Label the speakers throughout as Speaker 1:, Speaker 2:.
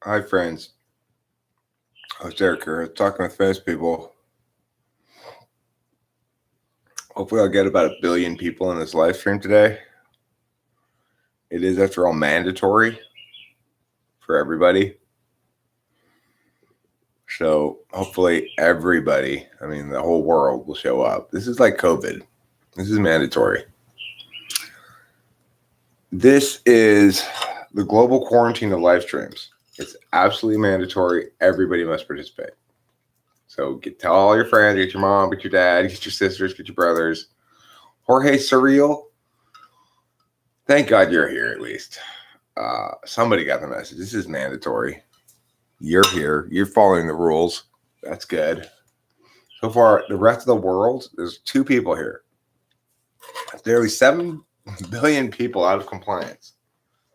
Speaker 1: Hi, friends. I was Derek here, talking with famous people. Hopefully, I'll get about 1 billion people in this live stream today. It is, after all, mandatory for everybody. So, hopefully, everybody, the whole world will show up. This is like COVID. This is mandatory. This is the global quarantine of live streams. It's absolutely mandatory. Everybody must participate. So, tell all your friends, get your mom, get your dad, get your sisters, get your brothers. Jorge Surreal, thank God you're here at least. Somebody got the message. This is mandatory. You're here. You're following the rules. That's good. So far, the rest of the world, there's 2 people here. Nearly 7 billion people out of compliance.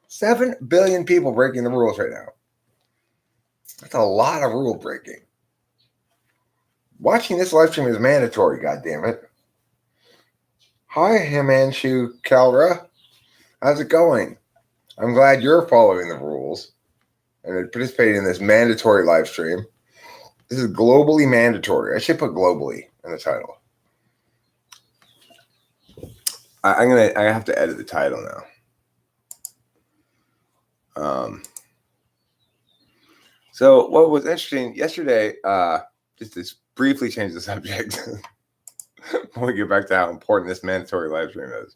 Speaker 1: 7 billion people breaking the rules right now. That's a lot of rule breaking. Watching this live stream is mandatory, goddammit. Hi, Himanshu Kalra. How's it going? I'm glad you're following the rules and participating in this mandatory live stream. This is globally mandatory. I should put globally in the title. I have to edit the title now. So what was interesting yesterday, just to briefly change the subject when we get back to how important this mandatory live stream is.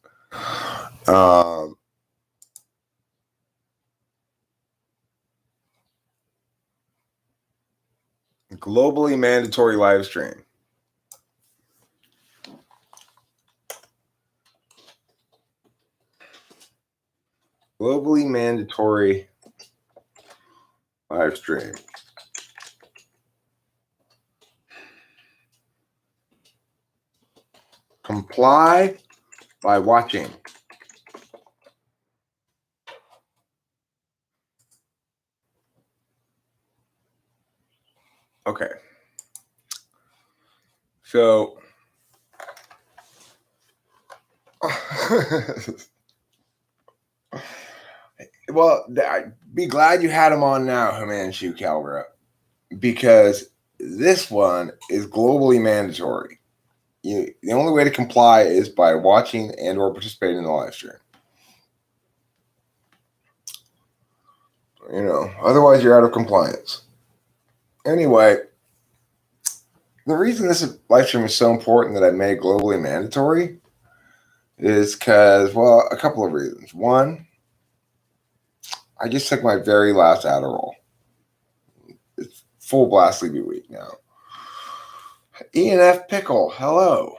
Speaker 1: Globally mandatory live stream. Globally mandatory live stream. Comply by watching. Okay. So well, be glad you had him on now, Himanshu Kalra, because this one is globally mandatory. The only way to comply is by watching and or participating in the live stream. Otherwise you're out of compliance. Anyway, the reason this live stream is so important that I made globally mandatory is because, well, a couple of reasons. One, I just took my very last Adderall. It's full blast sleepy week now. ENF Pickle, hello.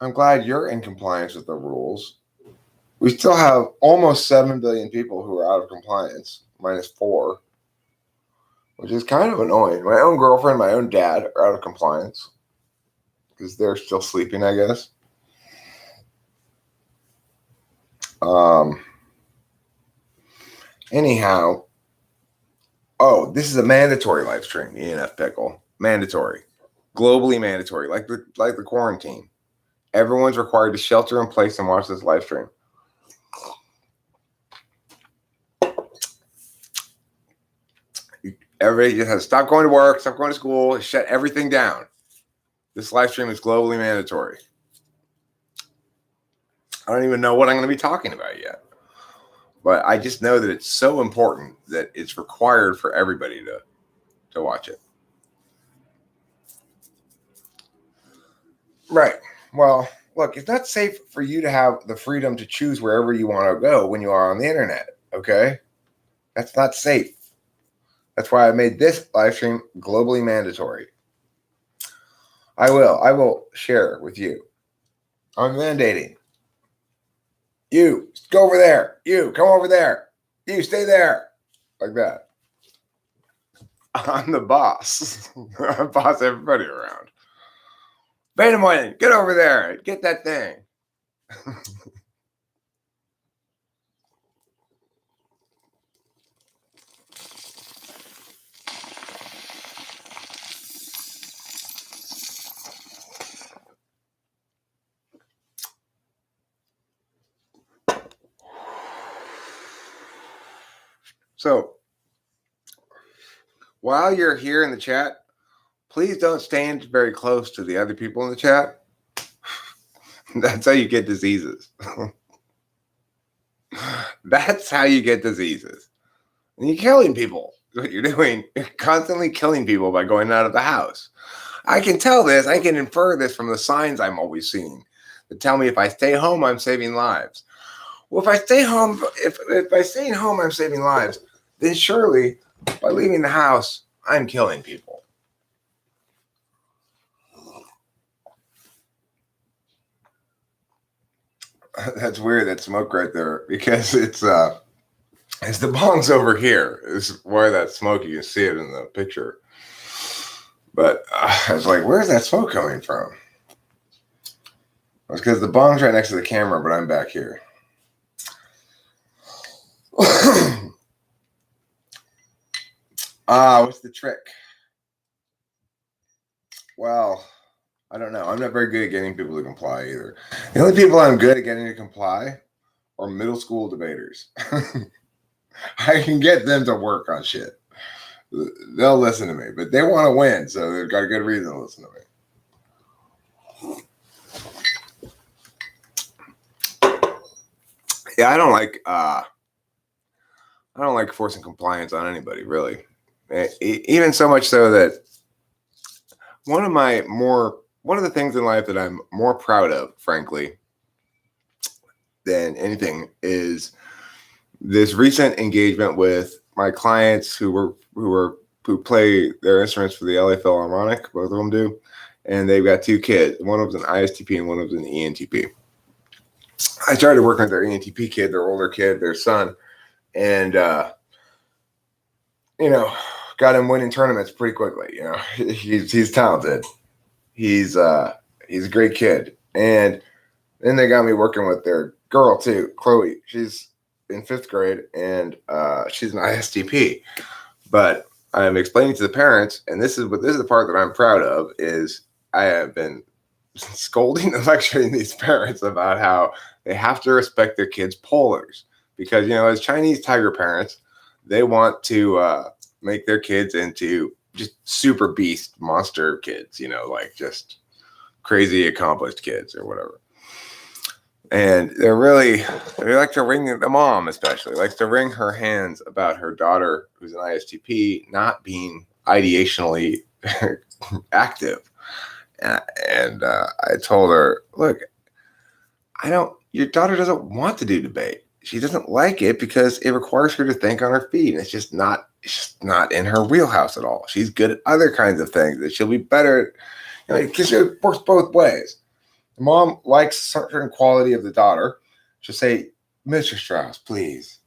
Speaker 1: I'm glad you're in compliance with the rules. We still have almost 7 billion people who are out of compliance, minus 4, which is kind of annoying. My own girlfriend, my own dad are out of compliance because they're still sleeping, I guess. Anyhow, this is a mandatory live stream, ENF Pickle. Mandatory. Globally mandatory, like the quarantine. Everyone's required to shelter in place and watch this live stream. Everybody just has to stop going to work, stop going to school, shut everything down. This live stream is globally mandatory. I don't even know what I'm going to be talking about yet. But I just know that it's so important that it's required for everybody to watch it. Right. Well, look, it's not safe for you to have the freedom to choose wherever you want to go when you are on the internet, okay? That's not safe. That's why I made this live stream globally mandatory. I will share with you. I'm mandating. You, go over there. You, come over there. You, stay there. Like that. I'm the boss. I boss everybody around. Benjamin, get over there. Get that thing. So, while you're here in the chat, please don't stand very close to the other people in the chat. That's how you get diseases. That's how you get diseases. And you're killing people. What you're doing, you're constantly killing people by going out of the house. I can tell this. I can infer this from the signs I'm always seeing that tell me if I stay home, I'm saving lives. Well, if I stay home, if by staying home, I'm saving lives, then surely by leaving the house, I'm killing people. That's weird. That smoke right there, because it's the bong's over here. Is why that smoke, you can see it in the picture. But I was like, where's that smoke coming from? It's because the bong's right next to the camera, but I'm back here. What's the trick? Well, I don't know. I'm not very good at getting people to comply either. The only people I'm good at getting to comply are middle school debaters. I can get them to work on shit. They'll listen to me, but they want to win, so they've got a good reason to listen to me. Yeah, I don't like forcing compliance on anybody, really. Even so much so that one of the things in life that I'm more proud of, frankly, than anything is this recent engagement with my clients who play their instruments for the LA Philharmonic. Both of them do, and they've got 2 kids. One of them's an ISTP and one of them's an ENTP. I started working with their ENTP kid, their older kid, their son, and got him winning tournaments pretty quickly. He's talented. He's a great kid. And then they got me working with their girl too, Chloe. She's in 5th grade, and she's an ISTP. But I'm explaining to the parents, and this is the part that I'm proud of, is I have been scolding and lecturing these parents about how they have to respect their kids' polars. Because, as Chinese tiger parents, they want to make their kids into just super beast monster kids, like just crazy accomplished kids or whatever. And they like to wring, the mom especially likes to wring her hands about her daughter, who's an ISTP, not being ideationally active. And I told her, look, your daughter doesn't want to do debate. She doesn't like it because it requires her to think on her feet. And it's just not in her wheelhouse at all. She's good at other kinds of things that she'll be better at, because it works both ways. The mom likes a certain quality of the daughter. She'll say, Mr. Strauss, please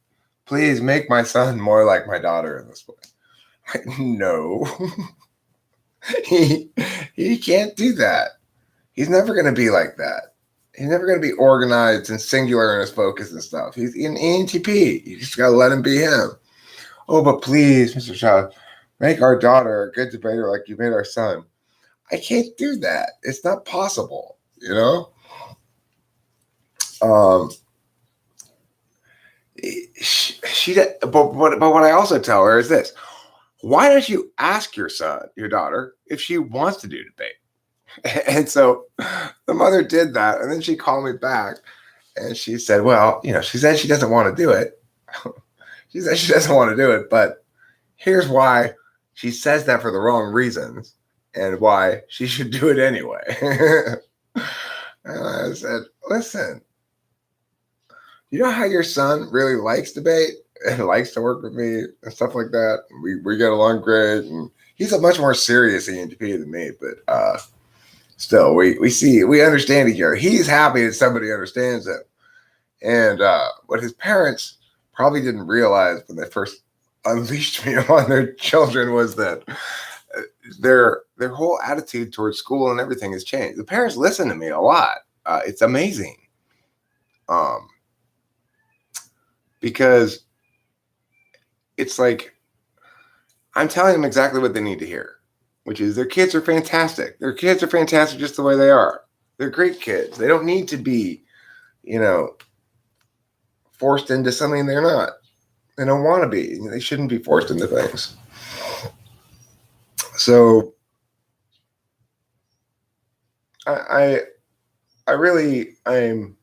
Speaker 1: make my son more like my daughter in this way. Like, no, he can't do that. He's never going to be like that. He's never going to be organized and singular in his focus and stuff. He's an ENTP. You just got to let him be him. Oh, but please, Mr. Strauss, make our daughter a good debater like you made our son. I can't do that. It's not possible. But what I also tell her is this: why don't you ask your daughter, if she wants to do debate? And so the mother did that, and then she called me back, and she said, "Well, she said she doesn't want to do it. She said she doesn't want to do it, but here's why she says that for the wrong reasons, and why she should do it anyway." And I said, listen, you know how your son really likes debate and likes to work with me and stuff like that? We get along great, and he's a much more serious ENTP than me, but still, we understand each other. He's happy that somebody understands him. And what his parents probably didn't realize when they first unleashed me on their children was that their whole attitude towards school and everything has changed. The parents listen to me a lot. It's amazing. Because it's like I'm telling them exactly what they need to hear, which is their kids are fantastic. Their kids are fantastic just the way they are. They're great kids. They don't need to be, forced into something they're not. They don't want to be. They shouldn't be forced into things. So I really I'm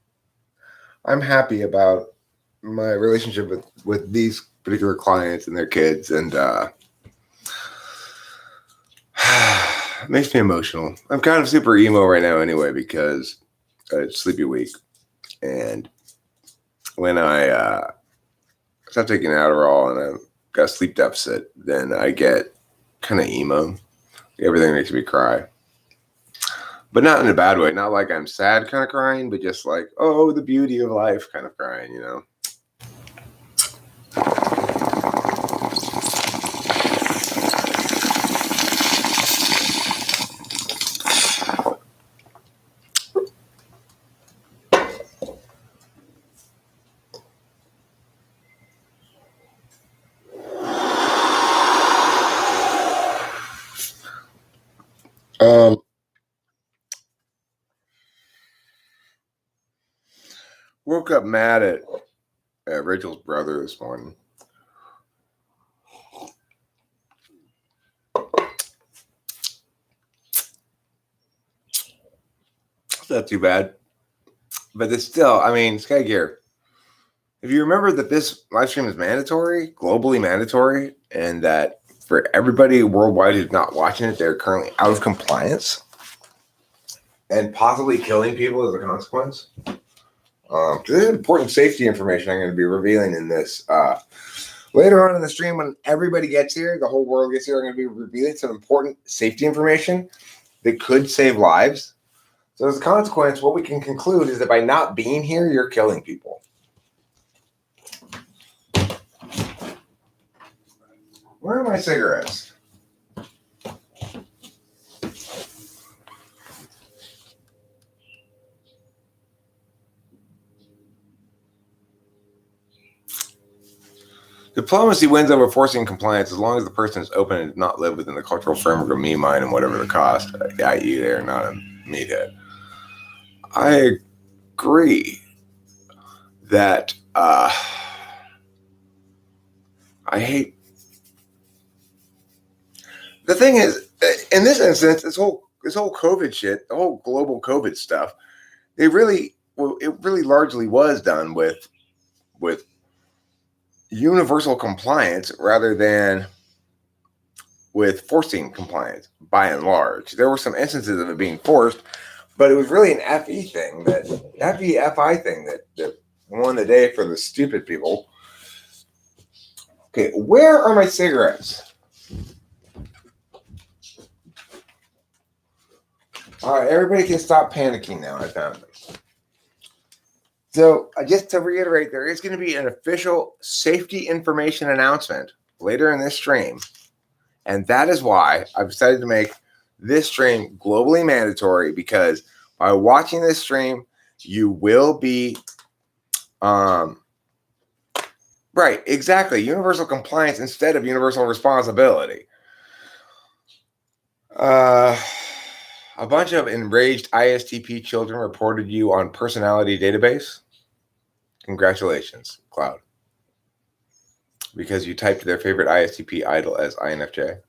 Speaker 1: happy about my relationship with these particular clients and their kids, and it makes me emotional. I'm kind of super emo right now anyway because it's Sleepy Week, and when I stop taking Adderall and I've got a sleep deficit, then I get kind of emo. Everything makes me cry. But not in a bad way. Not like I'm sad kind of crying, but just like, oh, the beauty of life kind of crying, you know? Woke up mad at Rachel's brother this morning. It's not too bad. But it's still, I mean, Sky Gear, if you remember that this live stream is mandatory, globally mandatory, and that for everybody worldwide who's not watching it, they're currently out of compliance and possibly killing people as a consequence. There's important safety information I'm going to be revealing in this. Later on in the stream, when everybody gets here, the whole world gets here, I'm going to be revealing some important safety information that could save lives. So as a consequence, what we can conclude is that by not being here, you're killing people. Where are my cigarettes? Diplomacy wins over forcing compliance as long as the person is open and does not live within the cultural framework of me, mine, and whatever the cost, i.e. they're not a meathead. I agree that I hate. The thing is, in this instance, this whole COVID shit, the whole global COVID stuff, it really largely was done with universal compliance rather than with forcing compliance. By and large, there were some instances of it being forced, but it was really an FE thing, that FI thing that won the day for the stupid people. Okay, where are my cigarettes? All right, everybody can stop panicking now. I found them. So just to reiterate, there is going to be an official safety information announcement later in this stream. And that is why I've decided to make this stream globally mandatory, because by watching this stream, you will be, right, exactly, universal compliance instead of universal responsibility. A bunch of enraged ISTP children reported you on personality database. Congratulations, Cloud. Because you typed their favorite ISTP idol as INFJ.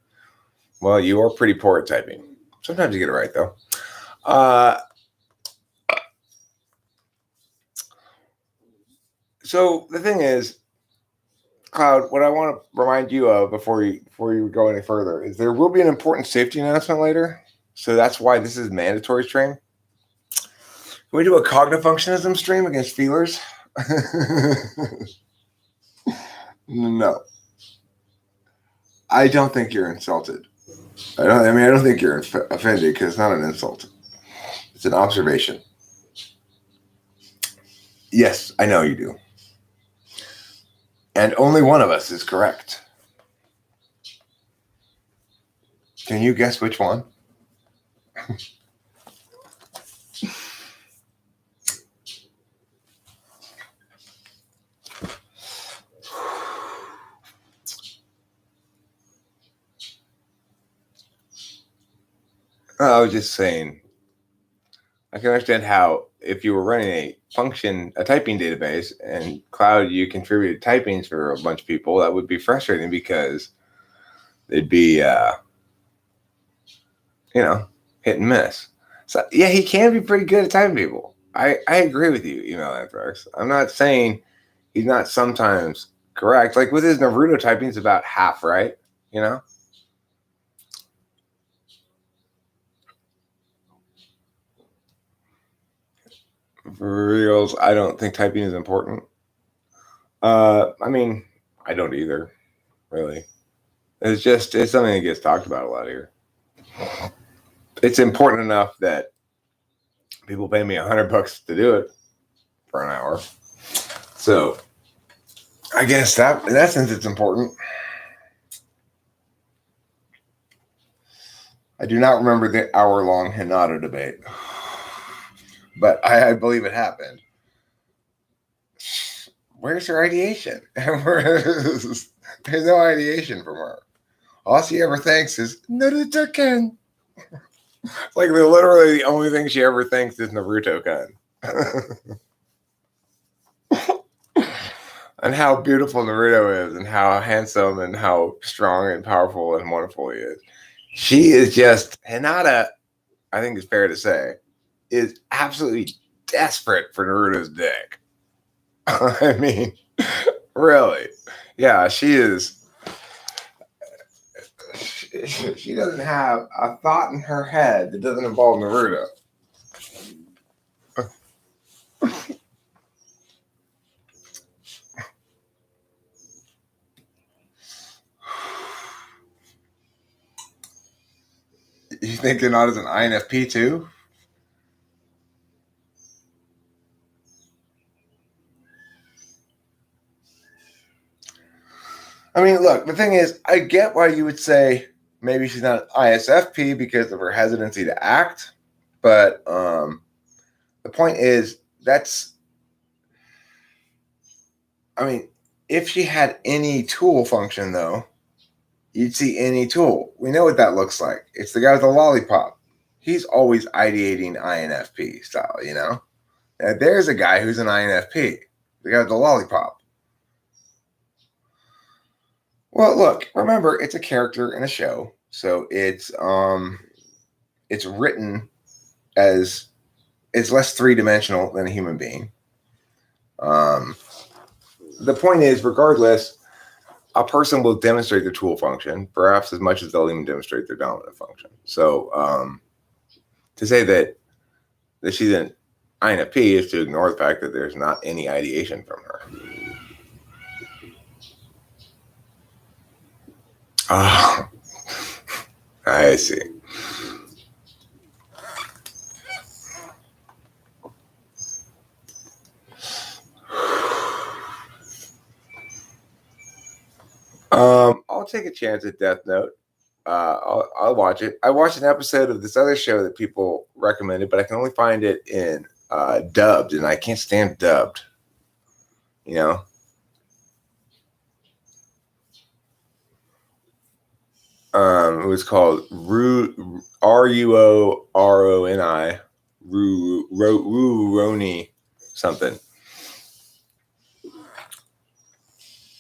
Speaker 1: Well, you are pretty poor at typing. Sometimes you get it right, though. So the thing is, Cloud, what I want to remind you of before you go any further is there will be an important safety announcement later. So that's why this is mandatory stream. Can we do a cognitive functionism stream against feelers? No. I don't think you're insulted. I don't think you're offended, because it's not an insult. It's an observation. Yes, I know you do. And only one of us is correct. Can you guess which one? I was just saying, I can understand how if you were running a typing database, and Cloud, you contributed typings for a bunch of people, that would be frustrating because they'd be hit and miss. So yeah, he can be pretty good at typing people. I agree with you, Email Anthrax. I'm not saying he's not sometimes correct. Like with his Naruto typing, it's about half right, For reals, I don't think typing is important. I mean, I don't either, really. It's something that gets talked about a lot here. It's important enough that people pay me $100 to do it for an hour. So I guess that in that sense it's important. I do not remember the hour-long Hinata debate, but I believe it happened. Where's her ideation? There's no ideation from her. All she ever thinks is Naruto-kun. Like literally the only thing she ever thinks is Naruto-kun. And how beautiful Naruto is, and how handsome, and how strong and powerful and wonderful he is. She is just Hinata. I think it's fair to say, is absolutely desperate for Naruto's dick. I mean, really, yeah, she is. She doesn't have a thought in her head that doesn't involve Naruto. You think Hinata's an INFP too? I mean, look, the thing is, I get why you would say maybe she's not an ISFP because of her hesitancy to act, but the point is I mean, if she had any tool function, though, you'd see any tool. We know what that looks like. It's the guy with the lollipop. He's always ideating INFP style, And there's a guy who's an INFP, the guy with the lollipop. Well, look, remember, it's a character in a show, so it's written as it's less three-dimensional than a human being. The point is, regardless, a person will demonstrate their tool function, perhaps as much as they'll even demonstrate their dominant function. So to say that she's an INFP is to ignore the fact that there's not any ideation from her. I see. I'll take a chance at Death Note. I'll watch it. I watched an episode of this other show that people recommended, but I can only find it in dubbed, and I can't stand dubbed. It was called Ruoroni, Ruoroni something.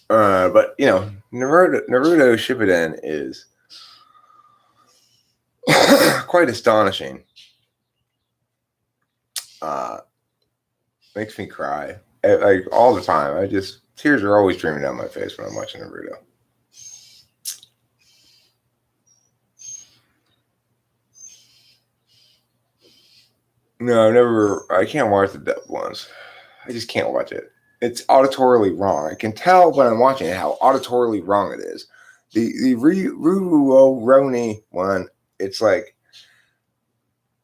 Speaker 1: But Naruto Shippuden is quite astonishing. Makes me cry like all the time. Tears are always streaming down my face when I'm watching Naruto. No, I can't watch the dubbed ones. I just can't watch it. It's auditorily wrong. I can tell when I'm watching it how auditorily wrong it is. The Ruoroni one, it's like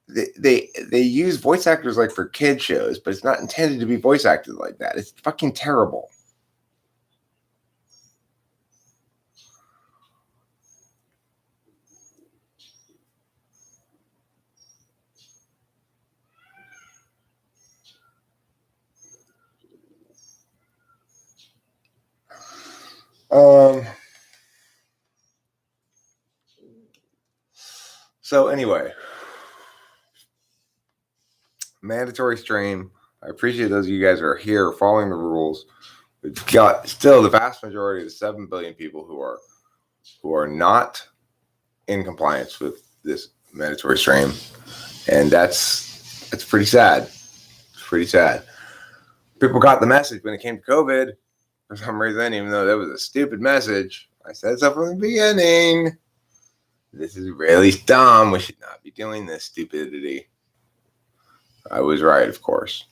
Speaker 1: they use voice actors like for kid shows, but it's not intended to be voice acted like that. It's fucking terrible. So anyway, mandatory stream. I appreciate those of you guys who are here following the rules. We've got still the vast majority of the 7 billion people who are not in compliance with this mandatory stream, and that's pretty sad. It's pretty sad. People got the message when it came to COVID for some reason, even though that was a stupid message. I said so from the beginning. This is really dumb. We should not be doing this stupidity. I was right, of course.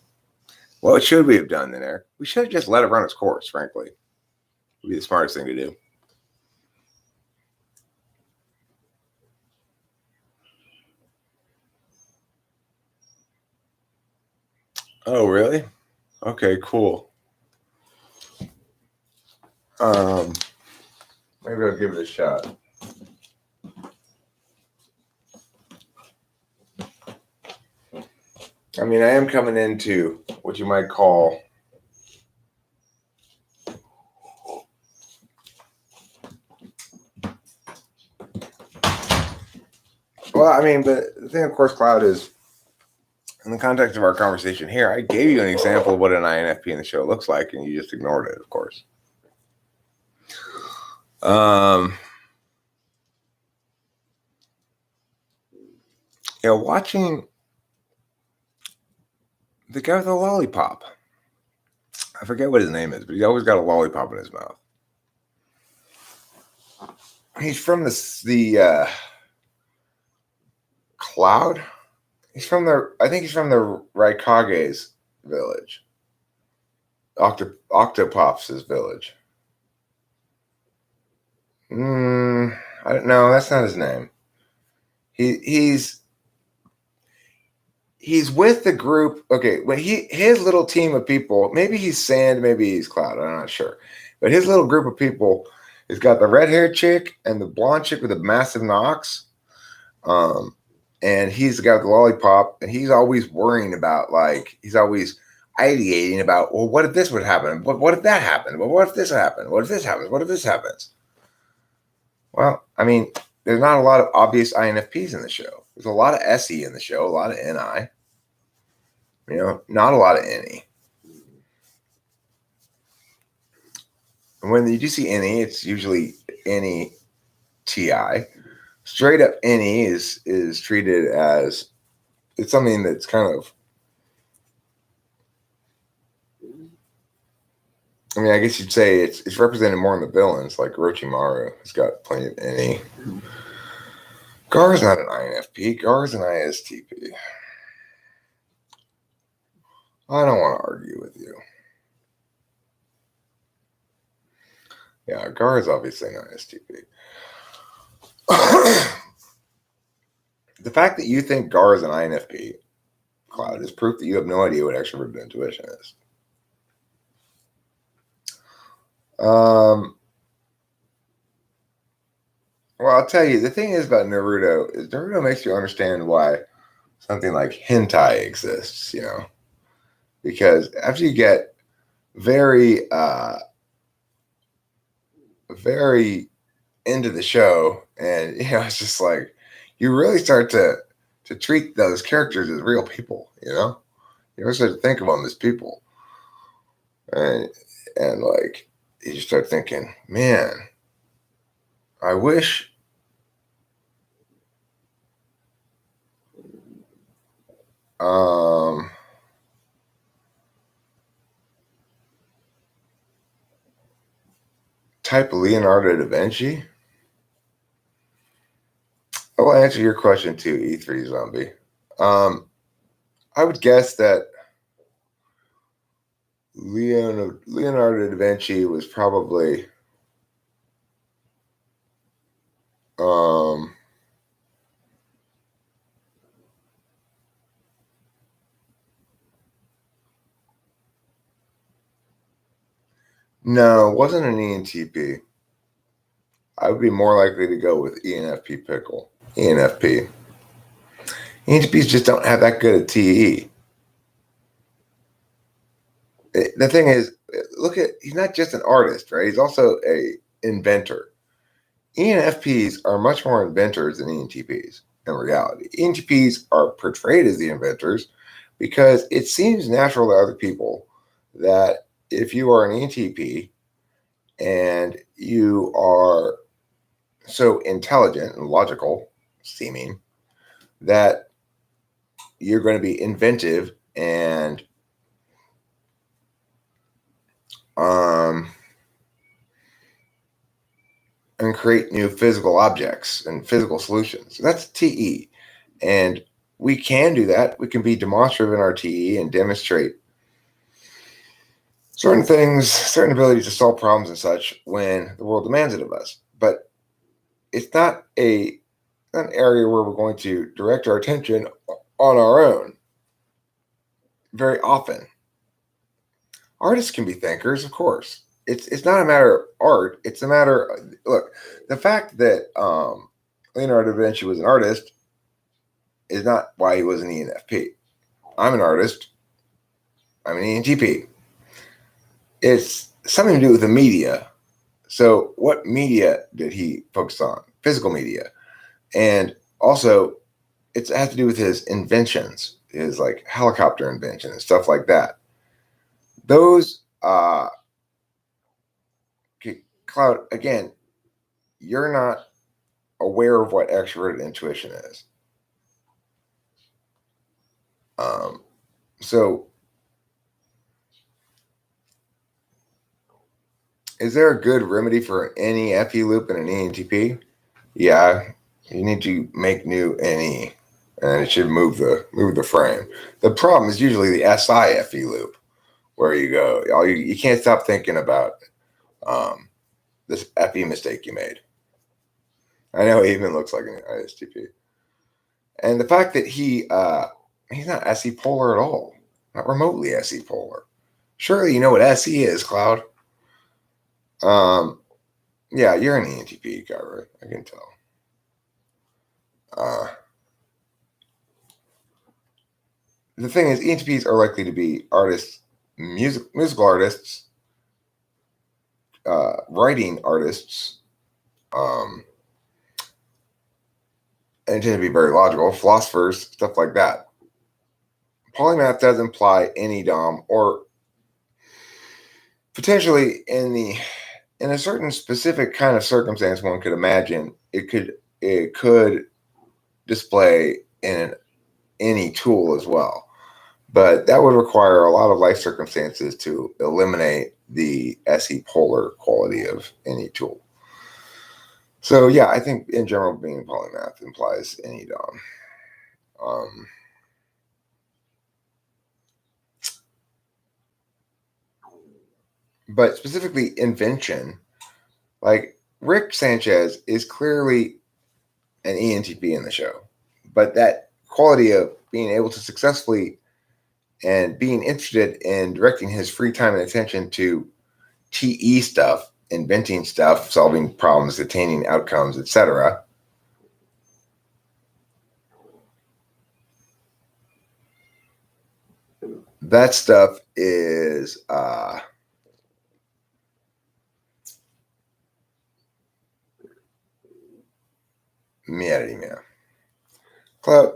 Speaker 1: What should we have done then, Eric? We should have just let it run its course, frankly. It would be the smartest thing to do. Oh, really? Okay, cool. Maybe I'll give it a shot. I mean, I am coming into what you might call well, I mean, but the thing, of course, Cloud, is in the context of our conversation here, I gave you an example of what an INFP in the show looks like, and you just ignored it, of course. Watching the guy with the lollipop. I forget what his name is, but he's always got a lollipop in his mouth. He's from the Cloud. I think he's from the Raikage's village. Octopops' village. I don't know. That's not his name. He's with the group. Okay, when his little team of people, maybe he's Sand, maybe he's Cloud. I'm not sure, but his little group of people has got the red-haired chick and the blonde chick with the massive knocks. And he's the guy with the lollipop, and he's always worrying about, he's always ideating about, well, what if this would happen? What if that happened? Well, what if this happened? What if this happens? What if this happens? Well, I mean, there's not a lot of obvious INFPs in the show. There's a lot of SE in the show, a lot of NI. Not a lot of NE. And when you do see NE, it's usually NETI. Straight up NE is treated as, it's something that's kind of, I mean, I guess you'd say it's represented more in the villains, like Orochimaru has got plenty of NE. Gar is not an INFP. Gar is an ISTP. I don't want to argue with you. Yeah, Gar is obviously an ISTP. The fact that you think Gar is an INFP, Cloud, is proof that you have no idea what extroverted intuition is. Well, I'll tell you, the thing is about Naruto is Naruto makes you understand why something like hentai exists, because after you get very, very into the show, and it's just like you really start to treat those characters as real people. You really start to think of them as people, and you start thinking, man, I wish type Leonardo da Vinci. I will answer your question too, E3 Zombie. I would guess that Leonardo da Vinci was probably no, it wasn't an ENTP. I would be more likely to go with ENFP Pickle. ENFP. ENTPs just don't have that good a TE. The thing is, he's not just an artist, right? He's also a inventor. ENFPs are much more inventors than ENTPs in reality. ENTPs are portrayed as the inventors because it seems natural to other people that if you are an ENTP and you are so intelligent and logical seeming, that you're going to be inventive and create new physical objects and physical solutions. That's TE. And we can do that. We can be demonstrative in our TE and demonstrate certain things, certain ability to solve problems and such when the world demands it of us. But it's not an area where we're going to direct our attention on our own very often. Artists can be thinkers, of course. It's not a matter of art. It's a matter of, look, the fact that Leonardo da Vinci was an artist is not why he was an ENFP. I'm an artist. I'm an ENTP. It's something to do with the media. So what media did he focus on? Physical media. And also, it has to do with his inventions, his like helicopter invention and stuff like that. Those, Cloud, again, you're not aware of what extroverted intuition is. So is there a good remedy for an NEFE loop and an ENTP? Yeah, you need to make new NE, and it should move the frame. The problem is usually the SIFE loop, where you go, you can't stop thinking about this FE mistake you made. I know he even looks like an ISTP. And the fact that he's not SE polar at all, not remotely SE polar. Surely you know what SE is, Cloud. Yeah, you're an ENTP guy, right? I can tell. The thing is, ENTPs are likely to be artists, musical artists, writing artists, and tend to be very logical, philosophers, stuff like that. Polymath does imply any Dom, or potentially in a certain specific kind of circumstance, one could imagine it could display in any tool as well. But that would require a lot of life circumstances to eliminate the SE polar quality of any tool. So yeah, I think in general being a polymath implies any Dom. But specifically invention, like Rick Sanchez is clearly an ENTP in the show, but that quality of being able to successfully and being interested in directing his free time and attention to TE stuff, inventing stuff, solving problems, attaining outcomes, etc. That stuff is Cloud,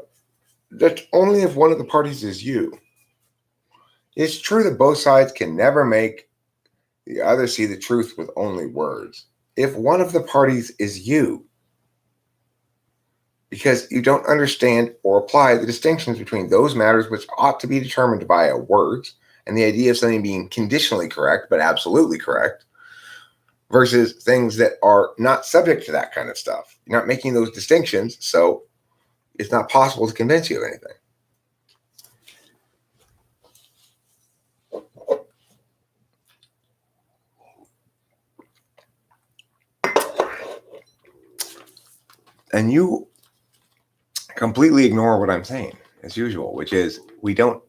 Speaker 1: that's only if one of the parties is you. It's true that both sides can never make the other see the truth with only words. If one of the parties is you, because you don't understand or apply the distinctions between those matters which ought to be determined via words and the idea of something being conditionally correct but absolutely correct versus things that are not subject to that kind of stuff. You're not making those distinctions, so it's not possible to convince you of anything. And you completely ignore what I'm saying, as usual, which is we don't...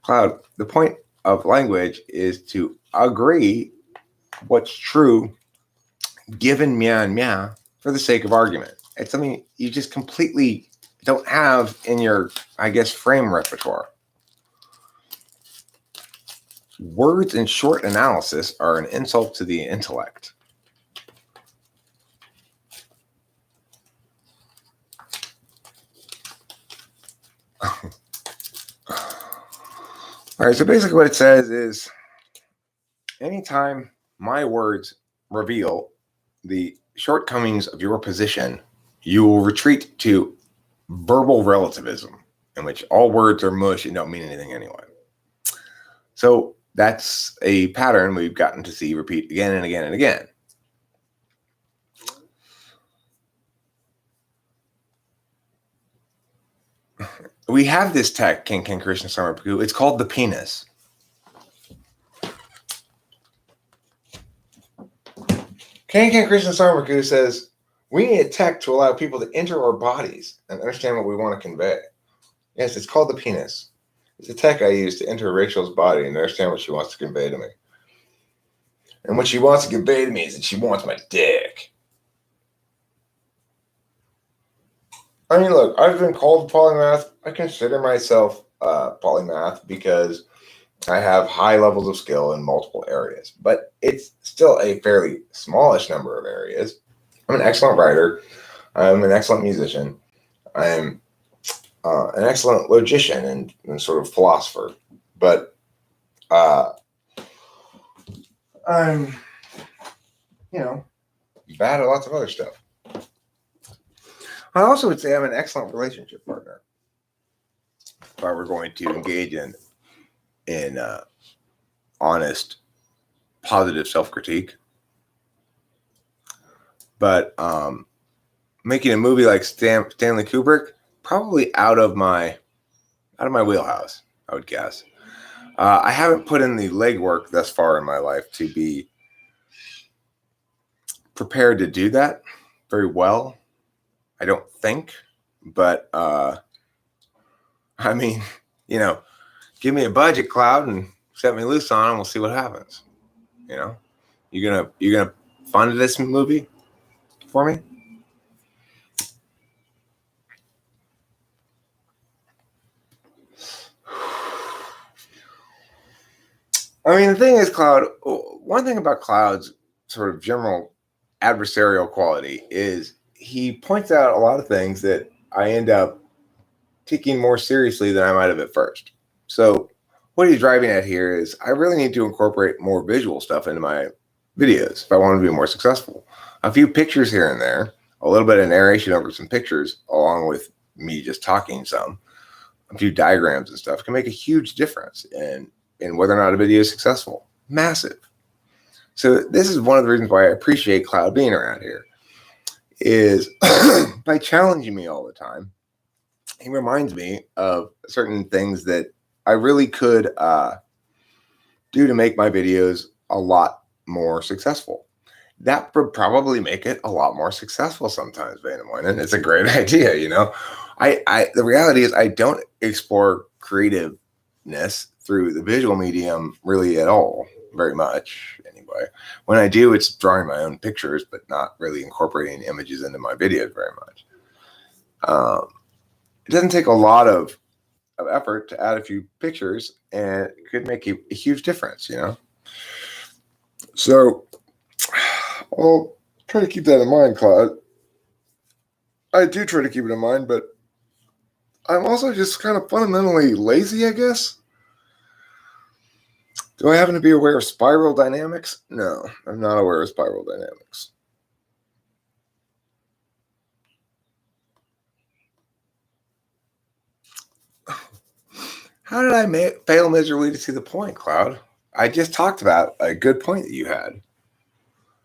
Speaker 1: Cloud, the point of language is to agree what's true given mea for the sake of argument. It's something you just completely don't have in your, I guess, frame repertoire. Words in short analysis are an insult to the intellect. All right, so basically what it says is anytime my words reveal the shortcomings of your position, you will retreat to verbal relativism, in which all words are mush and don't mean anything anyway. So that's a pattern we've gotten to see repeat again and again and again. We have this tech, King Krishna Samarpaku. It's called the penis. King Krishna Samarpaku says, we need a tech to allow people to enter our bodies and understand what we want to convey. Yes, it's called the penis. It's a tech I use to enter Rachel's body and understand what she wants to convey to me. And what she wants to convey to me is that she wants my dick. I mean, look, I've been called polymath. I consider myself polymath because I have high levels of skill in multiple areas, but it's still a fairly smallish number of areas. I'm an excellent writer. I'm an excellent musician. I'm an excellent logician and sort of philosopher, but I'm, bad at lots of other stuff. I also would say I'm an excellent relationship partner. If I were going to engage in honest, positive self-critique. But making a movie like Stanley Kubrick, probably out of my wheelhouse, I would guess. I haven't put in the legwork thus far in my life to be prepared to do that very well. I don't think, but I mean, give me a budget, Cloud, and set me loose on, and we'll see what happens. You're gonna fund this movie for me? I mean, the thing is, Cloud, one thing about Cloud's sort of general adversarial quality is he points out a lot of things that I end up taking more seriously than I might have at first. So what he's driving at here is I really need to incorporate more visual stuff into my videos if I want to be more successful. A few pictures here and there, a little bit of narration over some pictures, along with me just talking some, a few diagrams and stuff can make a huge difference in whether or not a video is successful. Massive. So this is one of the reasons why I appreciate Cloud being around here, is by challenging me all the time. He reminds me of certain things that I really could do to make my videos a lot more successful. That would probably make it a lot more successful sometimes, and it's a great idea, the reality is I don't explore creativeness through the visual medium really at all, very much anyway. When I do, it's drawing my own pictures, but not really incorporating images into my videos very much. It doesn't take a lot of effort to add a few pictures, and it could make a huge difference, So I'll try to keep that in mind, Cloud. I do try to keep it in mind, but I'm also just kind of fundamentally lazy, I guess. Do I happen to be aware of spiral dynamics? No, I'm not aware of spiral dynamics. How did I fail miserably to see the point, Cloud? I just talked about a good point that you had.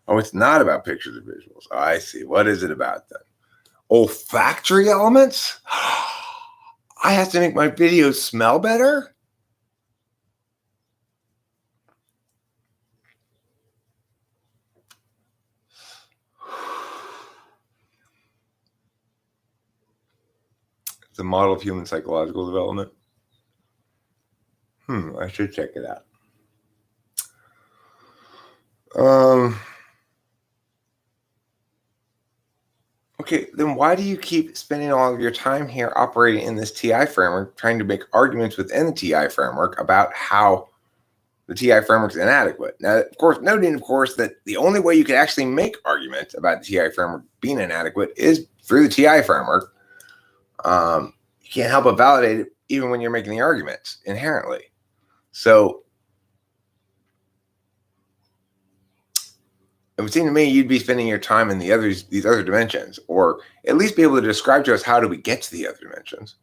Speaker 1: Oh, it's not about pictures or visuals. Oh, I see. What is it about then? Olfactory elements? I have to make my videos smell better? It's a model of human psychological development. I should check it out. Okay, then why do you keep spending all of your time here operating in this TI framework, trying to make arguments within the TI framework about how the TI framework is inadequate? Now, of course, noting, that the only way you can actually make arguments about the TI framework being inadequate is through the TI framework. You can't help but validate it even when you're making the arguments inherently. So it would seem to me you'd be spending your time in these other dimensions, or at least be able to describe to us how do we get to the other dimensions,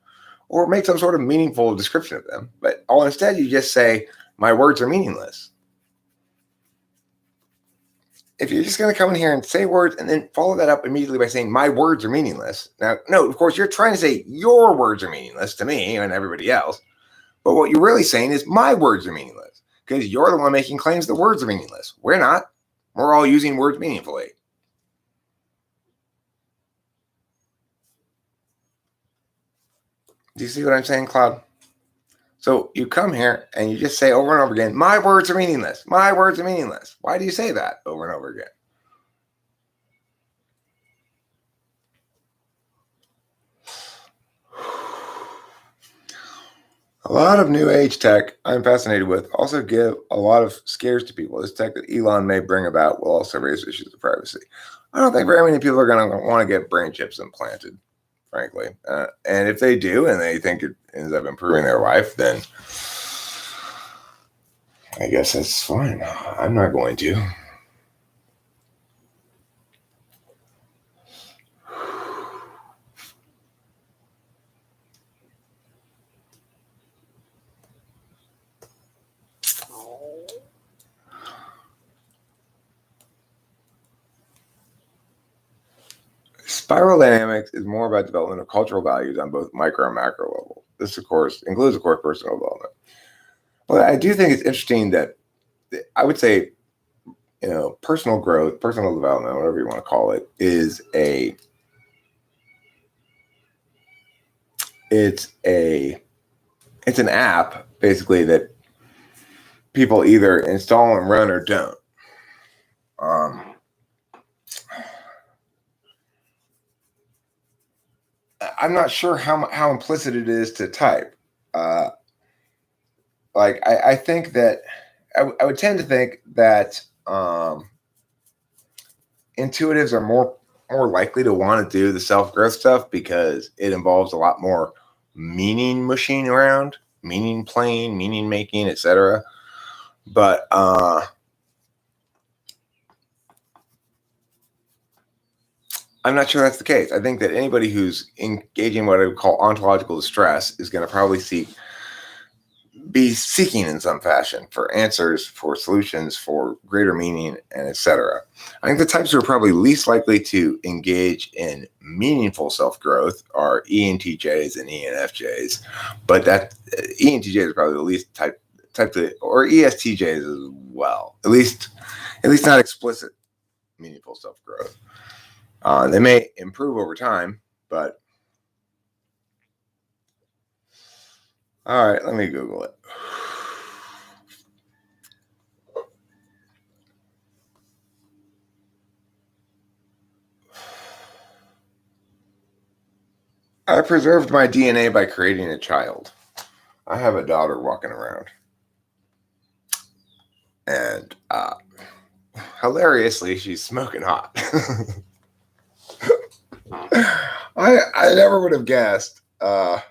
Speaker 1: or make some sort of meaningful description of them. But all instead, you just say, my words are meaningless. If you're just going to come in here and say words and then follow that up immediately by saying, my words are meaningless. Now, no, of course, you're trying to say your words are meaningless to me and everybody else. But what you're really saying is my words are meaningless, because you're the one making claims that words are meaningless. We're not. We're all using words meaningfully. Do you see what I'm saying, Cloud? So you come here and you just say over and over again, my words are meaningless. My words are meaningless. Why do you say that over and over again? A lot of new age tech I'm fascinated with also give a lot of scares to people. This tech that Elon may bring about will also raise issues of privacy. I don't think very many people are going to want to get brain chips implanted, frankly. And if they do and they think it ends up improving their life, then I guess that's fine. I'm not going to. Spiral dynamics is more about development of cultural values on both micro and macro level. This, of course, includes, personal development. Well, I do think it's interesting that I would say, personal growth, personal development, whatever you want to call it, it's an app basically that people either install and run or don't. I'm not sure how implicit it is to type. I think that I would tend to think that intuitives are more likely to want to do the self-growth stuff because it involves a lot more meaning machine around, meaning playing, meaning making, etc. But I'm not sure that's the case. I think that anybody who's engaging in what I would call ontological distress is going to probably be seeking in some fashion for answers, for solutions, for greater meaning, and etc. I think the types who are probably least likely to engage in meaningful self-growth are ENTJs and ENFJs, but that ENTJ is probably the least type to, or ESTJs as well. At least not explicit meaningful self-growth. They may improve over time, but all right, let me Google it. I preserved my DNA by creating a child. I have a daughter walking around. And hilariously, she's smoking hot. I never would have guessed. I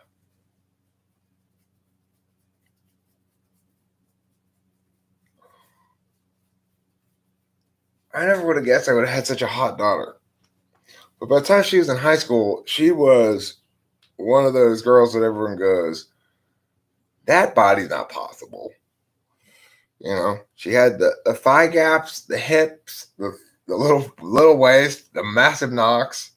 Speaker 1: never would have guessed I would have had such a hot daughter. But by the time she was in high school, she was one of those girls that everyone goes, that body's not possible. She had the thigh gaps, the hips, the little waist, the massive knocks.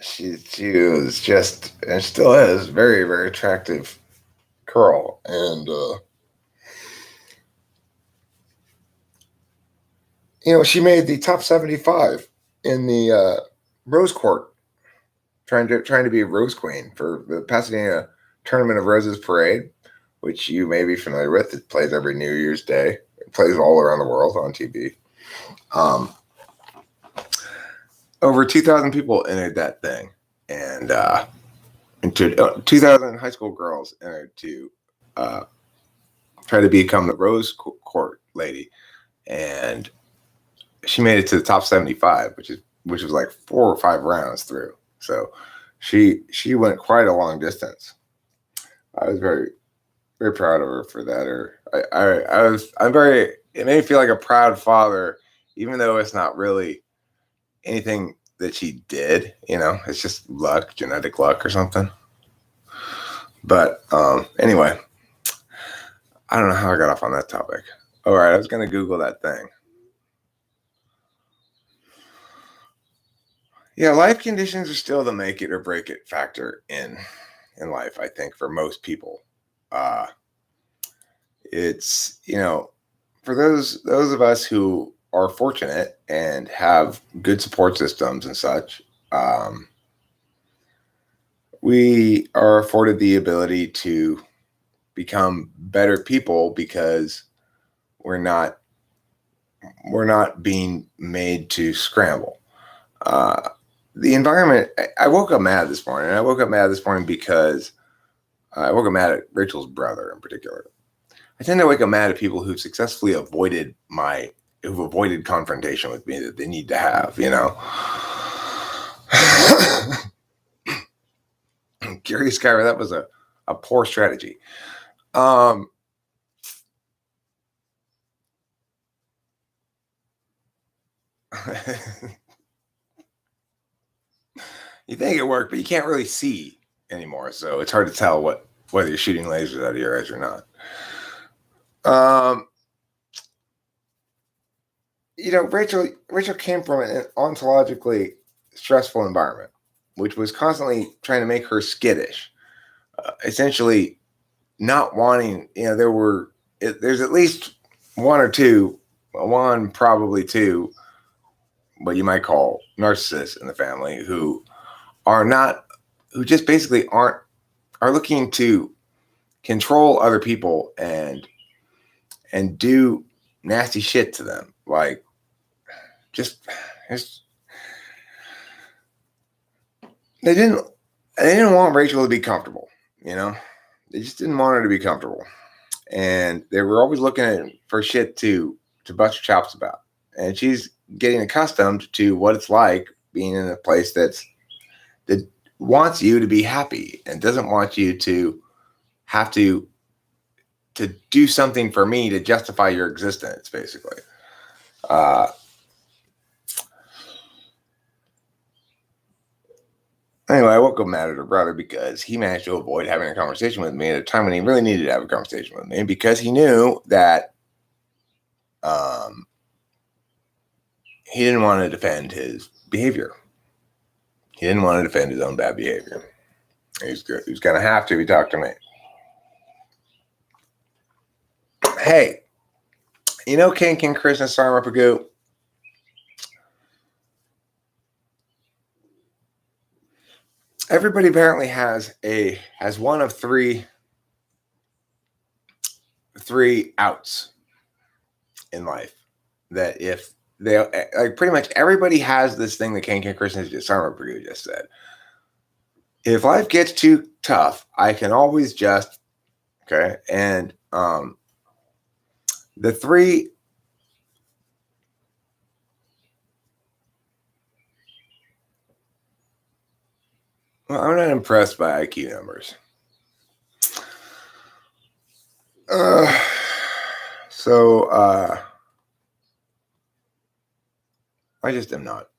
Speaker 1: She was just, and still is, very, very attractive girl. And she made the top 75 in the Rose Court, trying to be a Rose Queen for the Pasadena Tournament of Roses Parade, which you may be familiar with. It plays every New Year's Day. It plays all around the world on TV. Over 2,000 people entered that thing, and 2,000 high school girls entered to try to become the Rose Court lady, and she made it to the top 75, which was like 4 or 5 rounds through. So she went quite a long distance. I was very, very proud of her for that. Or it made me feel like a proud father, even though it's not really anything that she did, it's just luck, genetic luck or something. But anyway, I don't know how I got off on that topic. All right, I was going to Google that thing. Yeah, life conditions are still the make it or break it factor in life, I think, for most people. It's, for those of us who are fortunate and have good support systems and such, we are afforded the ability to become better people because we're not being made to scramble. The environment, I woke up mad this morning. I woke up mad this morning because I woke up mad at Rachel's brother in particular. I tend to wake up mad at people who've successfully avoided confrontation with me that they need to have, Curious Skyra, that was a poor strategy. You think it worked, but you can't really see anymore, so it's hard to tell whether you're shooting lasers out of your eyes or not. Rachel came from an ontologically stressful environment, which was constantly trying to make her skittish. Essentially, not wanting. There's at least one, probably two, what you might call narcissists in the family who just basically are looking to control other people and do nasty shit to them. Like, they didn't want Rachel to be comfortable, They just didn't want her to be comfortable. And they were always looking for shit to bust her chops about. And she's getting accustomed to what it's like being in a place that wants you to be happy and doesn't want you to have to do something for me to justify your existence, basically. Anyway, I woke up mad at her brother because he managed to avoid having a conversation with me at a time when he really needed to have a conversation with me, because he knew that he didn't want to defend his behavior. He didn't want to defend his own bad behavior. He was going to have to. He talked to me. Hey, King Krishna Sarmapagu? Everybody apparently has one of three outs in life. That if they, like, pretty much everybody has this thing that King Krishna Sarmapagu just said. If life gets too tough, I can always just, okay, and the three. Well, I'm not impressed by IQ numbers. I just am not.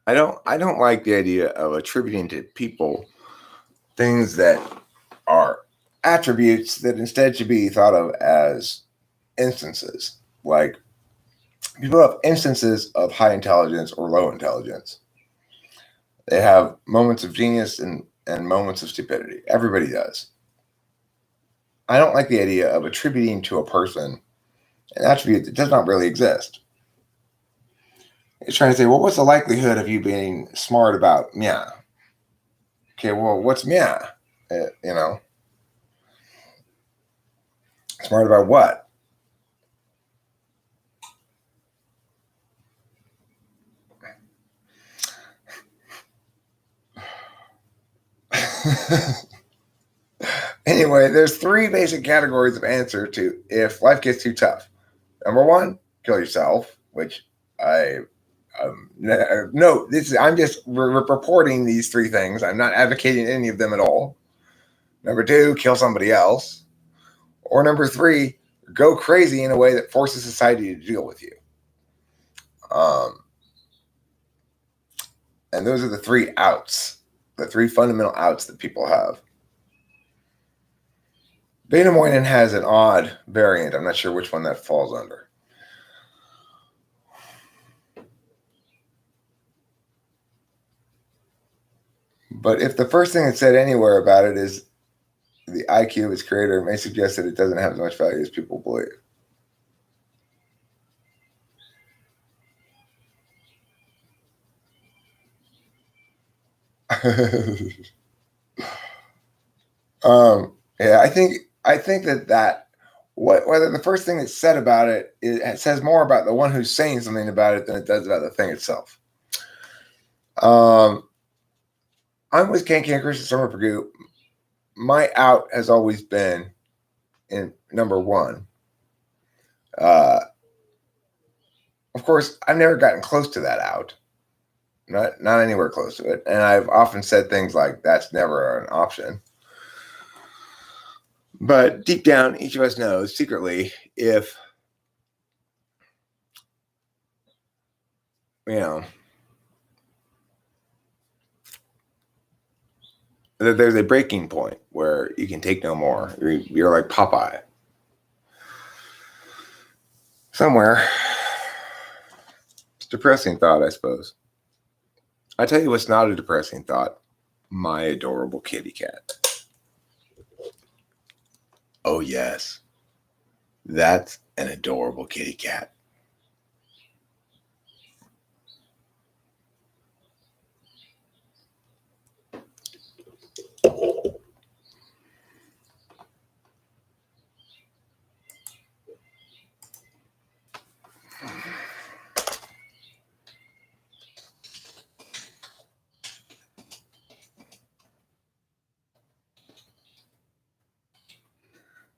Speaker 1: I don't like the idea of attributing to people things that are attributes that instead should be thought of as instances. Like, people have instances of high intelligence or low intelligence. They have moments of genius and moments of stupidity. Everybody does. I don't like the idea of attributing to a person an attribute that does not really exist. It's trying to say, well, what's the likelihood of you being smart about meow? Okay, well, what's meow? Smart about what? Anyway, there's three basic categories of answer to if life gets too tough. Number one, kill yourself, which I'm just reporting these three things. I'm not advocating any of them at all. Number 2, kill somebody else. Or number 3, go crazy in a way that forces society to deal with you. And those are the 3 outs, the 3 fundamental outs that people have. Beta-Moinin has an odd variant. I'm not sure which one that falls under. But if the first thing it said anywhere about it is the IQ of its creator, it may suggest that it doesn't have as much value as people believe. Yeah, I think that whether the first thing that's said about it, it says more about the one who's saying something about it than it does about the thing itself. I'm with Ken Christian Summer Purdue. My out has always been in number 1. Of course, I've never gotten close to that out. Not anywhere close to it. And I've often said things like, that's never an option. But deep down, each of us knows secretly if, that there's a breaking point where you can take no more. You're like Popeye. Somewhere. It's a depressing thought, I suppose. I tell you what's not a depressing thought. My adorable kitty cat. Oh, yes. That's an adorable kitty cat.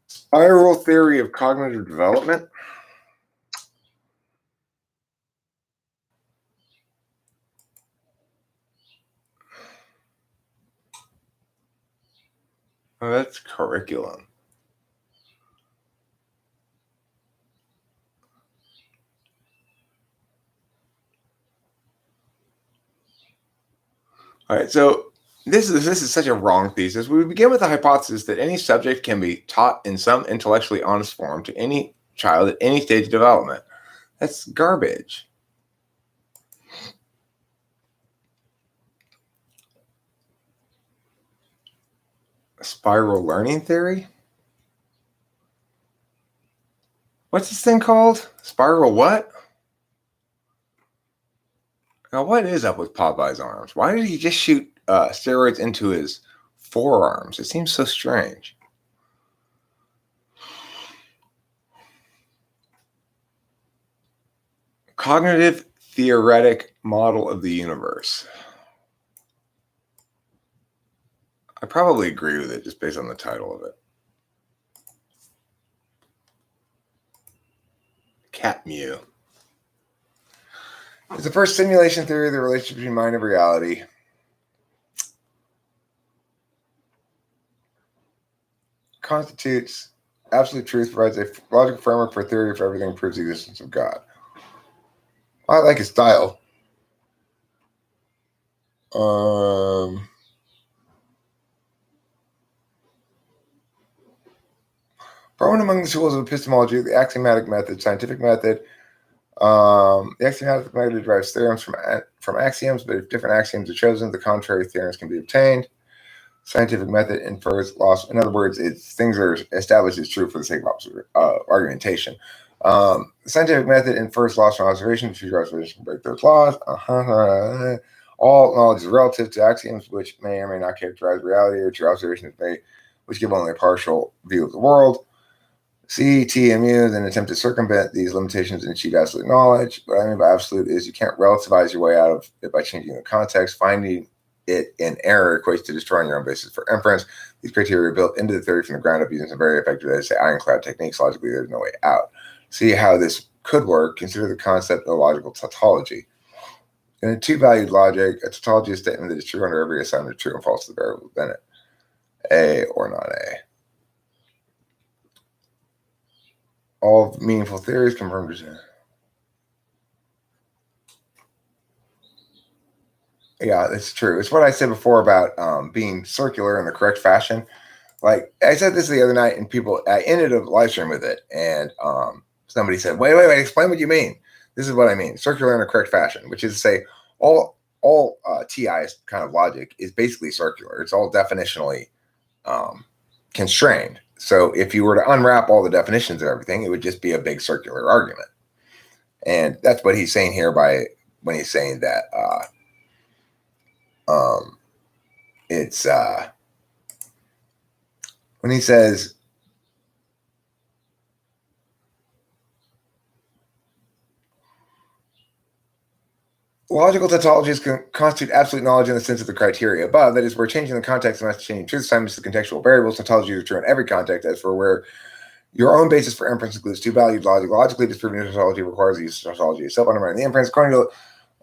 Speaker 1: Spiral theory of cognitive development. Oh, that's curriculum. All right, so this is such a wrong thesis. We begin with the hypothesis that any subject can be taught in some intellectually honest form to any child at any stage of development. That's garbage. Spiral learning theory? What's this thing called? Spiral what? Now, what is up with Popeye's arms? Why did he just shoot steroids into his forearms? It seems so strange. Cognitive theoretic model of the universe. I probably agree with it just based on the title of it. Cat Mew. It's the first simulation theory of the relationship between mind and reality. Constitutes absolute truth, provides a logical framework for a theory for everything, proves the existence of God. I like his style. Prominent among the schools of epistemology, the axiomatic method, scientific method. The axiomatic method derives theorems from axioms, but if different axioms are chosen, the contrary theorems can be obtained. Scientific method infers loss. In other words, things are established as true for the sake of argumentation. Scientific method infers laws from observation. Future observation can break those laws. All knowledge is relative to axioms, which may or may not characterize reality, or true observations which give only a partial view of the world. CTMU is an attempt to circumvent these limitations and achieve absolute knowledge. What I mean by absolute is you can't relativize your way out of it by changing the context. Finding it in error equates to destroying your own basis for inference. These criteria are built into the theory from the ground up using some very effective, as say, ironclad techniques. Logically, there's no way out. See how this could work. Consider the concept of logical tautology. In a two-valued logic, a tautology is a statement that is true under every assignment of true and false to the variable within it. A or not A. All meaningful theories confirmed. Yeah, it's true. It's what I said before about being circular in the correct fashion. Like I said this the other night, and I ended a live stream with it, and somebody said, "Wait, explain what you mean." This is what I mean: circular in the correct fashion, which is to say, all TI's kind of logic is basically circular. It's all definitionally constrained. So if you were to unwrap all the definitions of everything, it would just be a big circular argument. And that's what he's saying here when he's saying that it's when he says logical tautologies constitute absolute knowledge in the sense of the criteria above. That is, we're changing the context and not changing truth assignments to contextual variables. Tautologies are true in every context. As for where your own basis for inference includes two-valued logic, logically disproving tautology requires the use of tautology itself undermining the inference. According to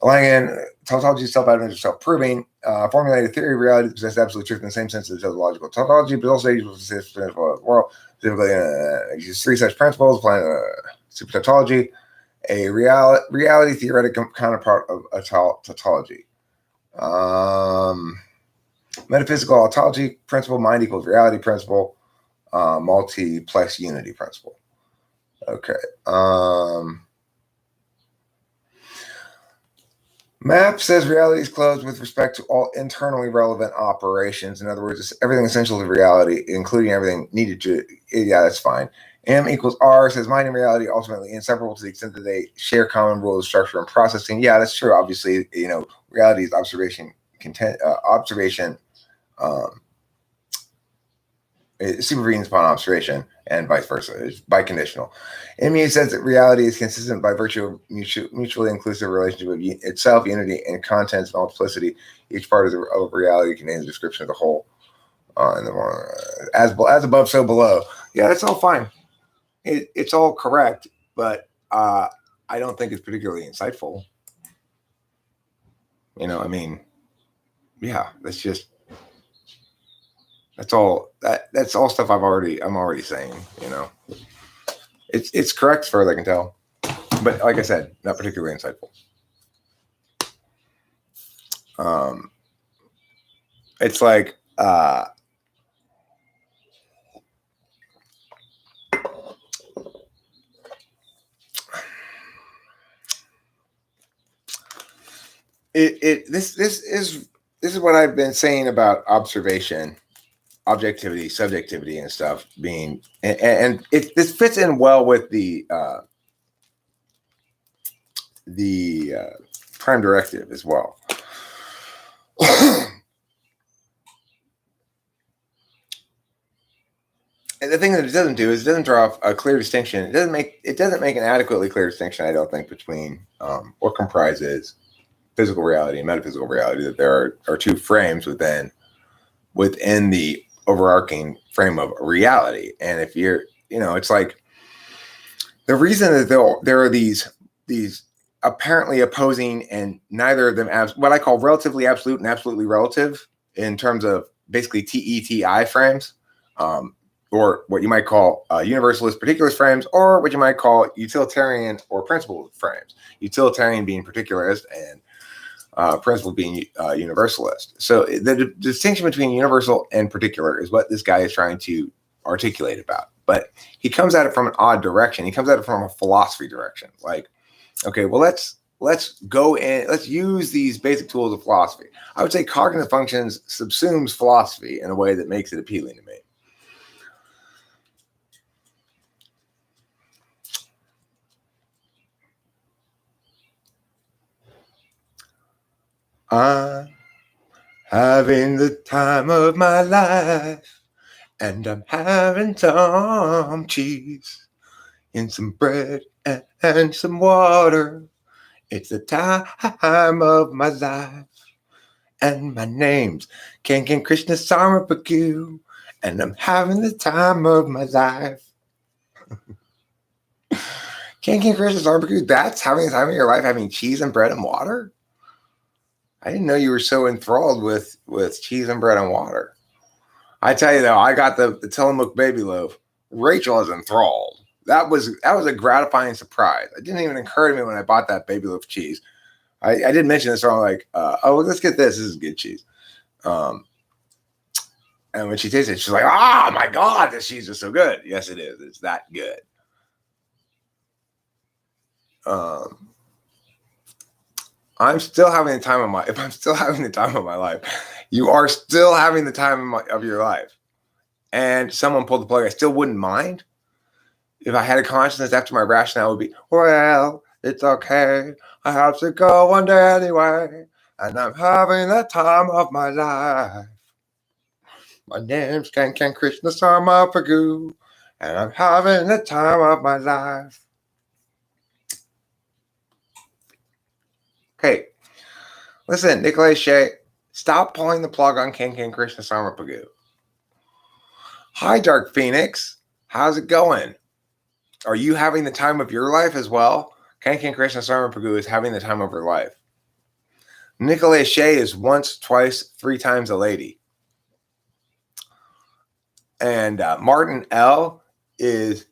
Speaker 1: Langan, tautology is self-evident or self-proving. Formulated theory of reality possesses absolute truth in the same sense as logical tautology, but also uses the world. Typically, uses three such principles: applying super tautology, a reality theoretic counterpart of a tautology. Metaphysical ontology principle, mind equals reality principle, multiplex unity principle. Okay. MAP says reality is closed with respect to all internally relevant operations. In other words, it's everything essential to reality, including everything needed to. Yeah, that's fine. M equals R says mind and reality ultimately inseparable to the extent that they share common rules, structure, and processing. Yeah, that's true. Obviously, reality is observation, it supervenes upon observation, and vice versa. It's biconditional. MU says that reality is consistent by virtue of mutually inclusive relationship of itself, unity, and contents, multiplicity. Each part of reality contains a description of the whole. As above, so below. Yeah, that's all fine. It's all correct, but I don't think it's particularly insightful. Yeah, that's all stuff I'm already saying. It's correct as far as I can tell, but like I said, not particularly insightful. It's like this is what I've been saying about observation, objectivity, subjectivity, and stuff being, and this fits in well with the prime directive as well. And the thing that it doesn't do is it doesn't draw a clear distinction. It doesn't make an adequately clear distinction, I don't think, between what comprises physical reality and metaphysical reality. That there are two frames within the overarching frame of reality. And if you're, it's like the reason that there are these apparently opposing and neither of them what I call relatively absolute and absolutely relative in terms of basically TETI frames. Or what you might call universalist particularist frames, or what you might call utilitarian or principle frames. Utilitarian being particularist and principle being universalist. So the distinction between universal and particular is what this guy is trying to articulate about. But he comes at it from an odd direction. He comes at it from a philosophy direction. Like, okay, well, let's go in. Let's use these basic tools of philosophy. I would say cognitive functions subsumes philosophy in a way that makes it appealing to me. I'm having the time of my life, and I'm having some cheese and some bread and some water. It's the time of my life, and my name's Ken Krishna Sarmapaku, and I'm having the time of my life. Ken Krishna Sarmapaku, that's having the time of your life, having cheese and bread and water? I didn't know you were so enthralled with cheese and bread and water. I tell you though, I got the Tillamook baby loaf. Rachel is enthralled. That was a gratifying surprise. It didn't even occur to me when I bought that baby loaf cheese. I did mention this, so I'm like, oh, let's get this. This is good cheese. And when she tasted it, she's like, oh my God, this cheese is so good. Yes, it is. It's that good. I'm still having the time of my, if I'm still having the time of my life, you are still having the time of your life. And someone pulled the plug, I still wouldn't mind. If I had a consciousness after my rationale would be, well, it's okay. I have to go one day anyway. And I'm having the time of my life. My name's Ken Krishna Sarmapagu. And I'm having the time of my life. Okay. Listen, Nikolai Shea, stop pulling the plug on Ken Krishna Sarmapagu. Hi, Dark Phoenix. How's it going? Are you having the time of your life as well? Ken Krishna Sarmapagu is having the time of her life. Nicolay Shea is once, twice, 3 times a lady. And Martin L is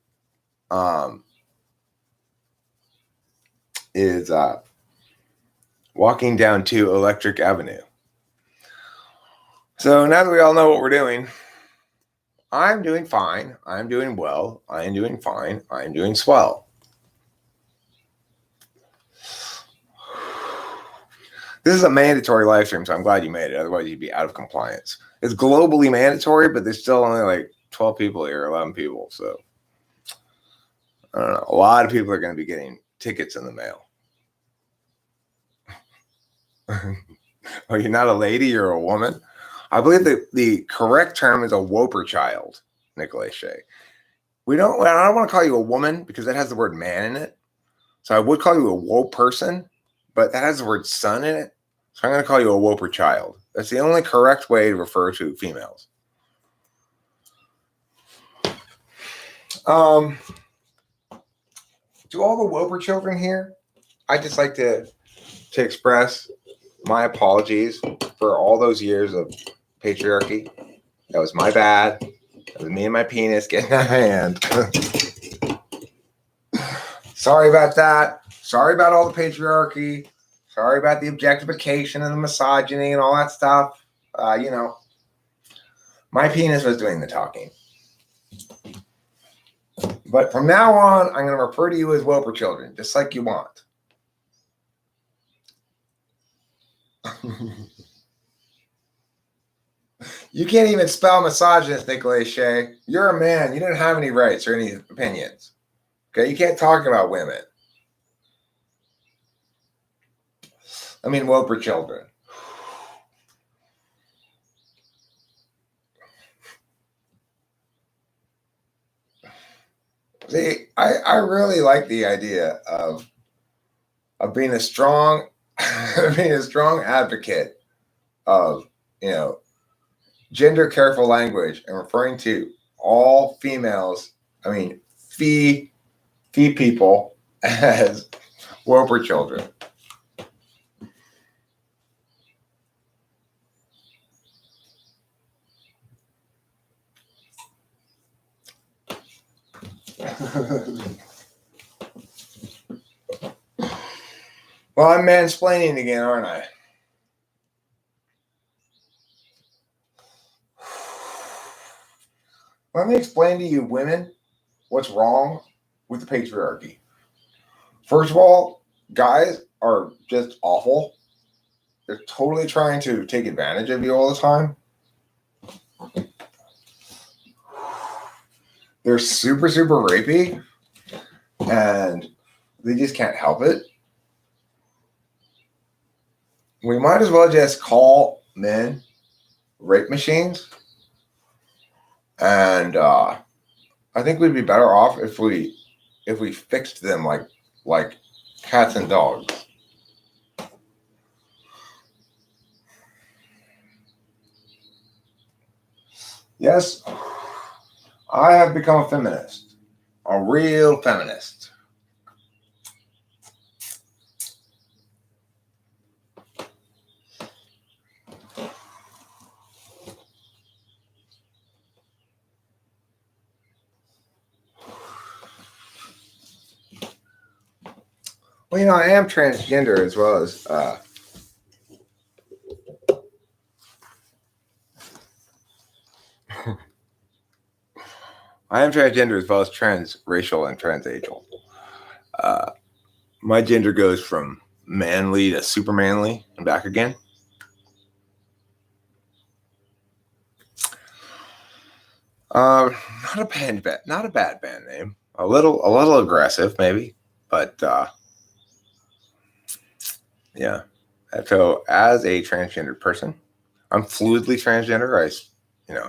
Speaker 1: walking down to Electric Avenue. So now that we all know what we're doing, I'm doing fine. I'm doing well. I'm doing fine. I'm doing swell. This is a mandatory live stream, so I'm glad you made it. Otherwise, you'd be out of compliance. It's globally mandatory, but there's still only like 12 people here, 11 people. So I don't know. A lot of people are going to be getting tickets in the mail. Oh, you're not a lady, you're a woman? I believe that the correct term is a woper child, Nicolay Shea. I don't want to call you a woman because that has the word man in it. So I would call you a woe person, but that has the word son in it. So I'm going to call you a woper child. That's the only correct way to refer to females. To all the woper children here, I'd just like to express my apologies for all those years of patriarchy. That was my bad. That was me and my penis getting out of hand. Sorry about that. Sorry about all the patriarchy. Sorry about the objectification and the misogyny and all that stuff. My penis was doing the talking. But from now on, I'm going to refer to you as woper children, just like you want. You can't even spell misogynist, Nicolay Shea. You're a man. You don't have any rights or any opinions. Okay, you can't talk about women. I mean, woper children. See, I really like the idea of being a strong advocate of, gender careful language and referring to all females, fee people as woper children. Well, I'm mansplaining again, aren't I? Let me explain to you women what's wrong with the patriarchy. First of all, guys are just awful. They're totally trying to take advantage of you all the time. They're super, super rapey, and they just can't help it. We might as well just call men rape machines. And I think we'd be better off if we fixed them like cats and dogs. Yes, I have become a feminist, a real feminist. Well, I am transgender as well as transracial and transageal. My gender goes from manly to super manly and back again. Not a bad band name. A little aggressive maybe, but yeah. So as a transgender person, I'm fluidly transgender.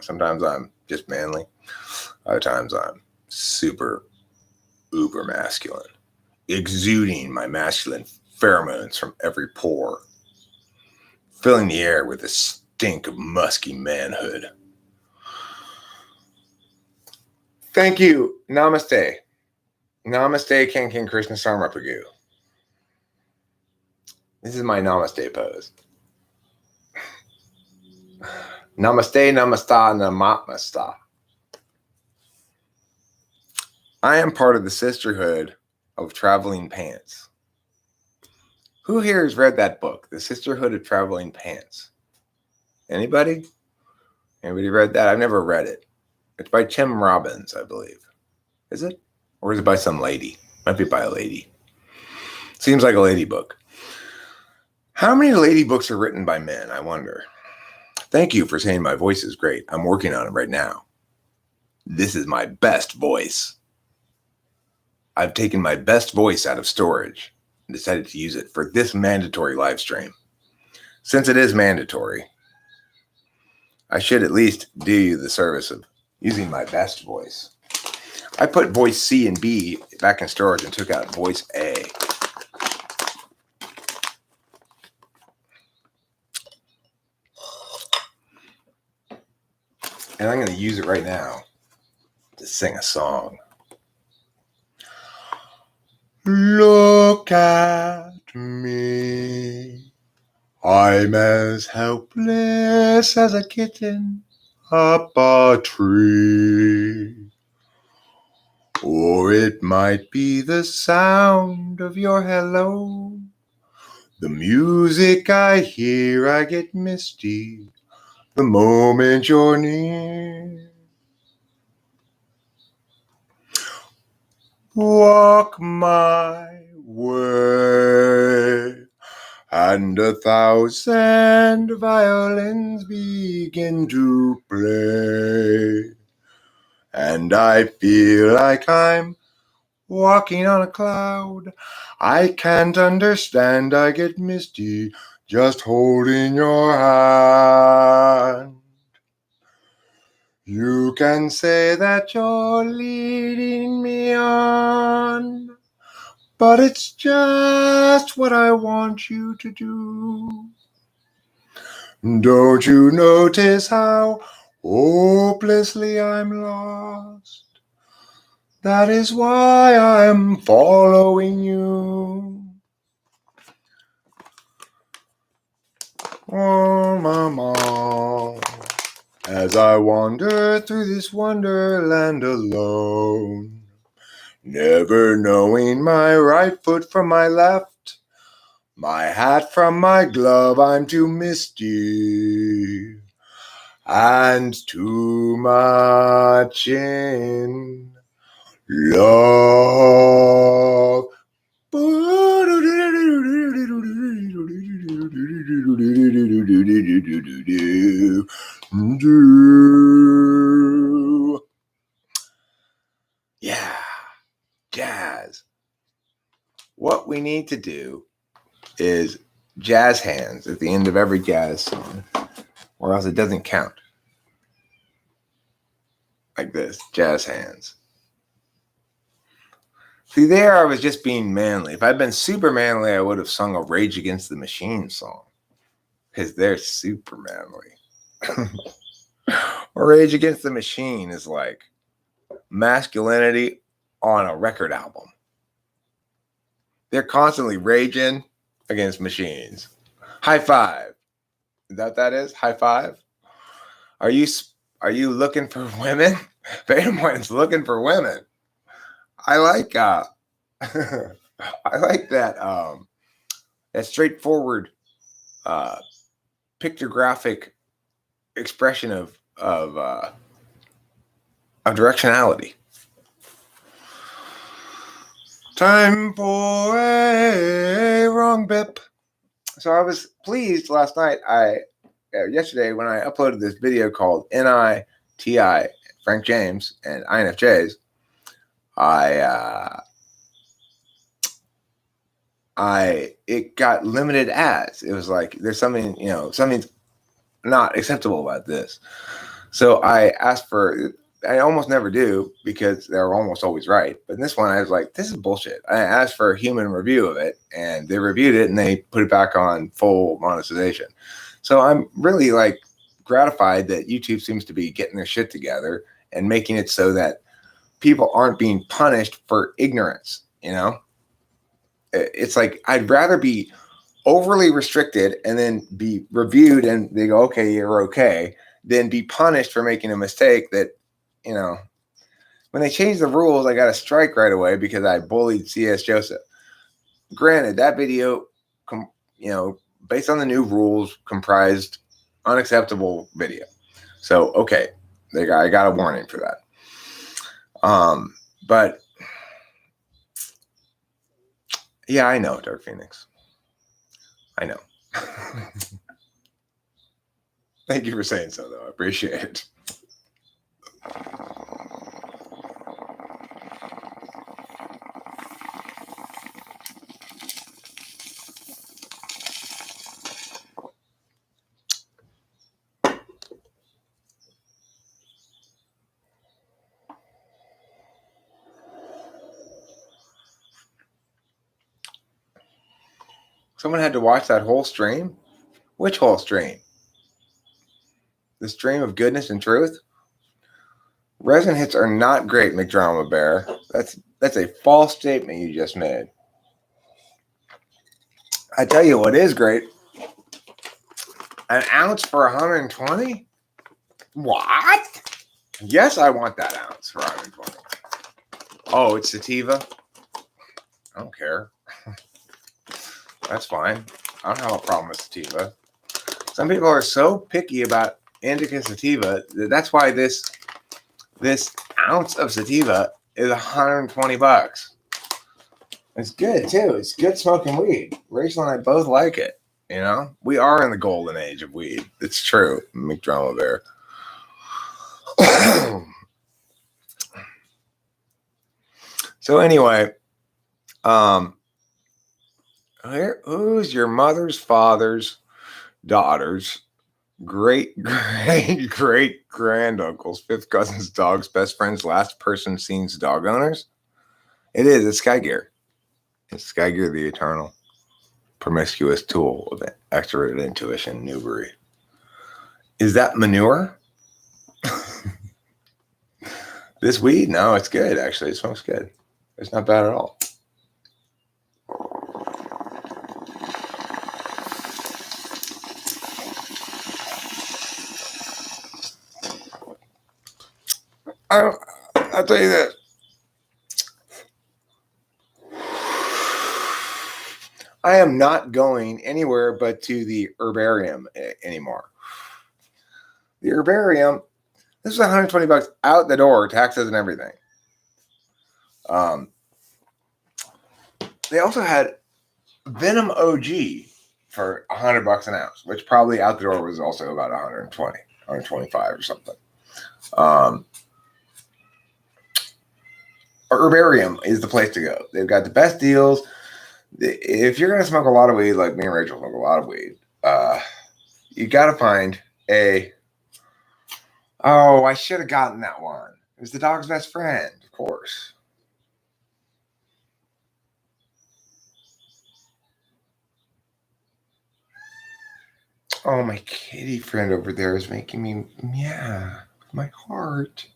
Speaker 1: Sometimes I'm just manly. Other times I'm super uber masculine, exuding my masculine pheromones from every pore, filling the air with the stink of musky manhood. Thank you. Namaste. Namaste, King Krishna Sarmapagu. This is my namaste pose. Namaste, namasta, namatmasta. I am part of the sisterhood of traveling pants. Who here has read that book, The Sisterhood of Traveling Pants? Anybody? Anybody read that? I've never read it. It's by Tim Robbins, I believe. Is it? Or is it by some lady? Might be by a lady. Seems like a lady book. How many lady books are written by men, I wonder? Thank you for saying my voice is great. I'm working on it right now. This is my best voice. I've taken my best voice out of storage and decided to use it for this mandatory live stream. Since it is mandatory, I should at least do you the service of using my best voice. I put voice C and B back in storage and took out voice A. And I'm going to use it right now to sing a song. Look at me. I'm as helpless as a kitten up a tree. Or it might be the sound of your hello. The music I hear, I get misty the moment you're near. Walk my way, and 1,000 violins begin to play. And I feel like I'm walking on a cloud. I can't understand, I get misty just holding your hand. You can say that you're leading me on, but it's just what I want you to do. Don't you notice how hopelessly I'm lost? That is why I'm following you. Oh, mama, as I wander through this wonderland alone, never knowing my right foot from my left, my hat from my glove, I'm too misty and too much in love. Yeah, jazz. What we need to do is jazz hands at the end of every jazz song, or else it doesn't count. Like this, jazz hands. See, there I was just being manly. If I'd been super manly, I would have sung a Rage Against the Machine song, because they're super manly. Rage Against the Machine is like masculinity on a record album. They're constantly raging against machines. High five. Is that what that is? High five? Are you looking for women? Betamoin's looking for women. I like I like that that straightforward pictographic expression of directionality. Time for a wrong bip. So I was pleased last night. Yesterday when I uploaded this video called NITI Frank James and INFJs, it got limited ads. It was like there's something, something's not acceptable about this. So I asked for, I almost never do because they're almost always right. But in this one, I was like, this is bullshit. I asked for a human review of it, and they reviewed it, and they put it back on full monetization. So I'm really like gratified that YouTube seems to be getting their shit together and making it so that people aren't being punished for ignorance. It's like I'd rather be overly restricted and then be reviewed and they go, okay, you're okay, than be punished for making a mistake that, when they changed the rules, I got a strike right away because I bullied C.S. Joseph. Granted, that video, based on the new rules, comprised unacceptable video. So, okay, I got a warning for that. But yeah, I know, Dark Phoenix. I know. Thank you for saying so, though. I appreciate it. Someone had to watch that whole stream? Which whole stream? The stream of goodness and truth? Resin hits are not great, McDrama Bear. That's a false statement you just made. I tell you what is great. An ounce for 120? What? Yes, I want that ounce for 120. Oh, it's sativa? I don't care. That's fine. I don't have a problem with sativa. Some people are so picky about indica sativa. That's why this ounce of sativa is $120. It's good too. It's good smoking weed. Rachel and I both like it. We are in the golden age of weed. It's true, McDrama Bear. So anyway, who's your mother's father's daughter's great granduncle's fifth cousin's dog's best friend's last person seen's dog owners? It is. It's Skygear. It's Skygear, the eternal promiscuous tool of extroverted intuition, Newbury. Is that manure? This weed? No, it's good, actually. It smells good. It's not bad at all. I'll tell you this. I am not going anywhere but to the herbarium anymore. The herbarium, this is $120 out the door, taxes and everything. They also had Venom OG for $100 an ounce, which probably out the door was also about 120, 125 or something. Herbarium is the place to go. They've got the best deals. If you're going to smoke a lot of weed, like me and Rachel smoke a lot of weed, you got to find I should have gotten that one. It was the dog's best friend, of course. Oh, my kitty friend over there is making me meow with my heart.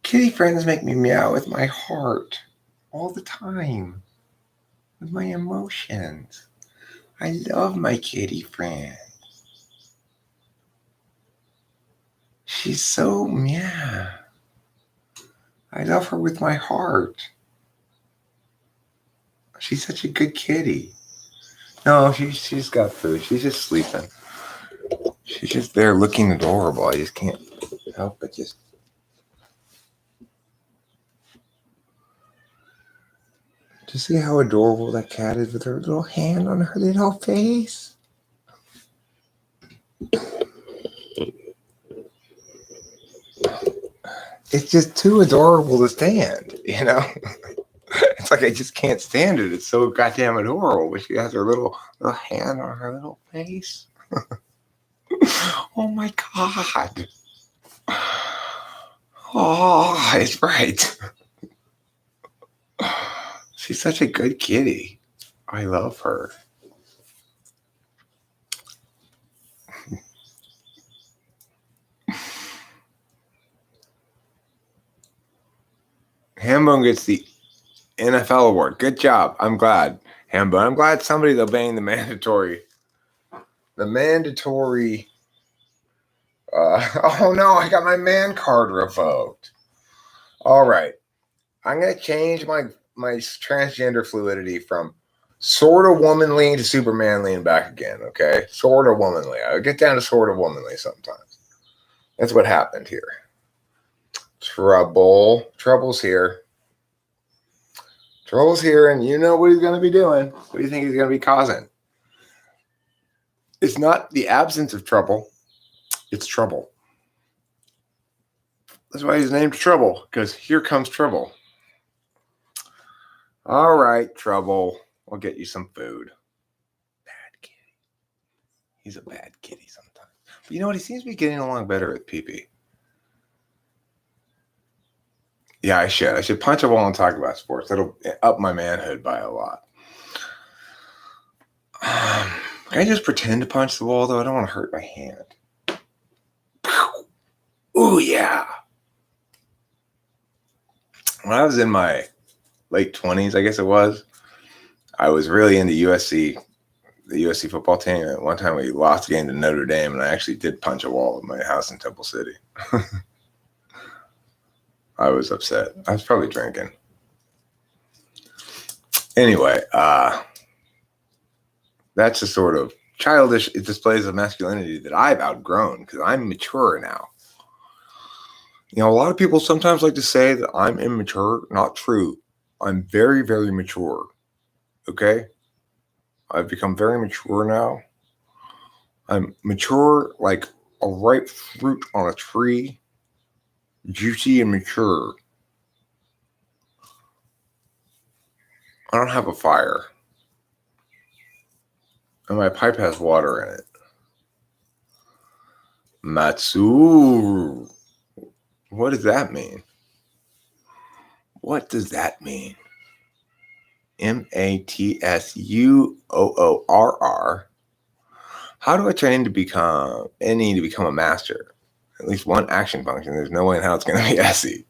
Speaker 1: Kitty friends make me meow with my heart all the time. With my emotions. I love my kitty friend. She's so I love her with my heart. She's such a good kitty. No, she's got food. She's just sleeping. She's just there looking adorable. I just can't help but just. To see how adorable that cat is with her little hand on her little face. It's just too adorable to stand, you know? It's like I just can't stand it. It's so goddamn adorable. But she has her little hand on her little face. Oh my God. Oh, it's right. She's such a good kitty. I love her. Hambone gets the NFL award. Good job. I'm glad, Hambone. I'm glad somebody's obeying the mandatory. Oh no, I got my man card revoked. All right. I'm going to change my transgender fluidity from sort of womanly to super manly and back again, okay? Sort of womanly. I get down to sort of womanly sometimes. That's what happened here. Trouble's here. Trouble's here, and you know what he's going to be doing. What do you think he's going to be causing? It's not the absence of trouble. It's trouble. That's why he's named Trouble, because here comes trouble. All right, Trouble. I'll get you some food. Bad kitty. He's a bad kitty sometimes. But you know what? He seems to be getting along better with Pee-Pee. Yeah, I should. I should punch a wall and talk about sports. That'll up my manhood by a lot. Can I just pretend to punch the wall, though? I don't want to hurt my hand. Ooh, yeah. When I was in my late 20s, I guess it was, I was really into USC, the USC football team. At one time, we lost a game to Notre Dame, and I actually did punch a wall at my house in Temple City. I was upset. I was probably drinking. Anyway, that's a sort of childish displays of masculinity that I've outgrown because I'm mature now. You know, a lot of people sometimes like to say that I'm immature. Not true. I'm very, very mature. Okay? I've become very mature now. I'm mature like a ripe fruit on a tree. Juicy and mature. I don't have a fire. And my pipe has water in it. Matsu. What does that mean? What does that mean? Matsuoorr. How do I train to become a master? At least one action function. There's no way in how it's going to be SE.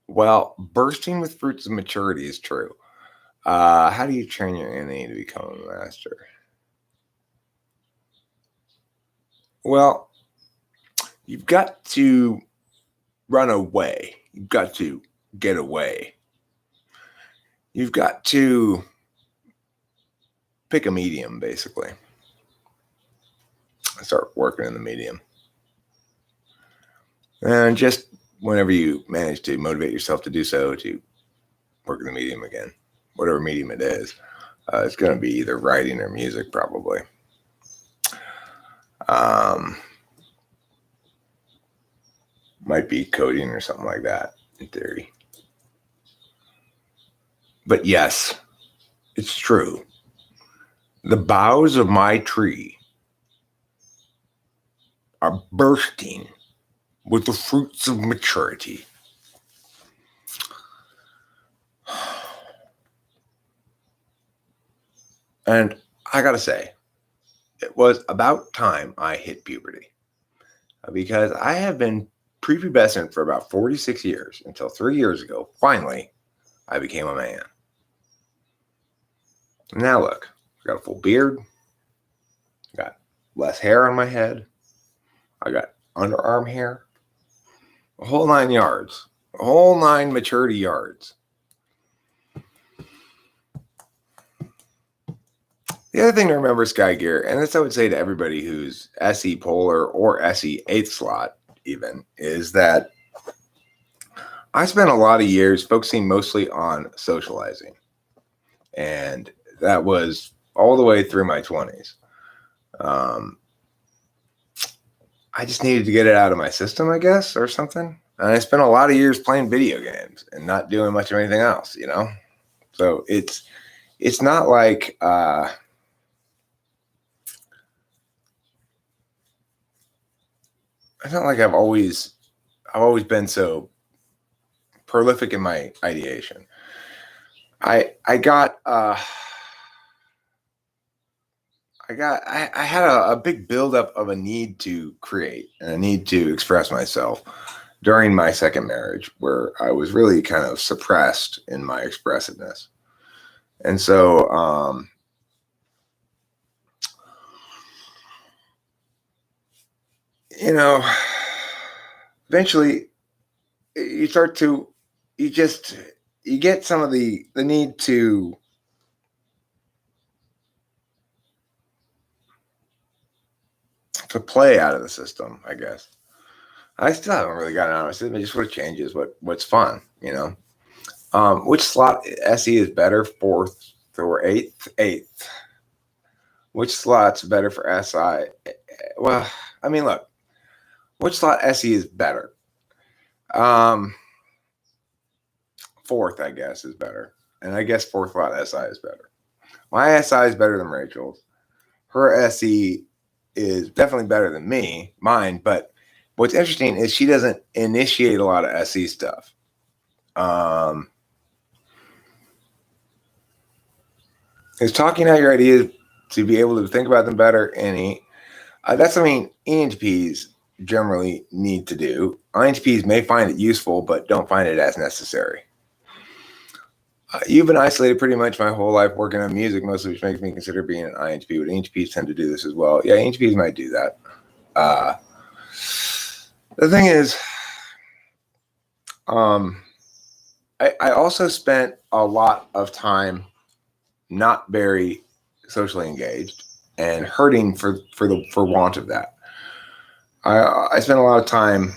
Speaker 1: Well, bursting with fruits of maturity is true. How do you train your NE to become a master? Well, you've got to run away. You've got to get away. You've got to pick a medium, basically. Start working in the medium. And just whenever you manage to motivate yourself to do so, to work in the medium again, whatever medium it is. It's going to be either writing or music, probably. Might be coding or something like that, in theory. But yes, it's true. The boughs of my tree are bursting with the fruits of maturity. And I gotta say, it was about time I hit puberty. Because I have been prepubescent for about 46 years until 3 years ago, finally, I became a man. Now look, I got a full beard, got less hair on my head, I got underarm hair, a whole 9 yards, whole 9 maturity yards. The other thing to remember, Sky Gear, and this I would say to everybody who's SE Polar or SE 8th slot even, is that I spent a lot of years focusing mostly on socializing. And that was all the way through my 20s. I just needed to get it out of my system, I guess, or something. And I spent a lot of years playing video games and not doing much of anything else, you know? So it's not like it's not like I've always been so prolific in my ideation. I had a big buildup of a need to create and a need to express myself during my second marriage, where I was really kind of suppressed in my expressiveness. And so, you know, eventually you get some of the need to play out of the system, I guess. I still haven't really gotten out of my system. It just sort of changes what's fun, you know. Which slot SE is better, 4th or 8th? 8th. Which slot's better for SI? Well, I mean, look, which slot SE is better? 4th, I guess, is better. And I guess 4th slot SI is better. My SI is better than Rachel's. Her SE is definitely better than mine, but what's interesting is she doesn't initiate a lot of SE stuff. Is talking out your ideas to be able to think about them better and that's something ENTPs generally need to do. INTPs may find it useful, but don't find it as necessary. You've been isolated pretty much my whole life working on music, mostly, which makes me consider being an INTP. But ENTPs tend to do this as well. Yeah, ENTPs might do that. The thing is, I also spent a lot of time not very socially engaged and hurting for want of that. I spent a lot of time,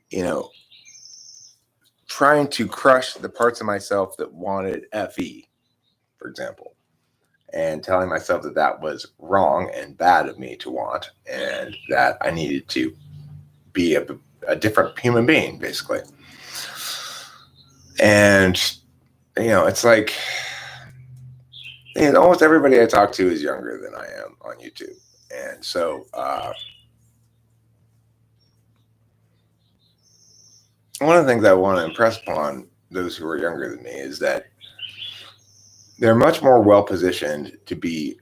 Speaker 1: you know, trying to crush the parts of myself that wanted FE, for example, and telling myself that that was wrong and bad of me to want, and that I needed to be a different human being, basically. And, you know, it's like, almost everybody I talk to is younger than I am on YouTube. And so, one of the things I want to impress upon those who are younger than me is that they're much more well-positioned to be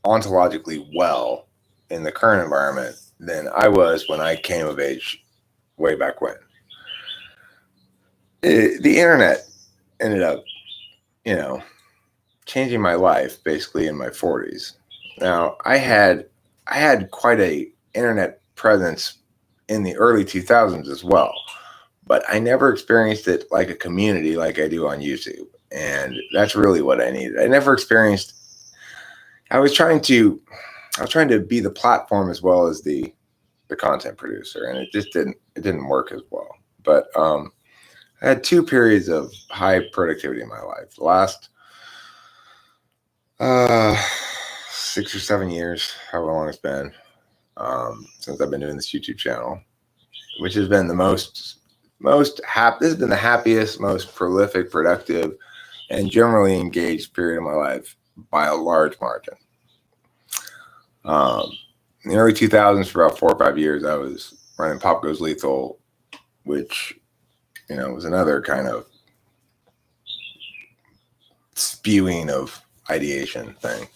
Speaker 1: ontologically well in the current environment than I was when I came of age way back when. The internet ended up, you know, changing my life basically in my 40s. Now, I had quite a internet presence in the early 2000s as well, but I never experienced it like a community like I do on YouTube. And that's really what I needed. I never experienced, I was trying to be the platform as well as the content producer, and it just didn't work as well. But I had 2 periods of high productivity in my life. The last 6 or 7 years, however long it's been, since I've been doing this YouTube channel, which has been the most happy. This has been the happiest, most prolific, productive, and generally engaged period of my life by a large margin. In the early 2000s, for about 4 or 5 years, I was running Pop Goes Lethal, which, you know, was another kind of spewing of ideation thing.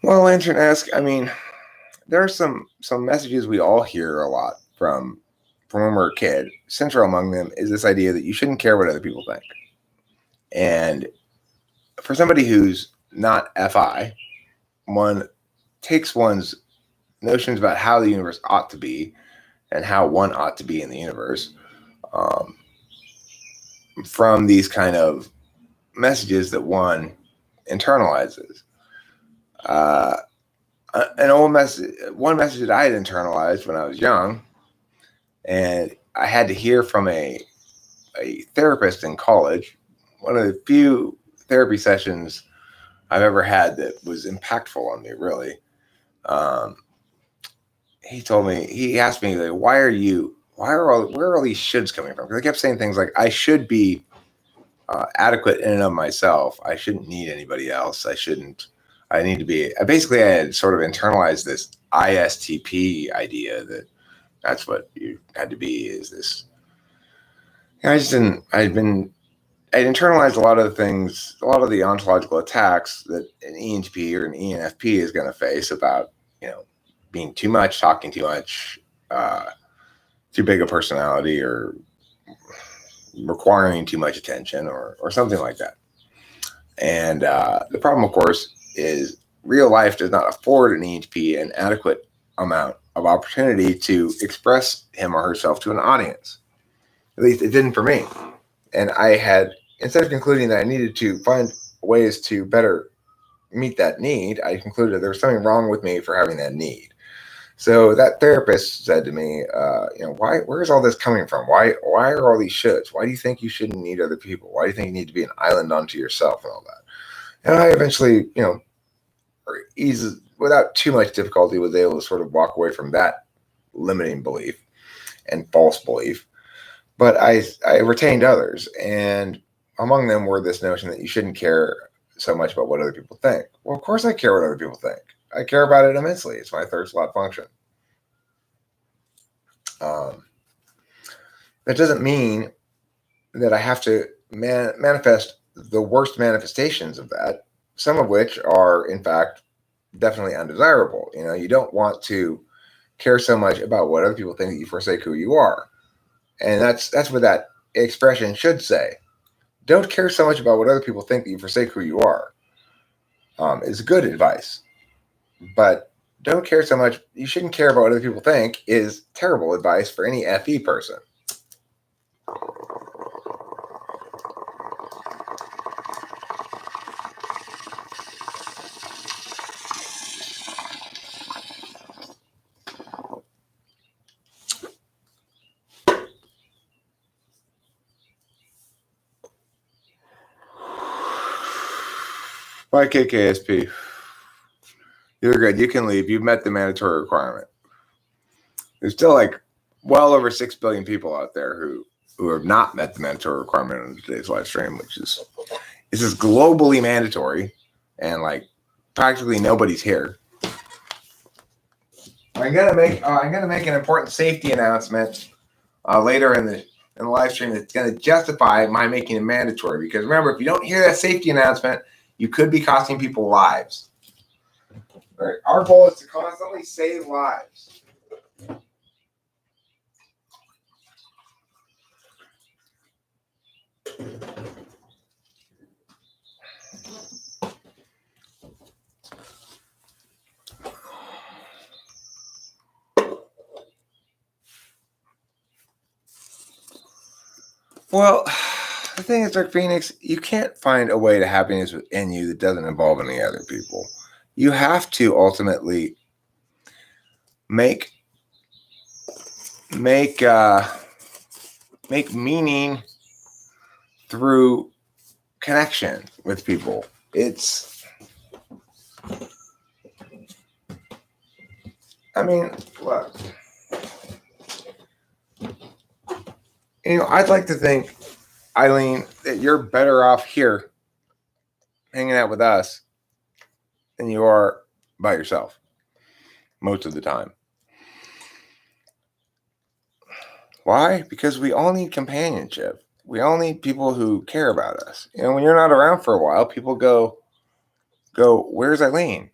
Speaker 1: Well, Lantern-esque, I mean, there are some messages we all hear a lot from when we're a kid. Central among them is this idea that you shouldn't care what other people think. And for somebody who's not FI. One takes one's notions about how the universe ought to be and how one ought to be in the universe from these kind of messages that one internalizes. One message that I had internalized when I was young, and I had to hear from a therapist in college, one of the few therapy sessions I've ever had that was impactful on me, really. He asked me, like, where are all these shoulds coming from? Because I kept saying things like, I should be adequate in and of myself. I shouldn't need anybody else. I need to be, basically I had sort of internalized this ISTP idea that that's what you had to be, is this. I just didn't, I'd internalized a lot of the things, a lot of the ontological attacks that an ENTP or an ENFP is going to face about, being too much, talking too much, too big a personality, or requiring too much attention, or something like that. And the problem, of course, is real life does not afford an ENTP an adequate amount of opportunity to express him or herself to an audience. At least it didn't for me. And I had, instead of concluding that I needed to find ways to better meet that need, I concluded that there was something wrong with me for having that need. So that therapist said to me, where's all this coming from? Why are all these shoulds? Why do you think you shouldn't need other people? Why do you think you need to be an island unto yourself and all that? And I eventually, without too much difficulty, was able to sort of walk away from that limiting belief and false belief. But I retained others, and among them were this notion that you shouldn't care so much about what other people think. Well, of course I care what other people think. I care about it immensely. It's my third slot function. That doesn't mean that I have to manifest the worst manifestations of that, some of which are, in fact, definitely undesirable. You don't want to care so much about what other people think that you forsake who you are. And that's what that expression should say. Don't care so much about what other people think that you forsake who you are. It's good advice. But don't care so much. You shouldn't care about what other people think is terrible advice for any FE person. Bye, KKSP. You're good. You can leave. You've met the mandatory requirement. There's still well over 6 billion people out there who have not met the mandatory requirement on today's live stream, which is globally mandatory, and practically nobody's here. I'm gonna make an important safety announcement later in the live stream that's gonna justify my making it mandatory. Because remember, if you don't hear that safety announcement, you could be costing people lives. All right, our goal is to constantly save lives. Well, the thing is, Dark Phoenix, you can't find a way to happiness within you that doesn't involve any other people. You have to ultimately make meaning through connection with people. Look. I'd like to think, Eileen, that you're better off here hanging out with us than you are by yourself most of the time. Why? Because we all need companionship. We all need people who care about us. When you're not around for a while, people go, where's Eileen?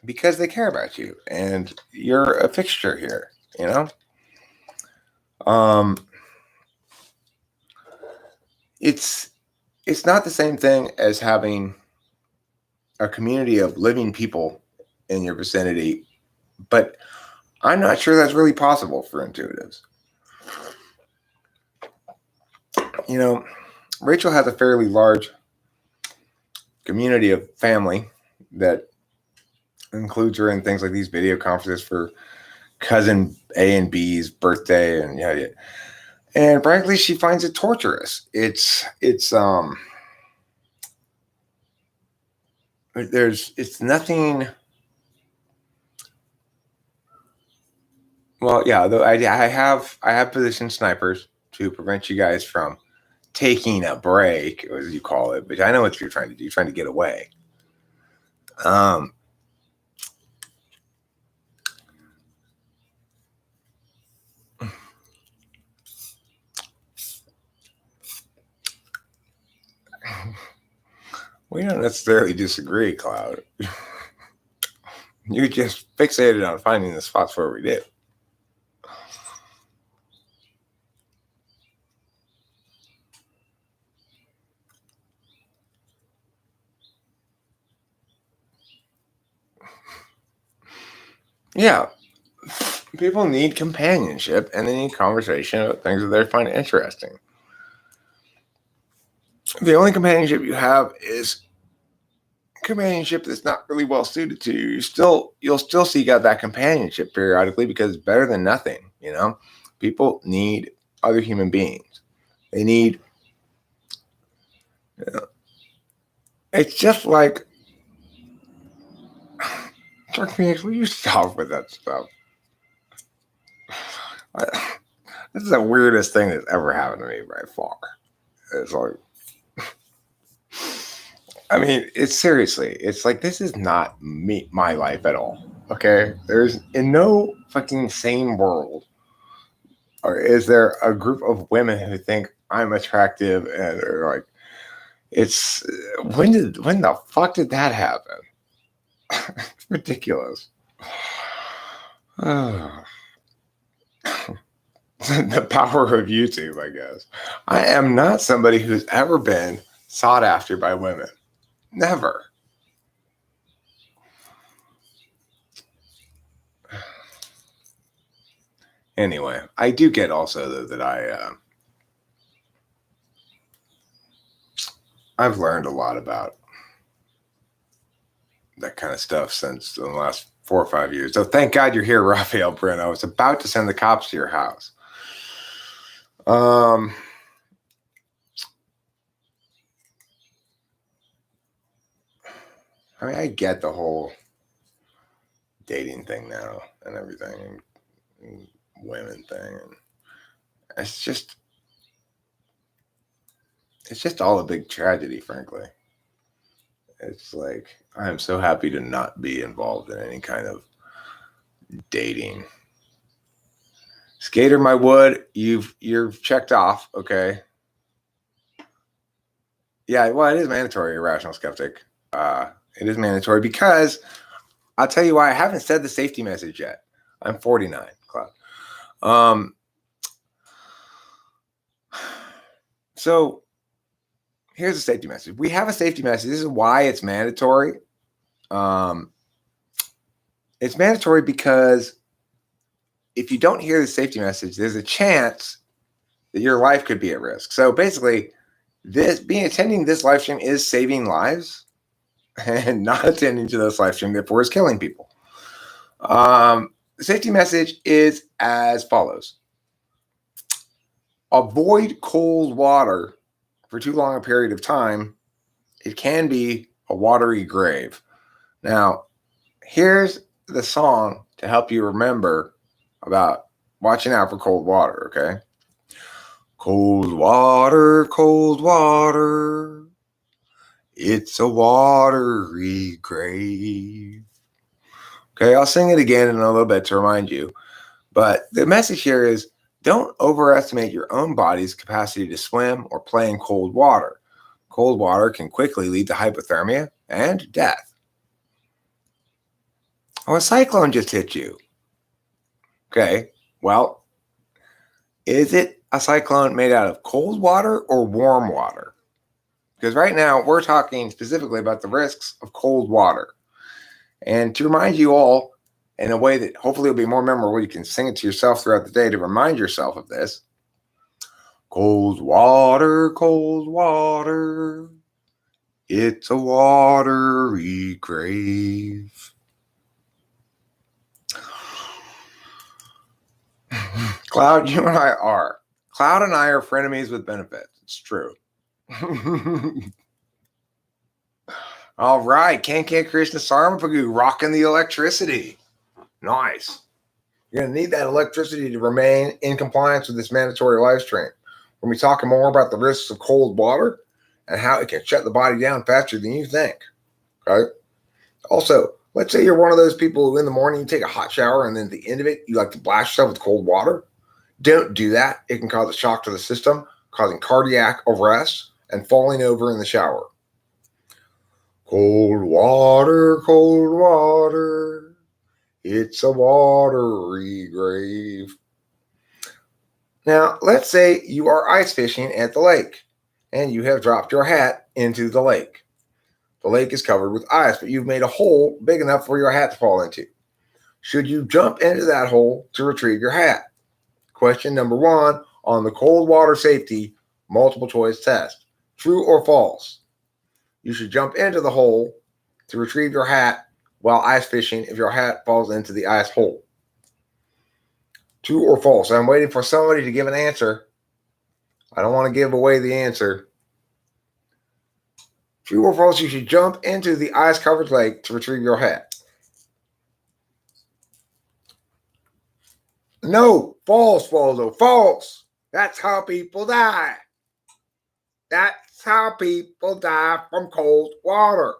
Speaker 1: Because they care about you, and you're a fixture here, It's not the same thing as having a community of living people in your vicinity, but I'm not sure that's really possible for intuitives. You know, Rachel has a fairly large community of family that includes her in things like these video conferences for cousin A and B's birthday, and yeah. And frankly, she finds it torturous. It's nothing. Well, yeah, though I have positioned snipers to prevent you guys from taking a break, as you call it, but I know what you're trying to do. You're trying to get away. We don't necessarily disagree, Cloud. You just fixated on finding the spots where we did. Yeah. People need companionship and they need conversation about things that they find interesting. The only companionship you have is companionship that's not really well suited to you. You'll still seek out that companionship periodically because it's better than nothing. People need other human beings. They need. It's just like. Dark Phoenix, will you stop with that stuff? This is the weirdest thing that's ever happened to me by far. It's like. I mean, it's like this is not my life at all. Okay, there's in no fucking sane world, or is there a group of women who think I'm attractive and are like, it's when the fuck did that happen? It's ridiculous. The power of YouTube, I guess. I am not somebody who's ever been sought after by women. Never. Anyway, I do get also though that I've learned a lot about that kind of stuff since the last 4 or 5 years. So thank God you're here, Raphael Breno. I was about to send the cops to your house. I mean, I get the whole dating thing now and everything, and women thing. And it's just all a big tragedy, frankly. It's like, I'm so happy to not be involved in any kind of dating. Skater my wood, you're checked off, okay? Yeah, well, it is mandatory, Irrational Skeptic. It is mandatory because I'll tell you why. I haven't said the safety message yet. I'm 49, Cloud. So here's the safety message. We have a safety message. This is why it's mandatory. It's mandatory because if you don't hear the safety message, there's a chance that your life could be at risk. So basically, attending this live stream is saving lives, and not attending to this live stream, therefore, is killing people. The safety message is as follows. Avoid cold water for too long a period of time. It can be a watery grave. Now, here's the song to help you remember about watching out for cold water, okay? Cold water, it's a watery grave. Okay, I'll sing it again in a little bit to remind you. But the message here is don't overestimate your own body's capacity to swim or play in cold water. Cold water can quickly lead to hypothermia and death. Oh, a cyclone just hit you. Okay, well, is it a cyclone made out of cold water or warm water? Because right now we're talking specifically about the risks of cold water. And to remind you all in a way that hopefully will be more memorable, you can sing it to yourself throughout the day to remind yourself of this. Cold water, it's a watery grave. Cloud, you and I are. Cloud and I are frenemies with benefits. It's true. All right. Can Krishna Sarmapagu rocking the electricity. Nice. You're going to need that electricity to remain in compliance with this mandatory live stream. When we talk more about the risks of cold water and how it can shut the body down faster than you think. Okay. Also, let's say you're one of those people who in the morning you take a hot shower and then at the end of it, you like to blast yourself with cold water. Don't do that. It can cause a shock to the system, causing cardiac arrest and falling over in the shower. Cold water, it's a watery grave. Now, let's say you are ice fishing at the lake and you have dropped your hat into the lake. The lake is covered with ice, but you've made a hole big enough for your hat to fall into. Should you jump into that hole to retrieve your hat? Question number 1 on the cold water safety multiple choice test. True or false? You should jump into the hole to retrieve your hat while ice fishing if your hat falls into the ice hole. True or false? I'm waiting for somebody to give an answer. I don't want to give away the answer. True or false? You should jump into the ice-covered lake to retrieve your hat. No, false, Waldo, false. That's how people die. That's how people die from cold water.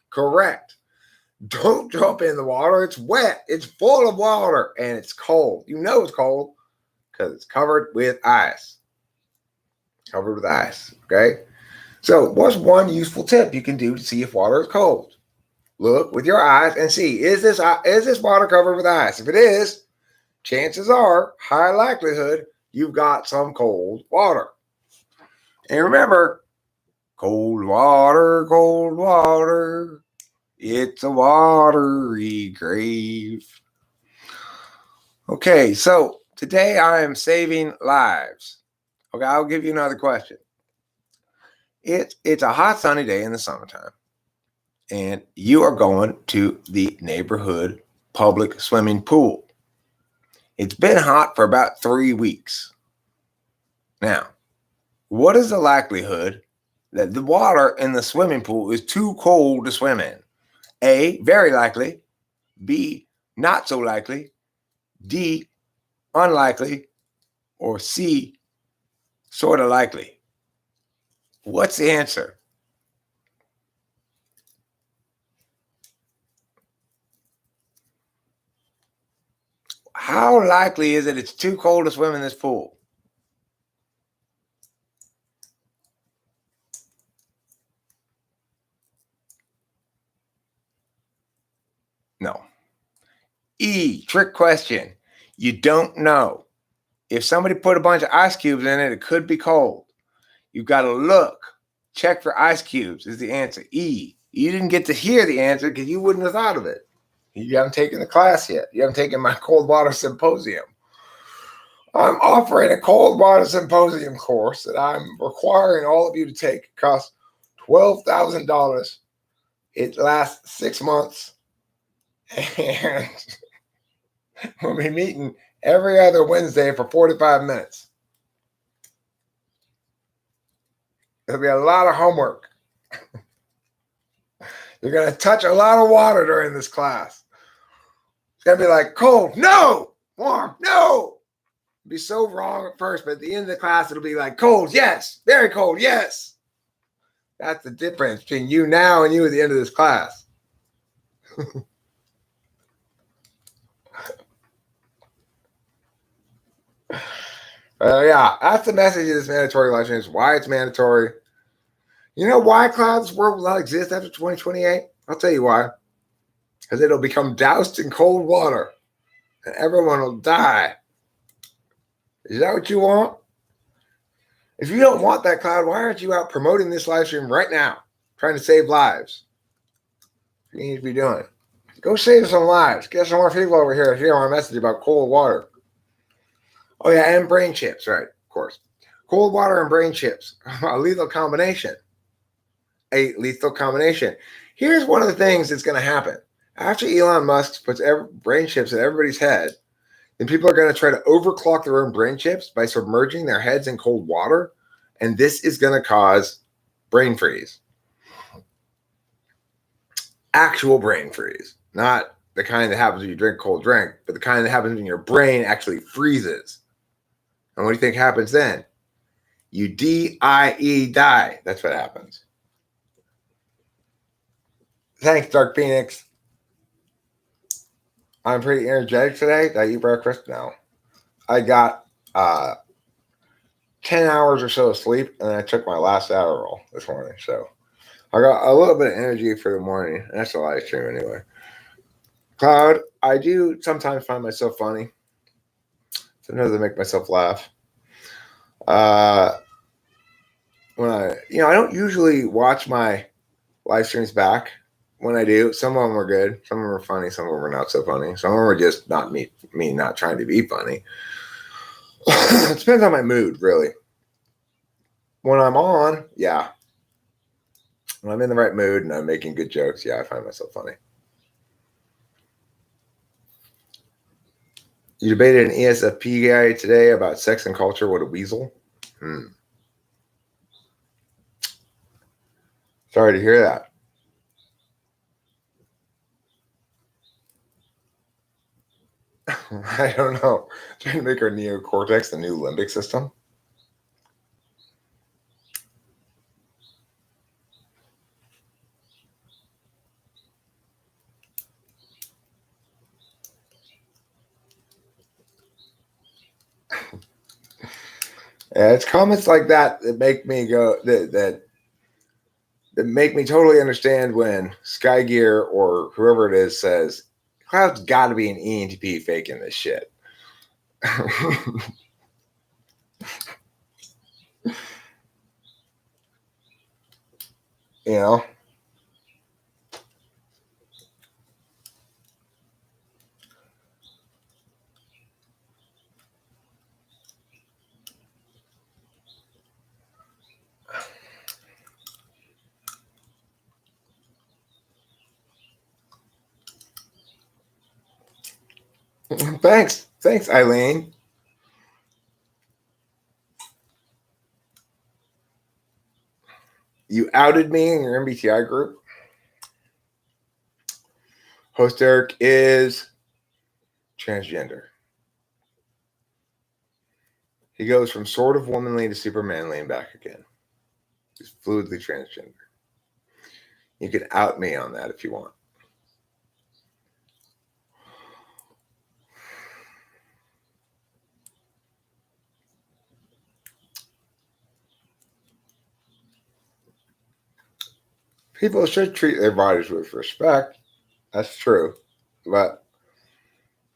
Speaker 1: Correct. Don't jump in the water. It's wet. It's full of water and it's cold. You know it's cold because it's covered with ice. Covered with ice. Okay. So what's one useful tip you can do to see if water is cold? Look with your eyes and see, is this water covered with ice? If it is, chances are, high likelihood, you've got some cold water. And remember, cold water, it's a watery grave. Okay, so today I am saving lives. Okay, I'll give you another question. It's a hot sunny day in the summertime, and you are going to the neighborhood public swimming pool. It's been hot for about 3 weeks. Now, what is the likelihood that the water in the swimming pool is too cold to swim in? A, very likely. B, not so likely. D, unlikely. Or C, sort of likely. What's the answer? How likely is it it's too cold to swim in this pool? No. E, trick question. You don't know. If somebody put a bunch of ice cubes in it, it could be cold. You've got to look. Check for ice cubes is the answer. E. You didn't get to hear the answer because you wouldn't have thought of it. You haven't taken the class yet. You haven't taken my cold water symposium. I'm offering a cold water symposium course that I'm requiring all of you to take. It costs $12,000. It lasts 6 months. And we'll be meeting every other Wednesday for 45 minutes. There'll be a lot of homework. You're going to touch a lot of water during this class. It's going to be like, cold, no. Warm, no. It'll be so wrong at first, but at the end of the class, it'll be like, cold, yes. Very cold, yes. That's the difference between you now and you at the end of this class. Yeah, that's the message of this mandatory life change. Why it's mandatory. You know why, Cloud, this world will not exist after 2028? I'll tell you why. Because it'll become doused in cold water and everyone will die. Is that what you want? If you don't want that, Cloud, why aren't you out promoting this live stream right now, trying to save lives? You need to be doing. Go save some lives. Get some more people over here to hear my message about cold water. Oh, yeah, and brain chips, right, of course. Cold water and brain chips, a lethal combination. Here's one of the things that's going to happen. After Elon Musk puts brain chips in everybody's head, then people are going to try to overclock their own brain chips by submerging their heads in cold water, and this is going to cause brain freeze. Actual brain freeze, not the kind that happens when you drink a cold drink, but the kind that happens when your brain actually freezes. And what do you think happens then? You die. That's what happens. Thanks, Dark Phoenix. I'm pretty energetic today. Did I eat breakfast? No. I got 10 hours or so of sleep, and I took my last Adderall this morning. So I got a little bit of energy for the morning, and that's a live stream anyway. Cloud, I do sometimes find myself funny. Sometimes I make myself laugh. When I don't usually watch my live streams back. When I do, some of them are good, some of them are funny, some of them are not so funny. Some of them are just not me not trying to be funny. It depends on my mood, really. When I'm on, yeah. When I'm in the right mood and I'm making good jokes, yeah, I find myself funny. You debated an ESFP guy today about sex and culture. What a weasel. Sorry to hear that. I don't know. Trying to make our neocortex the new limbic system. Yeah, it's comments like that make me go that make me totally understand when Sky Gear or whoever it is says Cloud's got to be an ENTP faking this shit. You know. Thanks, Eileen. You outed me in your MBTI group. Host Eric is transgender. He goes from sort of womanly to super manly and back again. He's fluidly transgender. You can out me on that if you want. People should treat their bodies with respect. That's true. But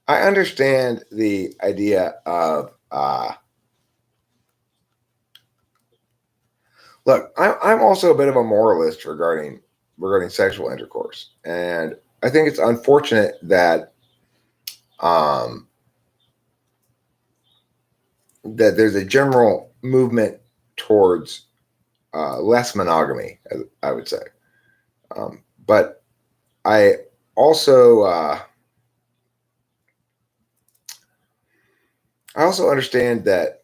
Speaker 1: I understand the idea of look, I'm also a bit of a moralist regarding sexual intercourse. And I think it's unfortunate that that there's a general movement towards less monogamy, I would say. But I also understand that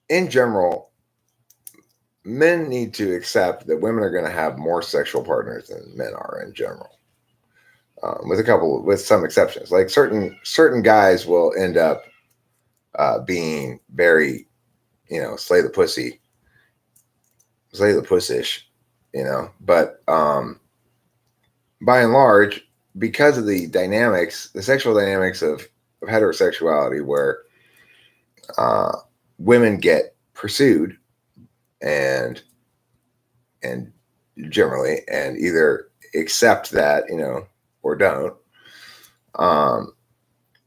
Speaker 1: in general, men need to accept that women are going to have more sexual partners than men are in general. With some exceptions, like certain guys will end up being very, slay the pussish, but by and large, because of the sexual dynamics of heterosexuality, where women get pursued and generally and either accept that, or don't,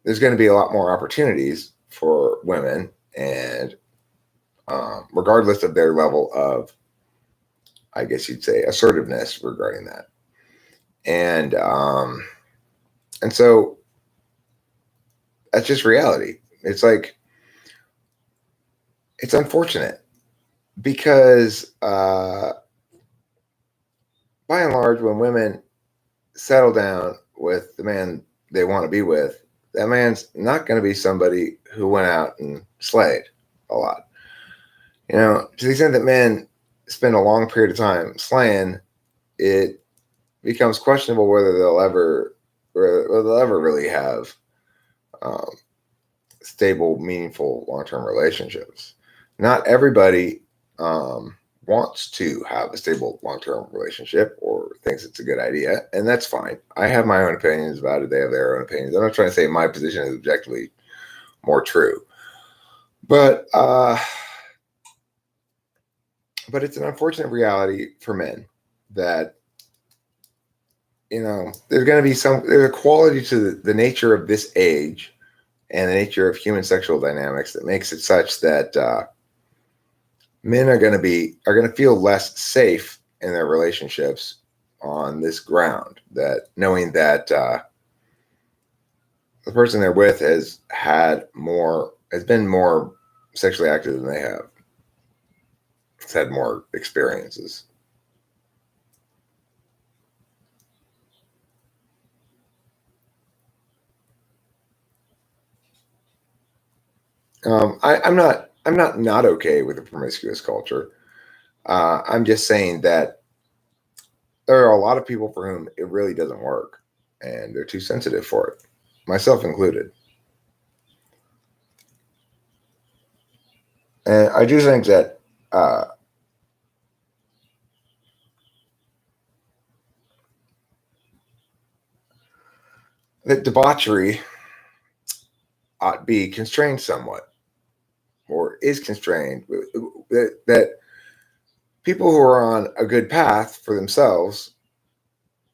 Speaker 1: there's going to be a lot more opportunities for women, and regardless of their level of, I guess you'd say, assertiveness regarding that. And so that's just reality. It's like, it's unfortunate because by and large, when women settle down with the man they want to be with, that man's not going to be somebody who went out and slayed a lot. To the extent that men spend a long period of time slaying, it becomes questionable whether they'll ever really have stable, meaningful, long-term relationships. Not everybody wants to have a stable, long-term relationship or thinks it's a good idea, and that's fine. I have my own opinions about it. They have their own opinions. I'm not trying to say my position is objectively more true, but it's an unfortunate reality for men that there's going to be there's a quality to the nature of this age and the nature of human sexual dynamics that makes it such that men are going to feel less safe in their relationships on this ground, that knowing that the person they're with has been more sexually active than they have. It's had more experiences. I'm not okay with a promiscuous culture. I'm just saying that there are a lot of people for whom it really doesn't work, and they're too sensitive for it, myself included. And I do think that that debauchery ought to be constrained somewhat, or is constrained. That people who are on a good path for themselves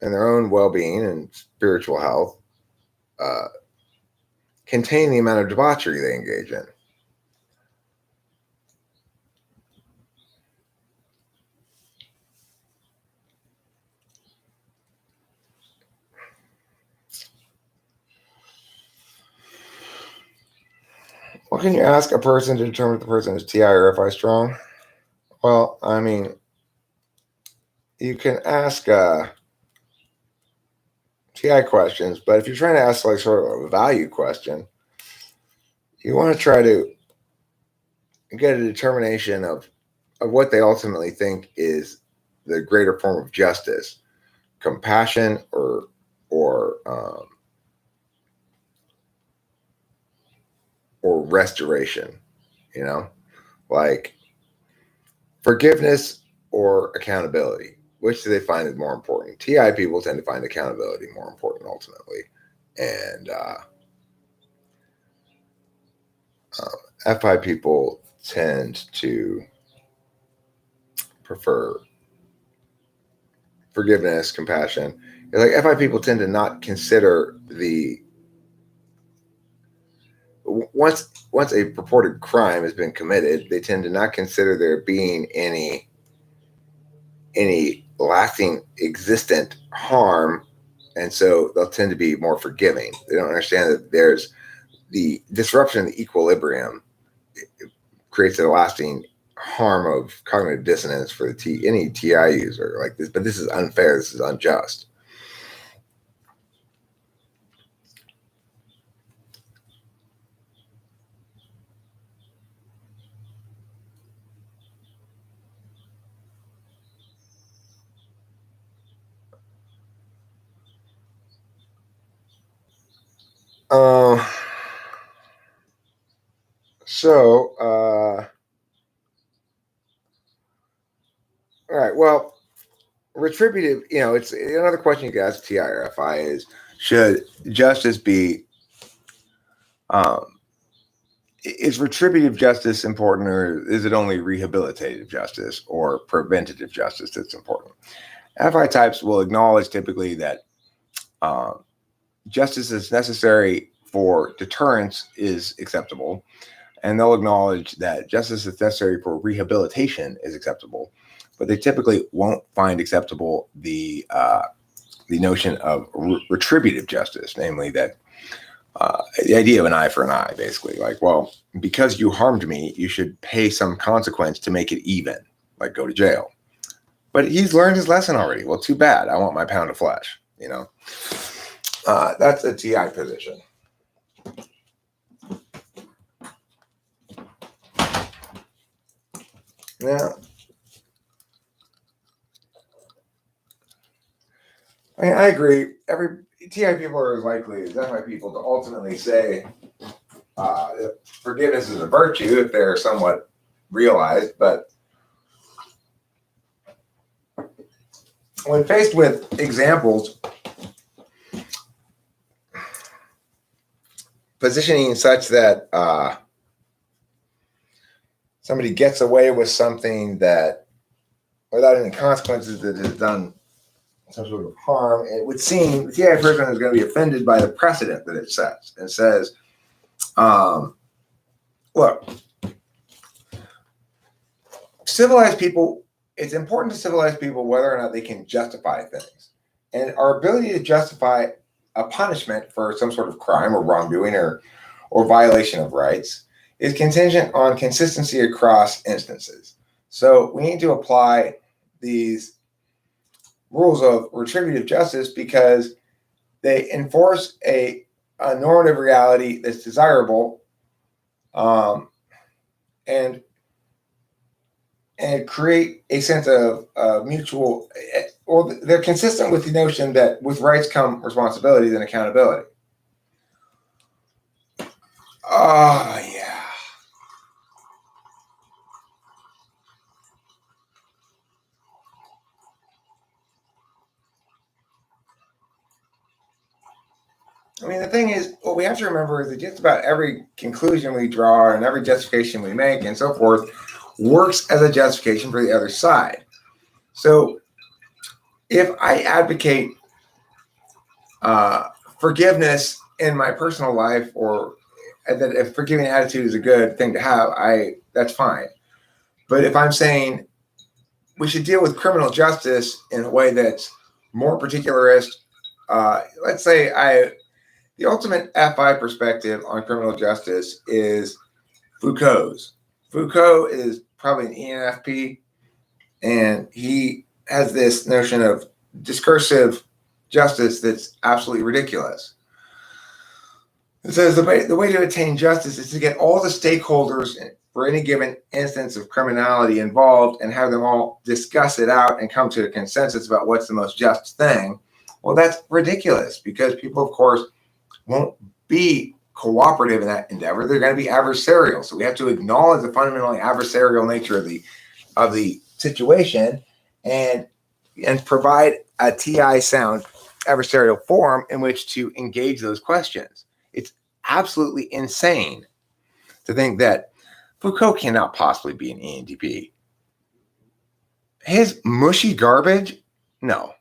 Speaker 1: and their own well-being and spiritual health contain the amount of debauchery they engage in. What can you ask a person to determine if the person is TI or FI strong? Well, I mean, you can ask TI questions, but if you're trying to ask like sort of a value question, you want to try to get a determination of what they ultimately think is the greater form of justice, compassion or restoration. Like forgiveness or accountability. Which do they find is more important? TI people tend to find accountability more important ultimately, and FI people tend to prefer forgiveness, compassion. Like FI people tend to not consider once a purported crime has been committed, they tend to not consider there being any lasting existent harm, and so they'll tend to be more forgiving. They don't understand that there's the disruption in the equilibrium. It creates a lasting harm of cognitive dissonance for any TI user like this. But this is unfair. This is unjust. All right. Well, retributive, it's another question you can ask TI or FI is, should justice be, is retributive justice important, or is it only rehabilitative justice or preventative justice that's important? FI types will acknowledge typically that justice is necessary for deterrence is acceptable, and they'll acknowledge that justice that's necessary for rehabilitation is acceptable, but they typically won't find acceptable the notion of retributive justice, namely that the idea of an eye for an eye, basically. Like, well, because you harmed me, you should pay some consequence to make it even, like go to jail. But he's learned his lesson already. Well, too bad. I want my pound of flesh, you know. That's a TI position. Now, I agree. Every TI people are as likely as FI people to ultimately say forgiveness is a virtue if they're somewhat realized. But when faced with examples positioning such that somebody gets away with something that without any consequences that has done some sort of harm, it would seem the TI person is going to be offended by the precedent that it sets and says, look, civilized people, it's important to civilized people whether or not they can justify things. And our ability to justify a punishment for some sort of crime or wrongdoing or violation of rights is contingent on consistency across instances. So we need to apply these rules of retributive justice because they enforce a normative reality that's desirable and create a sense of mutual, or they're consistent with the notion that with rights come responsibilities and accountability. Oh, yeah. I mean, the thing is, what we have to remember is that just about every conclusion we draw and every justification we make and so forth works as a justification for the other side. So if I advocate forgiveness in my personal life, or that if forgiving attitude is a good thing to have, that's fine. But if I'm saying we should deal with criminal justice in a way that's more particularist, let's say the ultimate FI perspective on criminal justice is Foucault's. Foucault is probably an ENFP, and he has this notion of discursive justice that's absolutely ridiculous. It says the way to attain justice is to get all the stakeholders for any given instance of criminality involved and have them all discuss it out and come to a consensus about what's the most just thing. Well, that's ridiculous because people, of course, won't be cooperative in that endeavor. They're going to be adversarial. So we have to acknowledge the fundamentally adversarial nature of the situation and provide a TI sound adversarial forum in which to engage those questions. It's absolutely insane to think that Foucault cannot possibly be an ENTP. His mushy garbage? No.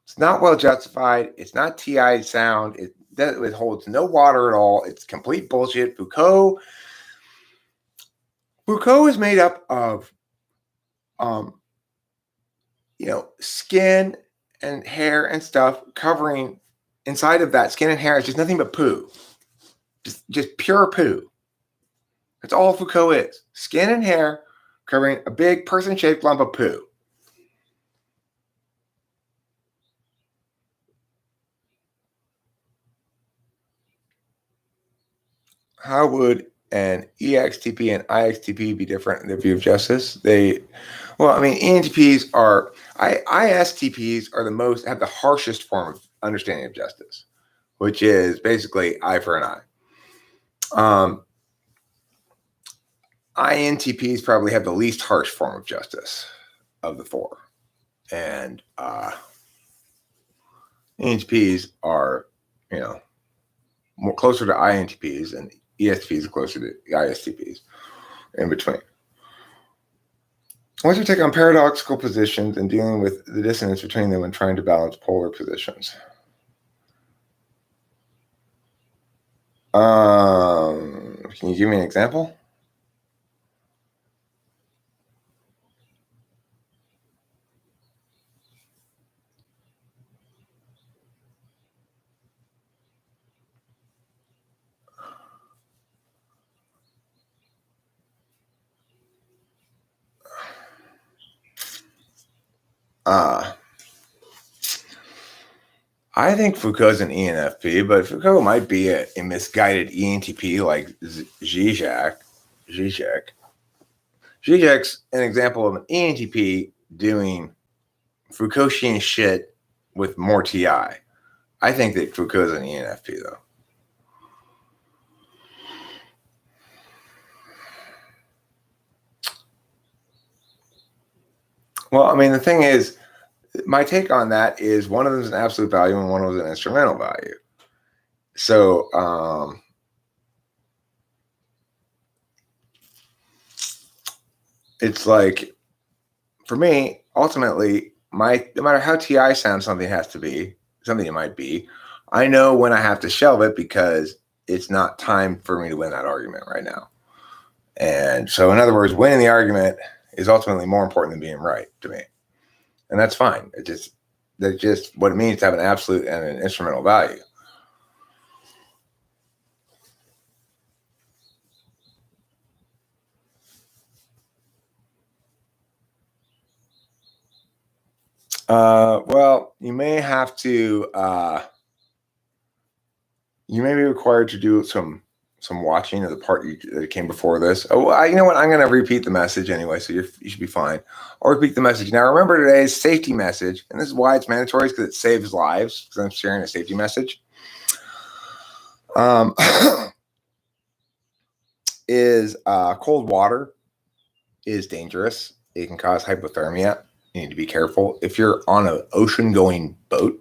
Speaker 1: It's not well justified. It's not TI sound. It holds no water at all. It's complete bullshit. Foucault is made up of, skin and hair and stuff covering inside of that skin and hair is just nothing but poo. Just pure poo. That's all Foucault is. Skin and hair covering a big person-shaped lump of poo. How would an EXTP and IXTP be different in their view of justice? ENTPs are, ISTPs are have the harshest form of understanding of justice, which is basically eye for an eye. INTPs probably have the least harsh form of justice of the four. And ENTPs are, more closer to INTPs, and ESTPs are closer to ISTPs in between. What's your take on paradoxical positions and dealing with the dissonance between them when trying to balance polar positions? Can you give me an example? I think Foucault's an ENFP, but Foucault might be a misguided ENTP like Zizek. Zizek's an example of an ENTP doing Foucaultian shit with more TI. I think that Foucault's an ENFP, though. Well, I mean, the thing is, my take on that is one of them is an absolute value and one of them is an instrumental value. So, it's like, for me, ultimately, no matter how TI sounds, something has to be, something it might be. I know when I have to shelve it because it's not time for me to win that argument right now. And so, in other words, winning the argument is ultimately more important than being right to me. And that's fine. That's just what it means to have an absolute and an instrumental value. Well, you may have to, you may be required to do some watching of the part that came before this. Oh, you know what? I'm going to repeat the message anyway, so you should be fine. I'll repeat the message. Now, remember today's safety message, and this is why it's mandatory, because it saves lives, because I'm sharing a safety message. Is cold water is dangerous. It can cause hypothermia. You need to be careful. If you're on an ocean-going boat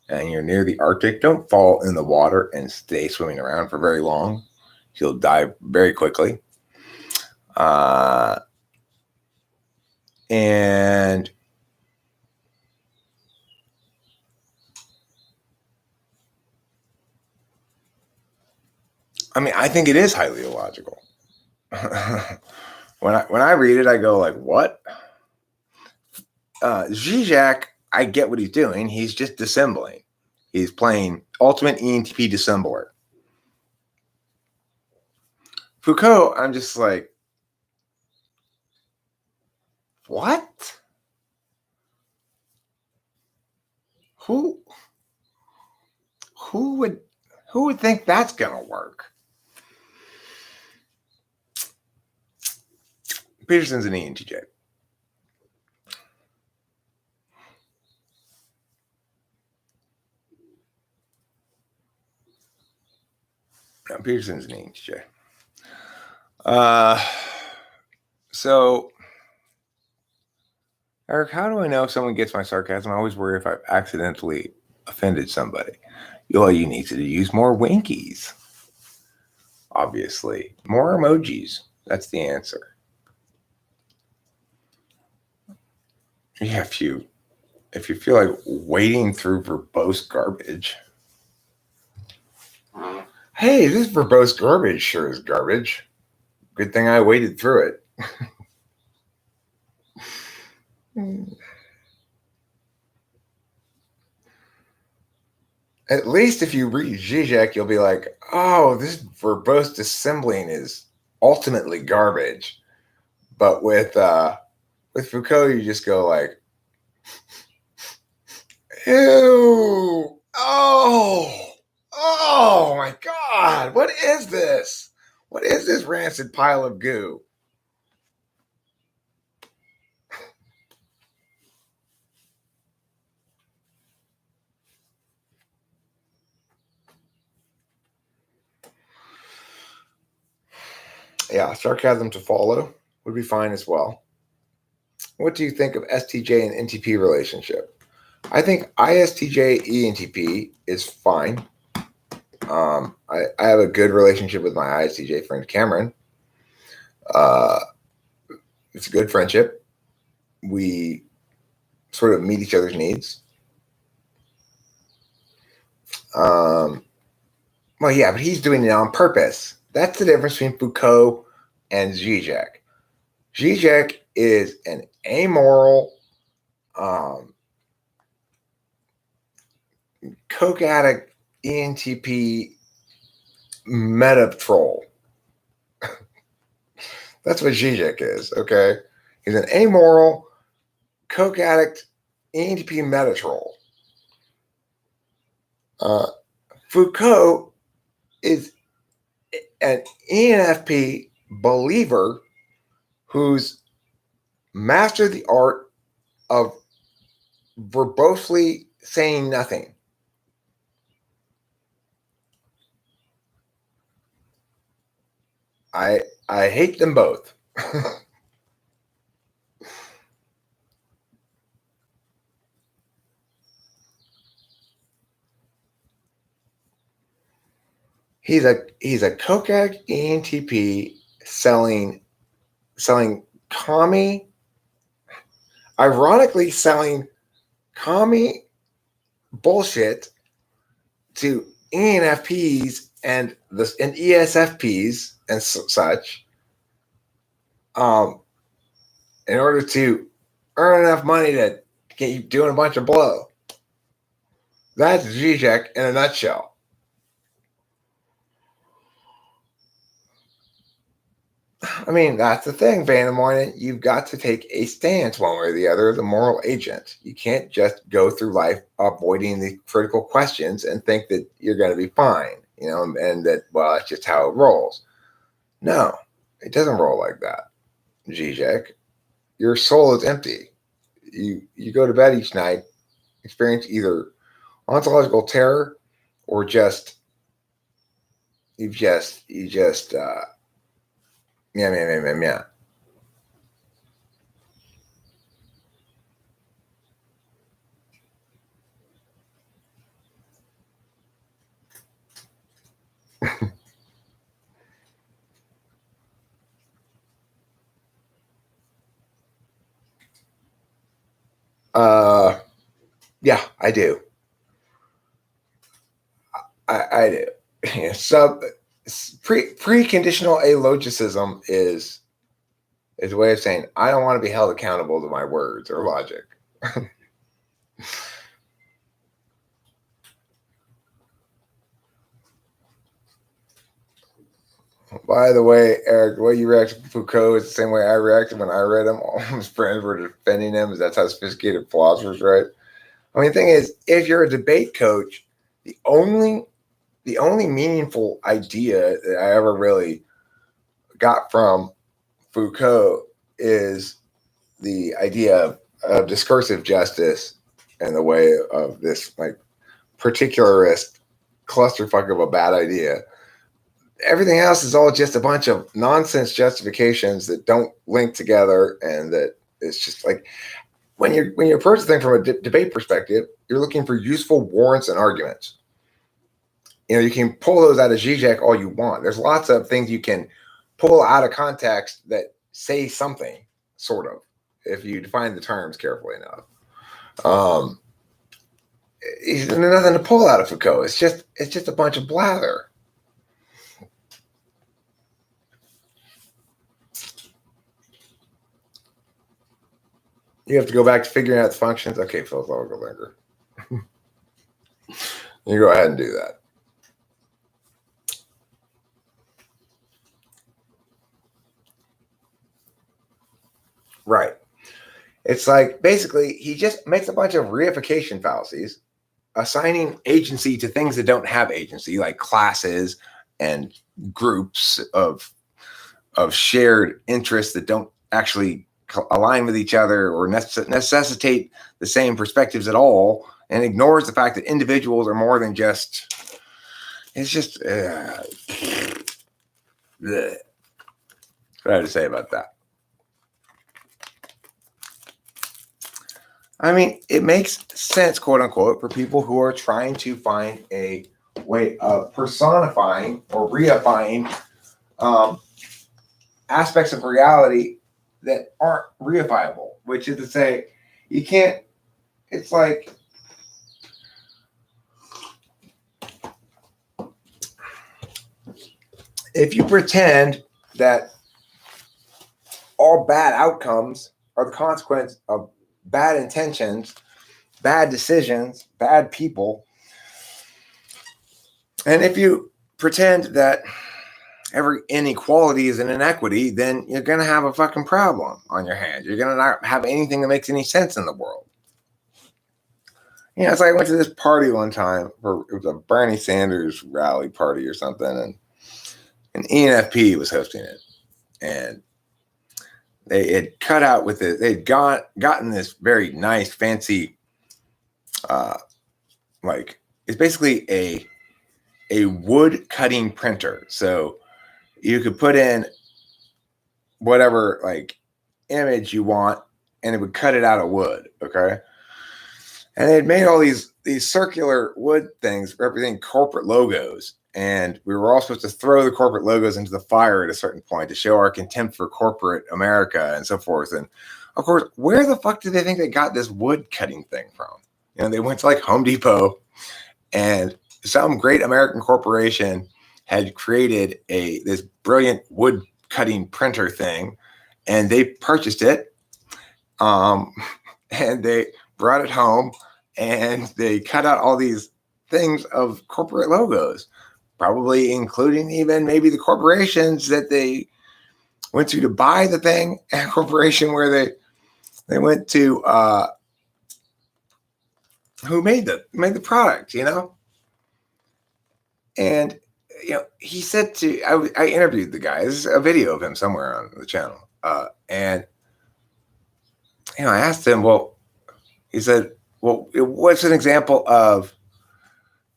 Speaker 1: and you're near the Arctic, don't fall in the water and stay swimming around for very long. You'll die very quickly. And I mean, I think it is highly illogical. When I read it, I go like, what? Zizek, I get what he's doing. He's just dissembling. He's playing ultimate ENTP dissembler. Foucault, I'm just like, what? Who would think that's gonna work? Peterson's an ENTJ. No, Peterson's an ENTJ. So, Eric, how do I know if someone gets my sarcasm? I always worry if I've accidentally offended somebody. All you need to do is use more winkies. Obviously, more emojis. That's the answer. Yeah, if you feel like wading through verbose garbage. Hey, this verbose garbage sure is garbage. Good thing I waded through it. At least if you read Zizek, you'll be like, oh, this verbose dissembling is ultimately garbage. But with Foucault, you just go like, ew, oh my God, what is this? What is this rancid pile of goo? Yeah, sarcasm to follow would be fine as well. What do you think of STJ and NTP relationship? I think ISTJ ENTP is fine. I have a good relationship with my ISTJ friend Cameron. It's a good friendship. We sort of meet each other's needs. Well, yeah, but he's doing it on purpose. That's the difference between Foucault and Zizek. Zizek is an amoral, coke addict, ENTP meta troll. That's what Zizek is, okay? He's an amoral, coke addict, ENTP meta troll. Foucault is an ENFP believer who's mastered the art of verbosely saying nothing. I hate them both. He's a coke addict ENTP selling commie, ironically selling commie bullshit to ENFPs and ESFPs and such, in order to earn enough money to get you doing a bunch of blow. That's Zizek in a nutshell. I mean, that's the thing, Vandermoinen. You've got to take a stance one way or the other as a moral agent. You can't just go through life avoiding the critical questions and think that you're going to be fine, and that, well, that's just how it rolls. No, it doesn't roll like that, Zizek. Your soul is empty. You go to bed each night, experience either ontological terror or just yeah. Yeah, I do. I do. Yeah, preconditional alogicism is a way of saying I don't want to be held accountable to my words or logic. By the way, Eric, the way you reacted to Foucault is the same way I reacted when I read him. All his friends were defending him. That's how sophisticated philosophers write. I mean, the thing is, if you're a debate coach, the only meaningful idea that I ever really got from Foucault is the idea of discursive justice and the way of this like particularist clusterfuck of a bad idea. Everything else is all just a bunch of nonsense justifications that don't link together, and that it's just like when you approach the thing from a debate perspective, you're looking for useful warrants and arguments. You can pull those out of Zizek all you want. There's lots of things you can pull out of context that say something, sort of, if you define the terms carefully enough. There's nothing to pull out of Foucault. It's just a bunch of blather. You have to go back to figuring out the functions. Okay, philosophical thinker. You go ahead and do that. Right. It's like basically he just makes a bunch of reification fallacies, assigning agency to things that don't have agency, like classes and groups of shared interests that don't actually align with each other or necessitate the same perspectives at all, and ignores the fact that individuals are more than just. It's just. What I have to say about that. I mean, it makes sense, quote unquote, for people who are trying to find a way of personifying or reifying aspects of reality that aren't reifiable, which is to say, you can't, it's like, if you pretend that all bad outcomes are the consequence of bad intentions, bad decisions, bad people, and if you pretend that every inequality is an inequity, then you're going to have a fucking problem on your hands. You're going to not have anything that makes any sense in the world. You know, it's like I went to this party one time where it was a Bernie Sanders rally party or something, and ENFP was hosting it. And they had cut out with it. They'd gotten this very nice, fancy, like it's basically a wood cutting printer. So you could put in whatever like image you want, and it would cut it out of wood. Okay. And they had made all these circular wood things representing corporate logos. And we were all supposed to throw the corporate logos into the fire at a certain point to show our contempt for corporate America and so forth. And of course, where the fuck did they think they got this wood cutting thing from? You know, they went to like Home Depot, and some great American corporation had created this brilliant wood cutting printer thing, and they purchased it. And they brought it home, and they cut out all these things of corporate logos, probably including even maybe the corporations that they went to buy the thing, and a corporation where they went to who made the product, you know. And you know, he said I interviewed the guy. There's a video of him somewhere on the channel, and you know, I asked him, well, he said, well, what's an example of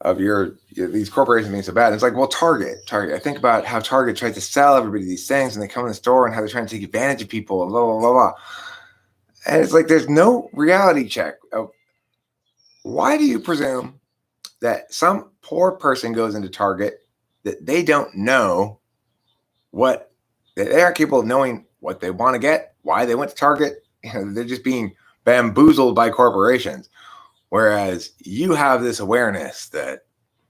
Speaker 1: these corporations being so bad? And it's like, well, Target. I think about how Target tried to sell everybody these things, and they come in the store and how they're trying to take advantage of people and blah, blah, blah, blah. And it's like, there's no reality check of why do you presume that some poor person goes into Target that they don't know that they aren't capable of knowing what they want to get, why they went to Target. You know, they're just being bamboozled by corporations. Whereas you have this awareness that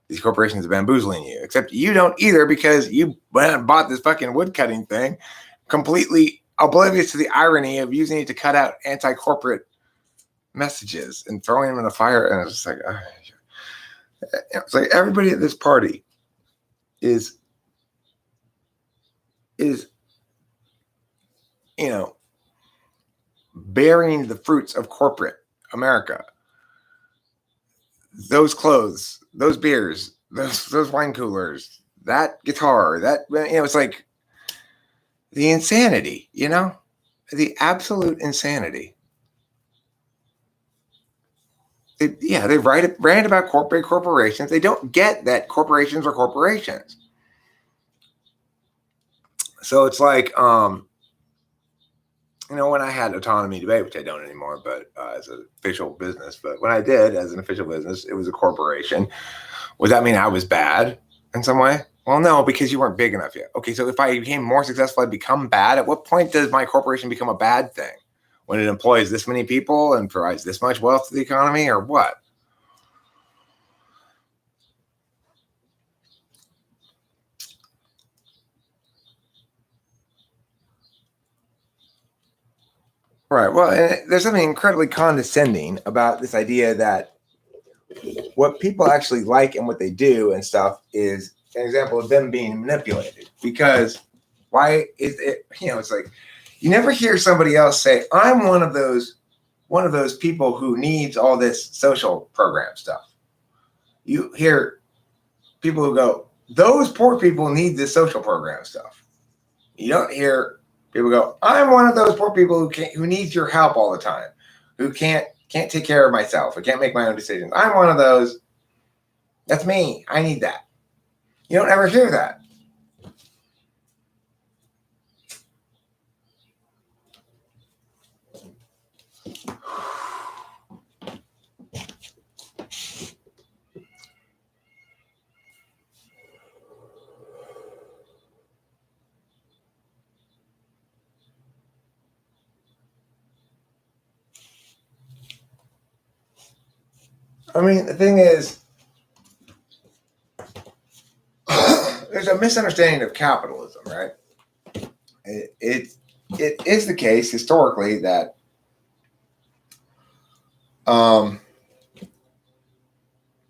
Speaker 1: these corporations are bamboozling you, except you don't either, because you went and bought this fucking wood cutting thing, completely oblivious to the irony of using it to cut out anti-corporate messages and throwing them in the fire. And it's just like, it's like everybody at this party is, you know, bearing the fruits of corporate America. Those clothes, those beers, those wine coolers, that guitar, that, you know, it's like the insanity, you know, the absolute insanity. They rant about corporations. They don't get that corporations are corporations. So it's like, you know, when I had autonomy debate, which I don't anymore, but as an official business, but when I did as an official business, it was a corporation. Would that mean I was bad in some way? Well, no, because you weren't big enough yet. Okay, so if I became more successful, I'd become bad. At what point does my corporation become a bad thing? When it employs this many people and provides this much wealth to the economy, or what? Right. Well, and there's something incredibly condescending about this idea that what people actually like and what they do and stuff is an example of them being manipulated. Because why is it, you know, it's like you never hear somebody else say, I'm one of those people who needs all this social program stuff. You hear people who go, those poor people need this social program stuff. You don't hear people go, I'm one of those poor people who needs your help all the time, who can't take care of myself. I can't make my own decisions. I'm one of those. That's me. I need that. You don't ever hear that. I mean, the thing is, there's a a misunderstanding of capitalism, right? It is the case historically that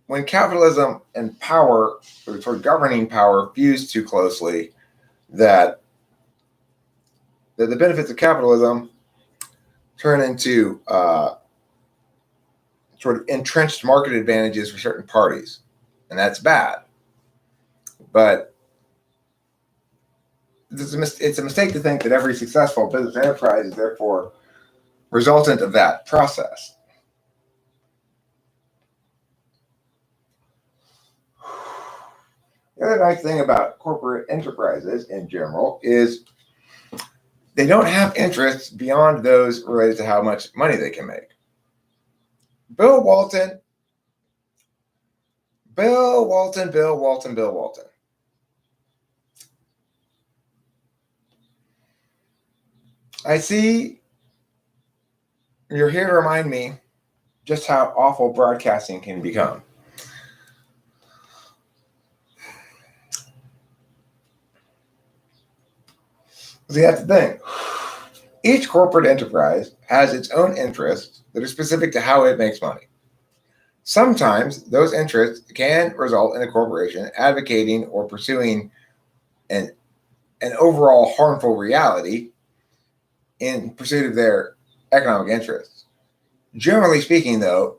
Speaker 1: when capitalism and power, or sort of governing power, fuse too closely, that the benefits of capitalism turn into sort of entrenched market advantages for certain parties, and that's bad. But it's a mistake to think that every successful business enterprise is therefore resultant of that process. The other nice thing about corporate enterprises in general is they don't have interests beyond those related to how much money they can make. Bill Walton. I see you're here to remind me just how awful broadcasting can become. See, that's the thing. Each corporate enterprise has its own interests that are specific to how it makes money. Sometimes those interests can result in a corporation advocating or pursuing an overall harmful reality in pursuit of their economic interests. Generally speaking, though,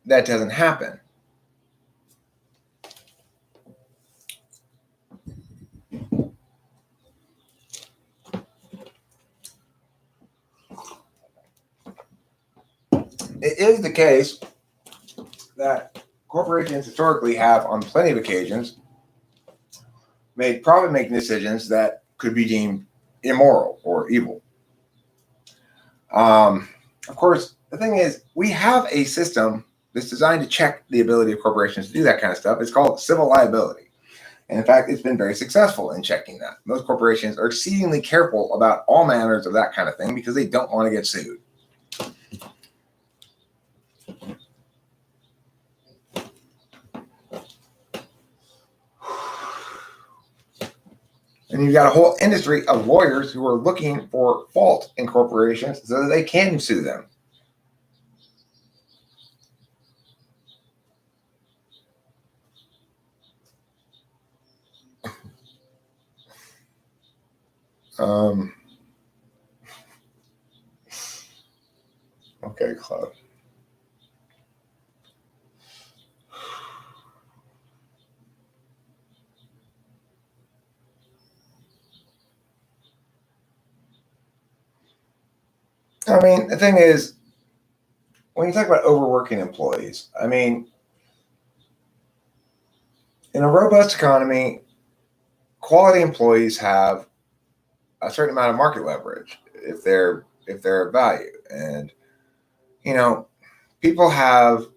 Speaker 1: that doesn't happen. It is the case that corporations historically have, on plenty of occasions, made profit-making decisions that could be deemed immoral or evil. Of course, the thing is, we have a system that's designed to check the ability of corporations to do that kind of stuff. It's called civil liability. And in fact, it's been very successful in checking that. Most corporations are exceedingly careful about all manners of that kind of thing because they don't want to get sued. And you've got a whole industry of lawyers who are looking for fault in corporations so that they can sue them. Okay, Claude. I mean, the thing is, when you talk about overworking employees, I mean, in a robust economy, quality employees have a certain amount of market leverage if they're of value. And, you know, people have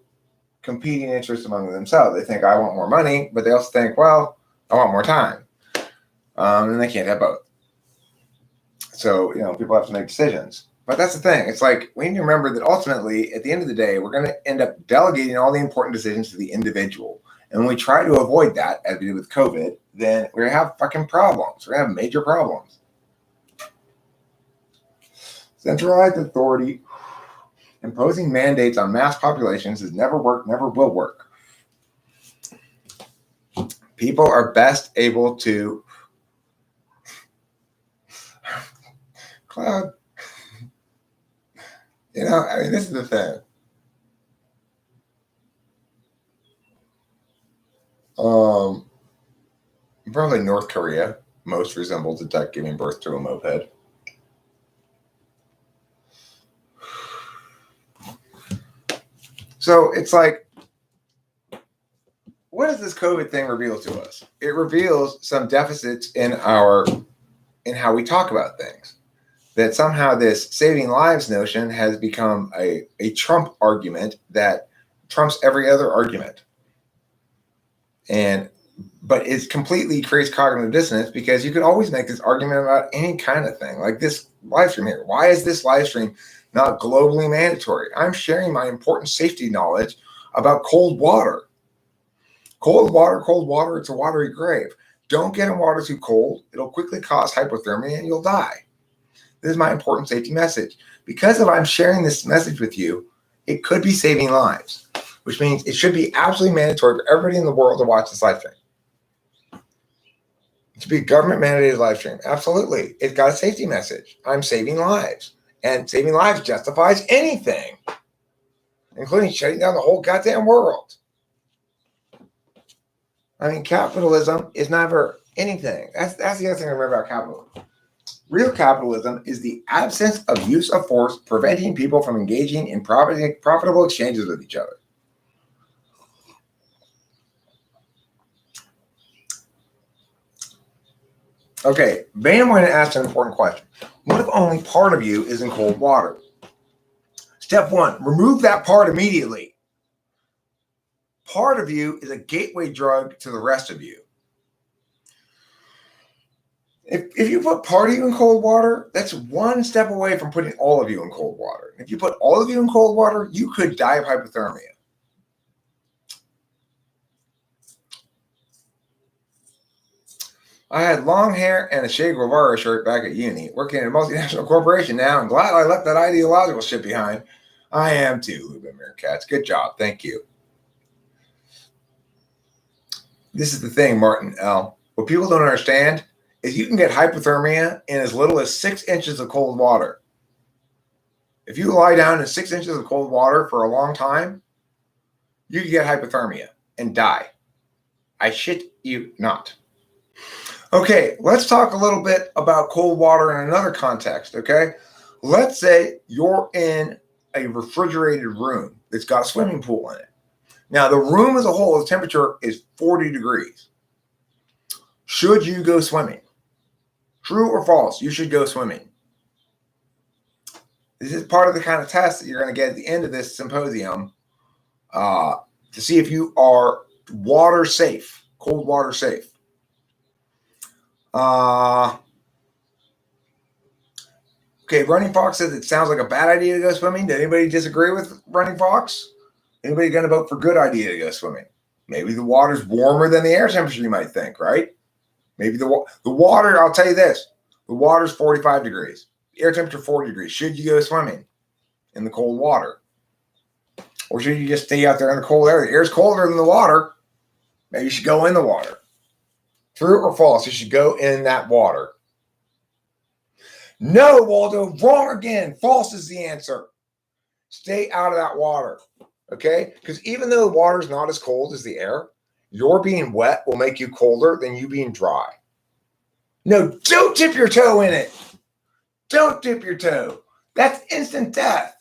Speaker 1: competing interests among themselves. They think, I want more money, but they also think, well, I want more time. And they can't have both. So, you know, people have to make decisions. But that's the thing. It's like, we need to remember that ultimately, at the end of the day, we're going to end up delegating all the important decisions to the individual. And when we try to avoid that, as we did with COVID, then we're going to have fucking problems. We're going to have major problems. Centralized authority imposing mandates on mass populations has never worked, never will work. People are best able to... Cloud. You know, I mean, this is the thing. Probably North Korea most resembles a duck giving birth to a moped. So it's like, what does this COVID thing reveal to us? It reveals some deficits in how we talk about things. That somehow this saving lives notion has become a Trump argument that trumps every other argument. But it completely creates cognitive dissonance because you could always make this argument about any kind of thing, like this live stream here. Why is this live stream not globally mandatory? I'm sharing my important safety knowledge about cold water. Cold water, it's a watery grave.
Speaker 2: don't get in water too cold. It'll quickly cause hypothermia and you'll die. This is my important safety message. Because if I'm sharing this message with you, it could be saving lives, which means it should be absolutely mandatory for everybody in the world to watch this live stream. It should be a government mandated live stream. Absolutely. It's got a safety message. I'm saving lives. And saving lives justifies anything, including shutting down the whole goddamn world. I mean, capitalism is never anything. That's the other thing I remember about capitalism. Real capitalism is the absence of use of force, preventing people from engaging in profitable exchanges with each other. Okay, Van Moyen asked an important question. What if only part of you is in cold water? Step one, remove that part immediately. Part of you is a gateway drug to the rest of you. If you put part of you in cold water, that's one step away from putting all of you in cold water. If you put all of you in cold water, you could die of hypothermia. I had long hair and a Che Guevara shirt back at uni, working in a multinational corporation now, and glad I left that ideological shit behind. I am too, Lubin Meerkats. Good job. Thank you. This is the thing, Martin L. What people don't understand is you can get hypothermia in as little as 6 inches of cold water. If you lie down in 6 inches of cold water for a long time, you can get hypothermia and die. I shit you not. Okay, let's talk a little bit about cold water in another context, okay? Let's say you're in a refrigerated room that's got a swimming pool in it. Now, the room as a whole, the temperature is 40 degrees. Should you go swimming? True or false? You should go swimming. This is part of the kind of test that you're going to get at the end of this symposium to see if you are water safe, cold water safe. Okay, Running Fox says it sounds like a bad idea to go swimming. Did anybody disagree with Running Fox? Anybody going to vote for good idea to go swimming? Maybe the water's warmer than the air temperature you might think, right? Maybe the water, I'll tell you this, the water's 45 degrees, the air temperature 40 degrees. Should you go swimming in the cold water? Or should you just stay out there in the cold air? The air's colder than the water. Maybe you should go in the water. True or false? You should go in that water. No, Waldo, wrong again. False is the answer. Stay out of that water, okay? Because even though the water is not as cold as the air, your being wet will make you colder than you being dry. No, don't dip your toe in it. Don't dip your toe. That's instant death.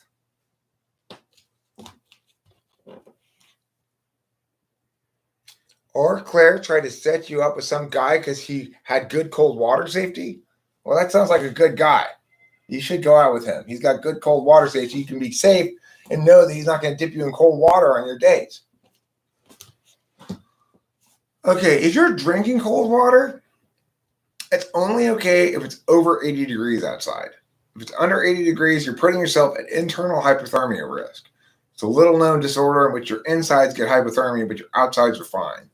Speaker 2: Or Claire tried to set you up with some guy because he had good cold water safety. Well, that sounds like a good guy. You should go out with him. He's got good cold water safety. You can be safe and know that he's not going to dip you in cold water on your dates. Okay, if you're drinking cold water, it's only okay if it's over 80 degrees outside. If it's under 80 degrees, you're putting yourself at internal hypothermia risk. It's a little known disorder in which your insides get hypothermia, but your outsides are fine.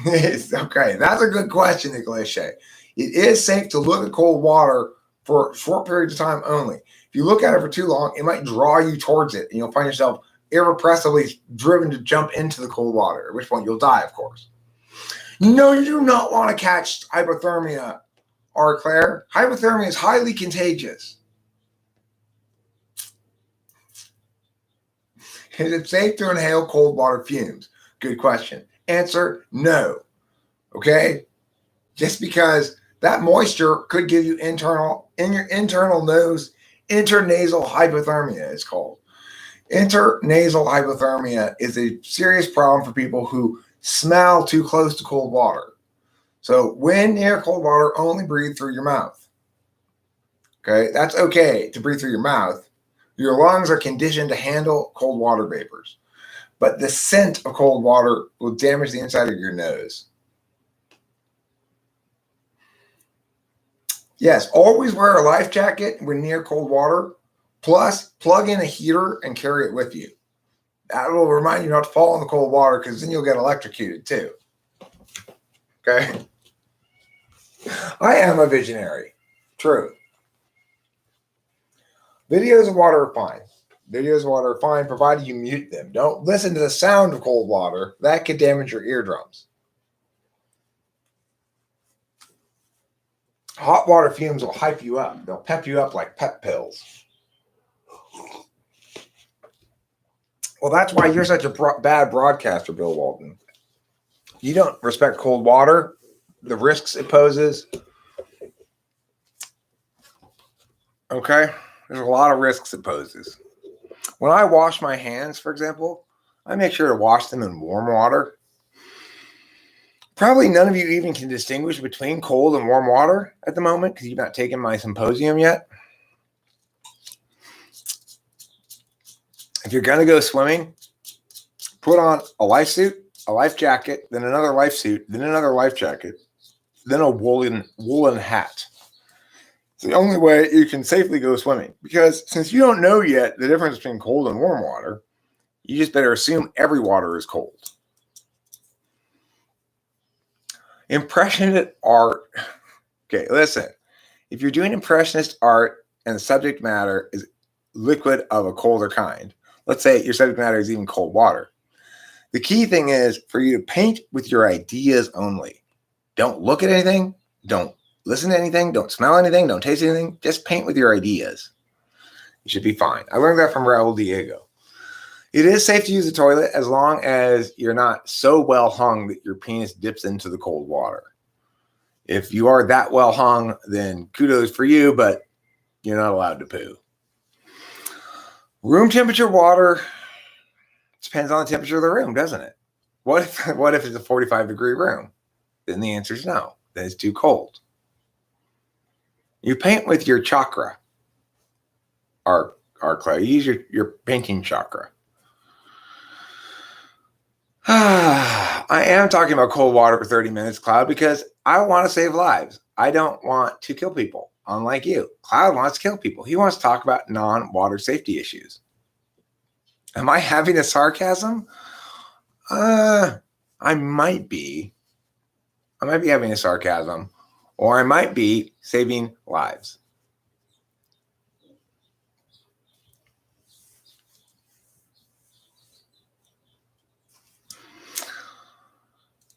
Speaker 2: Okay, that's a good question, Nicholas Shea. It is safe to look at cold water for short periods of time only. If you look at it for too long, it might draw you towards it, and you'll find yourself irrepressibly driven to jump into the cold water, at which point you'll die, of course. No, you do not want to catch hypothermia, R. Claire. Hypothermia is highly contagious. Is it safe to inhale cold water fumes? Good question. Answer, no. Okay? Just because that moisture could give you in your internal nose, intranasal hypothermia, it's called. Intranasal hypothermia is a serious problem for people who smell too close to cold water. So when near cold water, only breathe through your mouth. Okay? That's okay to breathe through your mouth. Your lungs are conditioned to handle cold water vapors. But the scent of cold water will damage the inside of your nose. Yes, always wear a life jacket when near cold water. Plus, plug in a heater and carry it with you. That will remind you not to fall in the cold water because then you'll get electrocuted too. Okay. I am a visionary. True. Videos of water are fine. Videos of water are fine provided you mute them. Don't listen to the sound of cold water. That could damage your eardrums. Hot water fumes will hype you up. They'll pep you up like pep pills. Well, that's why you're such a bad broadcaster, Bill Walton. You don't respect cold water, the risks it poses. Okay? There's a lot of risks it poses. When I wash my hands, for example, I make sure to wash them in warm water. Probably none of you even can distinguish between cold and warm water at the moment because you've not taken my symposium yet. If you're going to go swimming, put on a life suit, a life jacket, then another life suit, then another life jacket, then a woolen hat. It's the only way you can safely go swimming because since you don't know yet the difference between cold and warm water, you just better assume every water is cold. Impressionist art. Okay, listen. If you're doing impressionist art and the subject matter is liquid of a colder kind, let's say your subject matter is even cold water, the key thing is for you to paint with your ideas only. Don't look at anything. Don't listen to anything. Don't smell anything. Don't taste anything. Just paint with your ideas. You should be fine. I learned that from Raul Diego. It is safe to use the toilet as long as you're not so well hung that your penis dips into the cold water. If you are that well hung, then kudos for you, but you're not allowed to poo. Room temperature water depends on the temperature of the room, doesn't it? What if it's a 45-degree room? Then the answer is no. Then it's too cold. You paint with your chakra. Our clay. You use your painting chakra. I am talking about cold water for 30 minutes, Cloud, because I want to save lives. I don't want to kill people, unlike you. Cloud wants to kill people. He wants to talk about non-water safety issues. Am I having a sarcasm? I might be. I might be having a sarcasm, or I might be saving lives.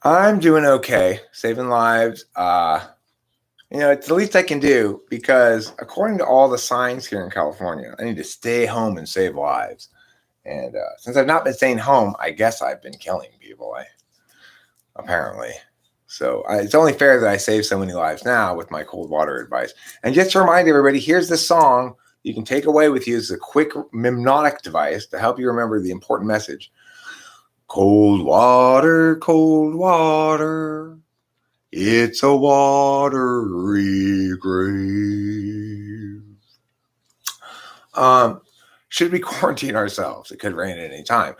Speaker 2: I'm doing okay, saving lives. It's the least I can do because according to all the signs here in California, I need to stay home and save lives. And since I've not been staying home, I guess I've been killing people, apparently. So it's only fair that I save so many lives now with my cold water advice. And just to remind everybody, here's this song you can take away with you as a quick mnemonic device to help you remember the important message. Cold water, it's a watery grave. Should we quarantine ourselves? It could rain at any time.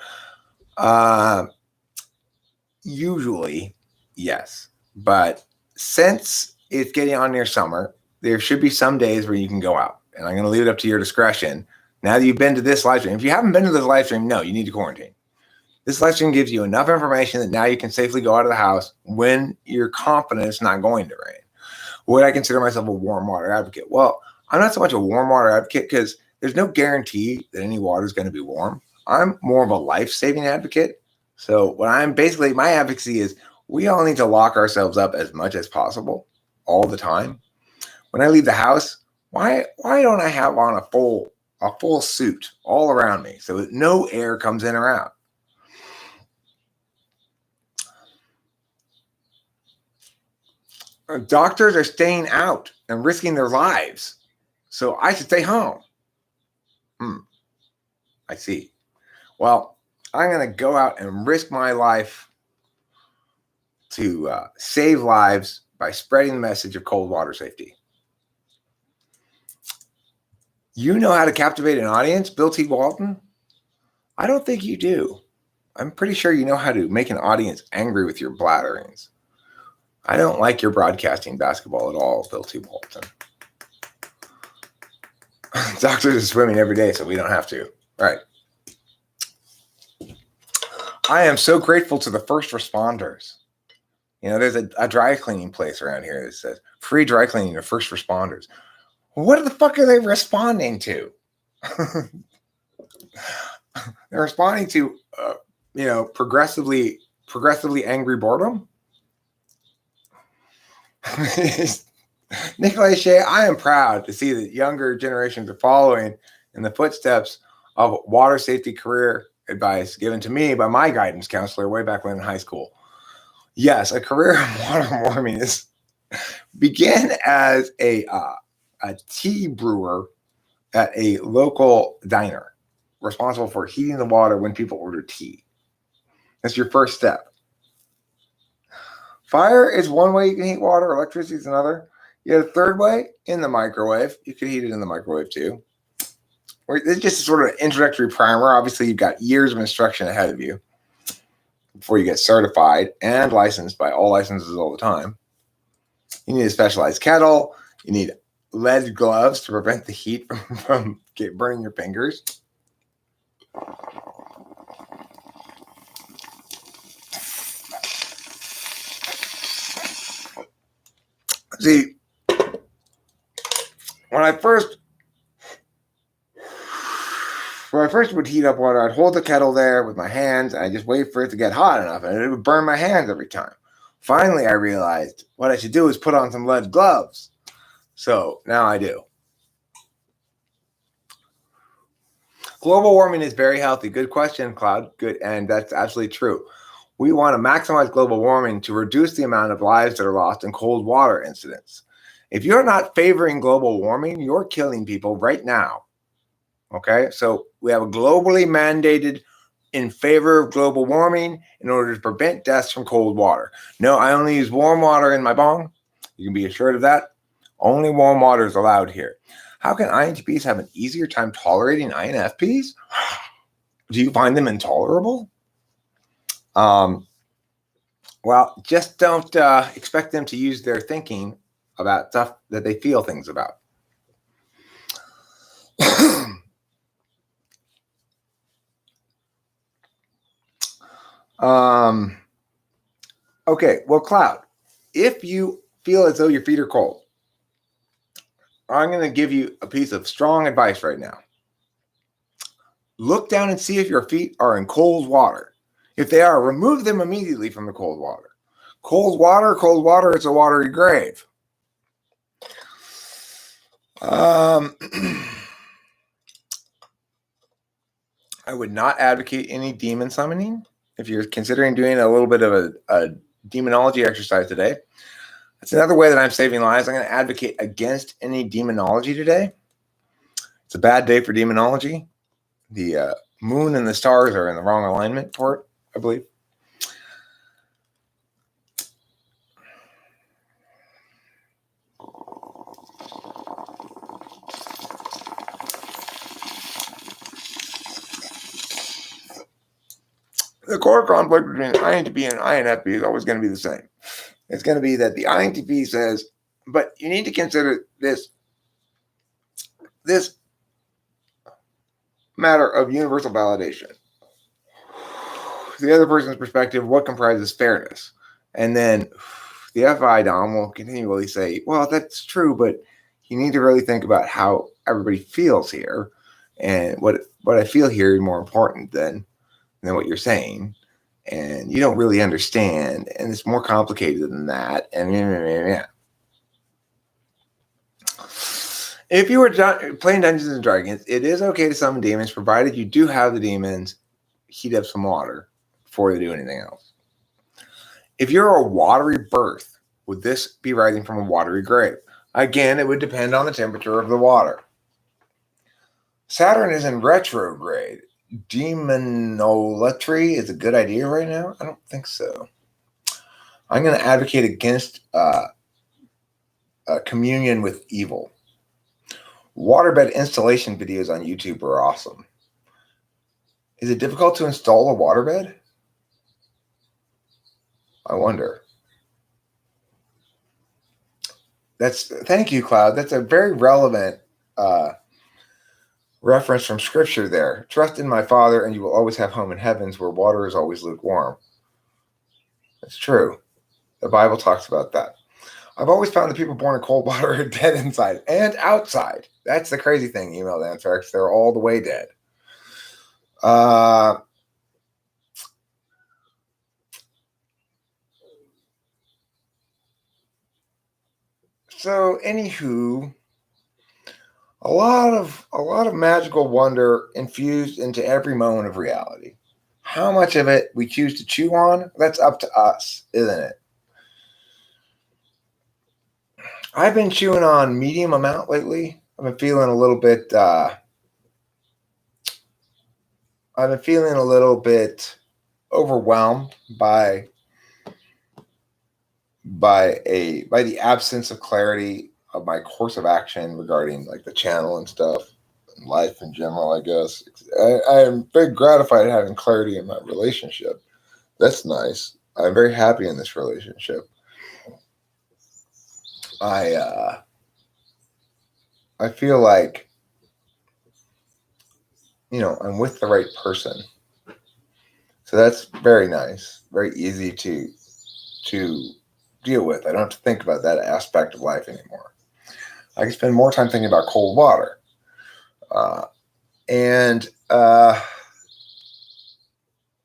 Speaker 2: Usually, yes. But since it's getting on near summer, there should be some days where you can go out. And I'm going to leave it up to your discretion. Now that you've been to this live stream, if you haven't been to this live stream, no, you need to quarantine. This live stream gives you enough information that now you can safely go out of the house when you're confident it's not going to rain. Would I consider myself a warm water advocate? Well, I'm not so much a warm water advocate because there's no guarantee that any water is going to be warm. I'm more of a life-saving advocate. So my advocacy is we all need to lock ourselves up as much as possible all the time. When I leave the house, why don't I have on a full suit all around me so that no air comes in or out? Doctors are staying out and risking their lives. So I should stay home. I see. Well, I'm going to go out and risk my life to save lives by spreading the message of cold water safety. You know how to captivate an audience, Bill T. Walton? I don't think you do. I'm pretty sure you know how to make an audience angry with your blatterings. I don't like your broadcasting basketball at all, Bill T. Walton. Doctors are swimming every day, so we don't have to. All right. I am so grateful to the first responders. You know, there's a dry cleaning place around here that says free dry cleaning to first responders. What the fuck are they responding to? They're responding to, progressively angry boredom. Nikolai Shea, I am proud to see that younger generations are following in the footsteps of water safety career advice given to me by my guidance counselor way back when in high school. Yes, a career in water warming began as a tea brewer at a local diner, responsible for heating the water when people order tea. That's your first step. Fire is one way you can heat water. Electricity is another. You have a third way in the microwave. You can heat it in the microwave too. It's just a sort of introductory primer. Obviously, you've got years of instruction ahead of you before you get certified and licensed by all licenses all the time. You need a specialized kettle. You need lead gloves to prevent the heat from burning your fingers. See, when I first would heat up water, I'd hold the kettle there with my hands and I just wait for it to get hot enough, and it would burn my hands every time. Finally, I realized what I should do is put on some lead gloves. So now I do. Global warming is very healthy. Good question, Cloud. Good, and that's absolutely true. We want to maximize global warming to reduce the amount of lives that are lost in cold water incidents. If you're not favoring global warming, you're killing people right now. Okay, so we have a globally mandated in favor of global warming in order to prevent deaths from cold water. No, I only use warm water in my bong. You can be assured of that. Only warm water is allowed here. How can INTPs have an easier time tolerating INFPs? Do you find them intolerable? Well, just don't expect them to use their thinking about stuff that they feel things about. Okay, well, Cloud, if you feel as though your feet are cold, I'm going to give you a piece of strong advice right now. Look down and see if your feet are in cold water. If they are, remove them immediately from the cold water. Cold water, it's a watery grave. I would not advocate any demon summoning. If you're considering doing a little bit of a demonology exercise today, that's another way that I'm saving lives. I'm going to advocate against any demonology today. It's a bad day for demonology. The moon and the stars are in the wrong alignment for it, I believe. The core conflict between INTP and INFP is always going to be the same. It's going to be that the INTP says, but you need to consider this matter of universal validation. The other person's perspective, what comprises fairness? And then the FI Dom will continually say, well, that's true, but you need to really think about how everybody feels here. And what I feel here is more important than what you're saying. And you don't really understand. And it's more complicated than that. And yeah. If you were playing Dungeons and Dragons, it is okay to summon demons, provided you do have the demons heat up some water before they do anything else. If you're a watery birth, would this be rising from a watery grave? Again, it would depend on the temperature of the water. Saturn is in retrograde. Demonolatry is a good idea right now? I don't think so. I'm going to advocate against communion with evil. Waterbed installation videos on YouTube are awesome. Is it difficult to install a waterbed? I wonder. Thank you, Cloud. That's a very relevant reference from scripture there. Trust in my Father, and you will always have home in heavens where water is always lukewarm. That's true. The Bible talks about that. I've always found that people born in cold water are dead inside and outside. That's the crazy thing, emailed Anthrax. They're all the way dead. So, anywho, a lot of magical wonder infused into every moment of reality. How much of it we choose to chew on, that's up to us, isn't it? I've been chewing on medium amount lately. I've been feeling a little bit overwhelmed by the absence of clarity of my course of action regarding like the channel and stuff, and life in general. I guess I am very gratified at having clarity in my relationship. That's nice. I'm very happy in this relationship. I feel like, I'm with the right person. So that's very nice, very easy to deal with. I don't have to think about that aspect of life anymore. I can spend more time thinking about cold water.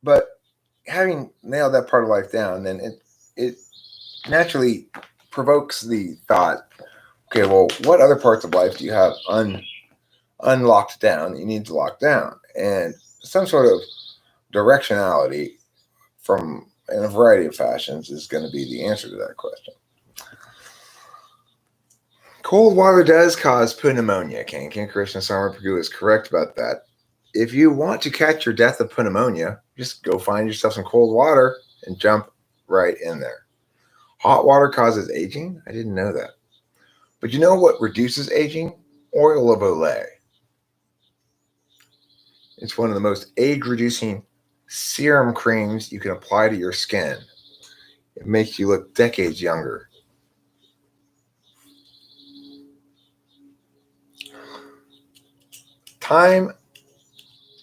Speaker 2: But having nailed that part of life down, then it naturally provokes the thought, okay, well, what other parts of life do you have unlocked down that you need to lock down? And some sort of directionality from in a variety of fashions is going to be the answer to that question. Cold water does cause pneumonia. King Krishna Samarpagu is correct about that. If you want to catch your death of pneumonia, just go find yourself some cold water and jump right in there. Hot water causes aging? I didn't know that. But you know what reduces aging? Oil of Olay. It's one of the most age-reducing serum creams you can apply to your skin. It makes you look decades younger. Time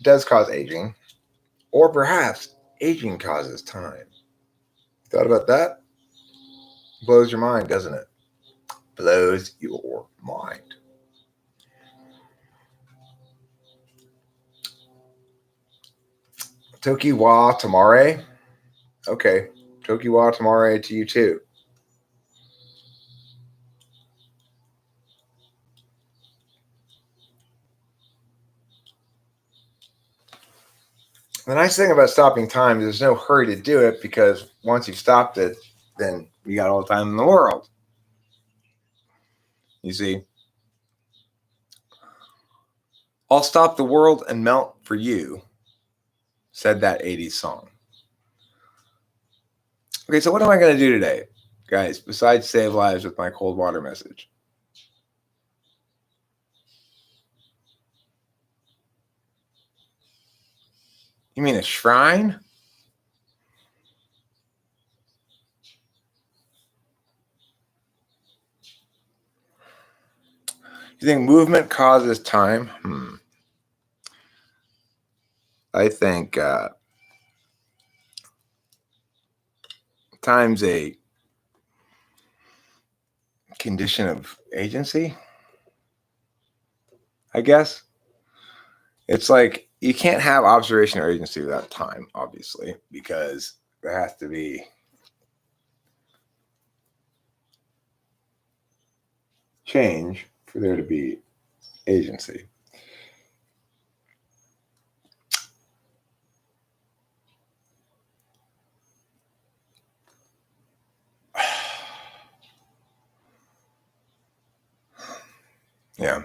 Speaker 2: does cause aging, or perhaps aging causes time. Thought about that? Blows your mind, doesn't it? Blows your mind. Toki wa tamare. Okay. Toki wa tamare to you too. The nice thing about stopping time is there's no hurry to do it, because once you've stopped it, then you got all the time in the world. You see? I'll stop the world and melt for you, said that 80s song. Okay, so what am I going to do today, guys, besides save lives with my cold water message? You mean a shrine? You think movement causes time? I think time's a condition of agency, I guess. It's like you can't have observation or agency without time, obviously, because there has to be change for there to be agency. Yeah.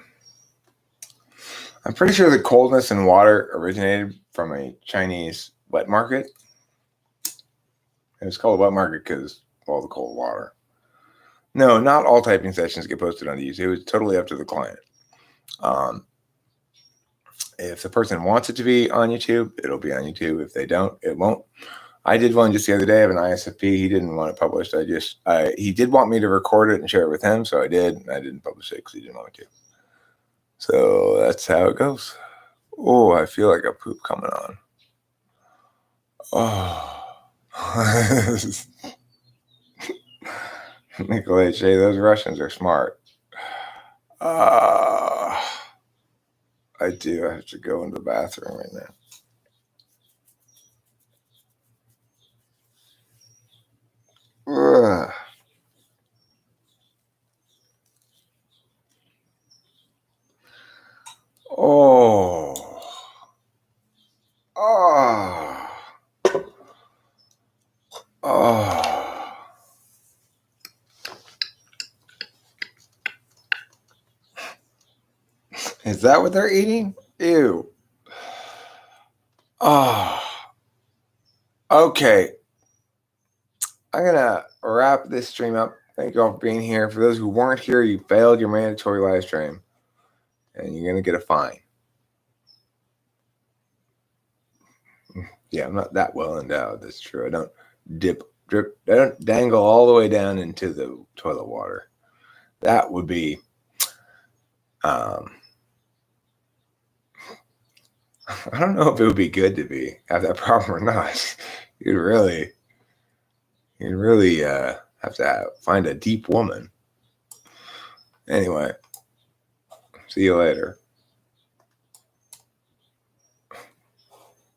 Speaker 2: I'm pretty sure the coldness in water originated from a Chinese wet market. It was called a wet market because all the cold water. No, not all typing sessions get posted on YouTube. It was totally up to the client. If the person wants it to be on YouTube, it'll be on YouTube. If they don't, it won't. I did one just the other day of an ISFP. He didn't want it published. He did want me to record it and share it with him, so I did. And I didn't publish it because he didn't want me to. So that's how it goes. Oh, I feel like a poop coming on. Oh.
Speaker 1: Nikolai, those Russians are smart. I do have to go into the bathroom right now. Ugh. Oh. Oh. Oh. Is that what they're eating? Ew. Oh. Okay. I'm going to wrap this stream up. Thank you all for being here. For those who weren't here, you failed your mandatory live stream. And you're going to get a fine. Yeah, I'm not that well endowed. That's true. I don't drip. I don't dangle all the way down into the toilet water. That would be, I don't know if it would be good to have that problem or not. You'd really have to find a deep woman. Anyway, see you later.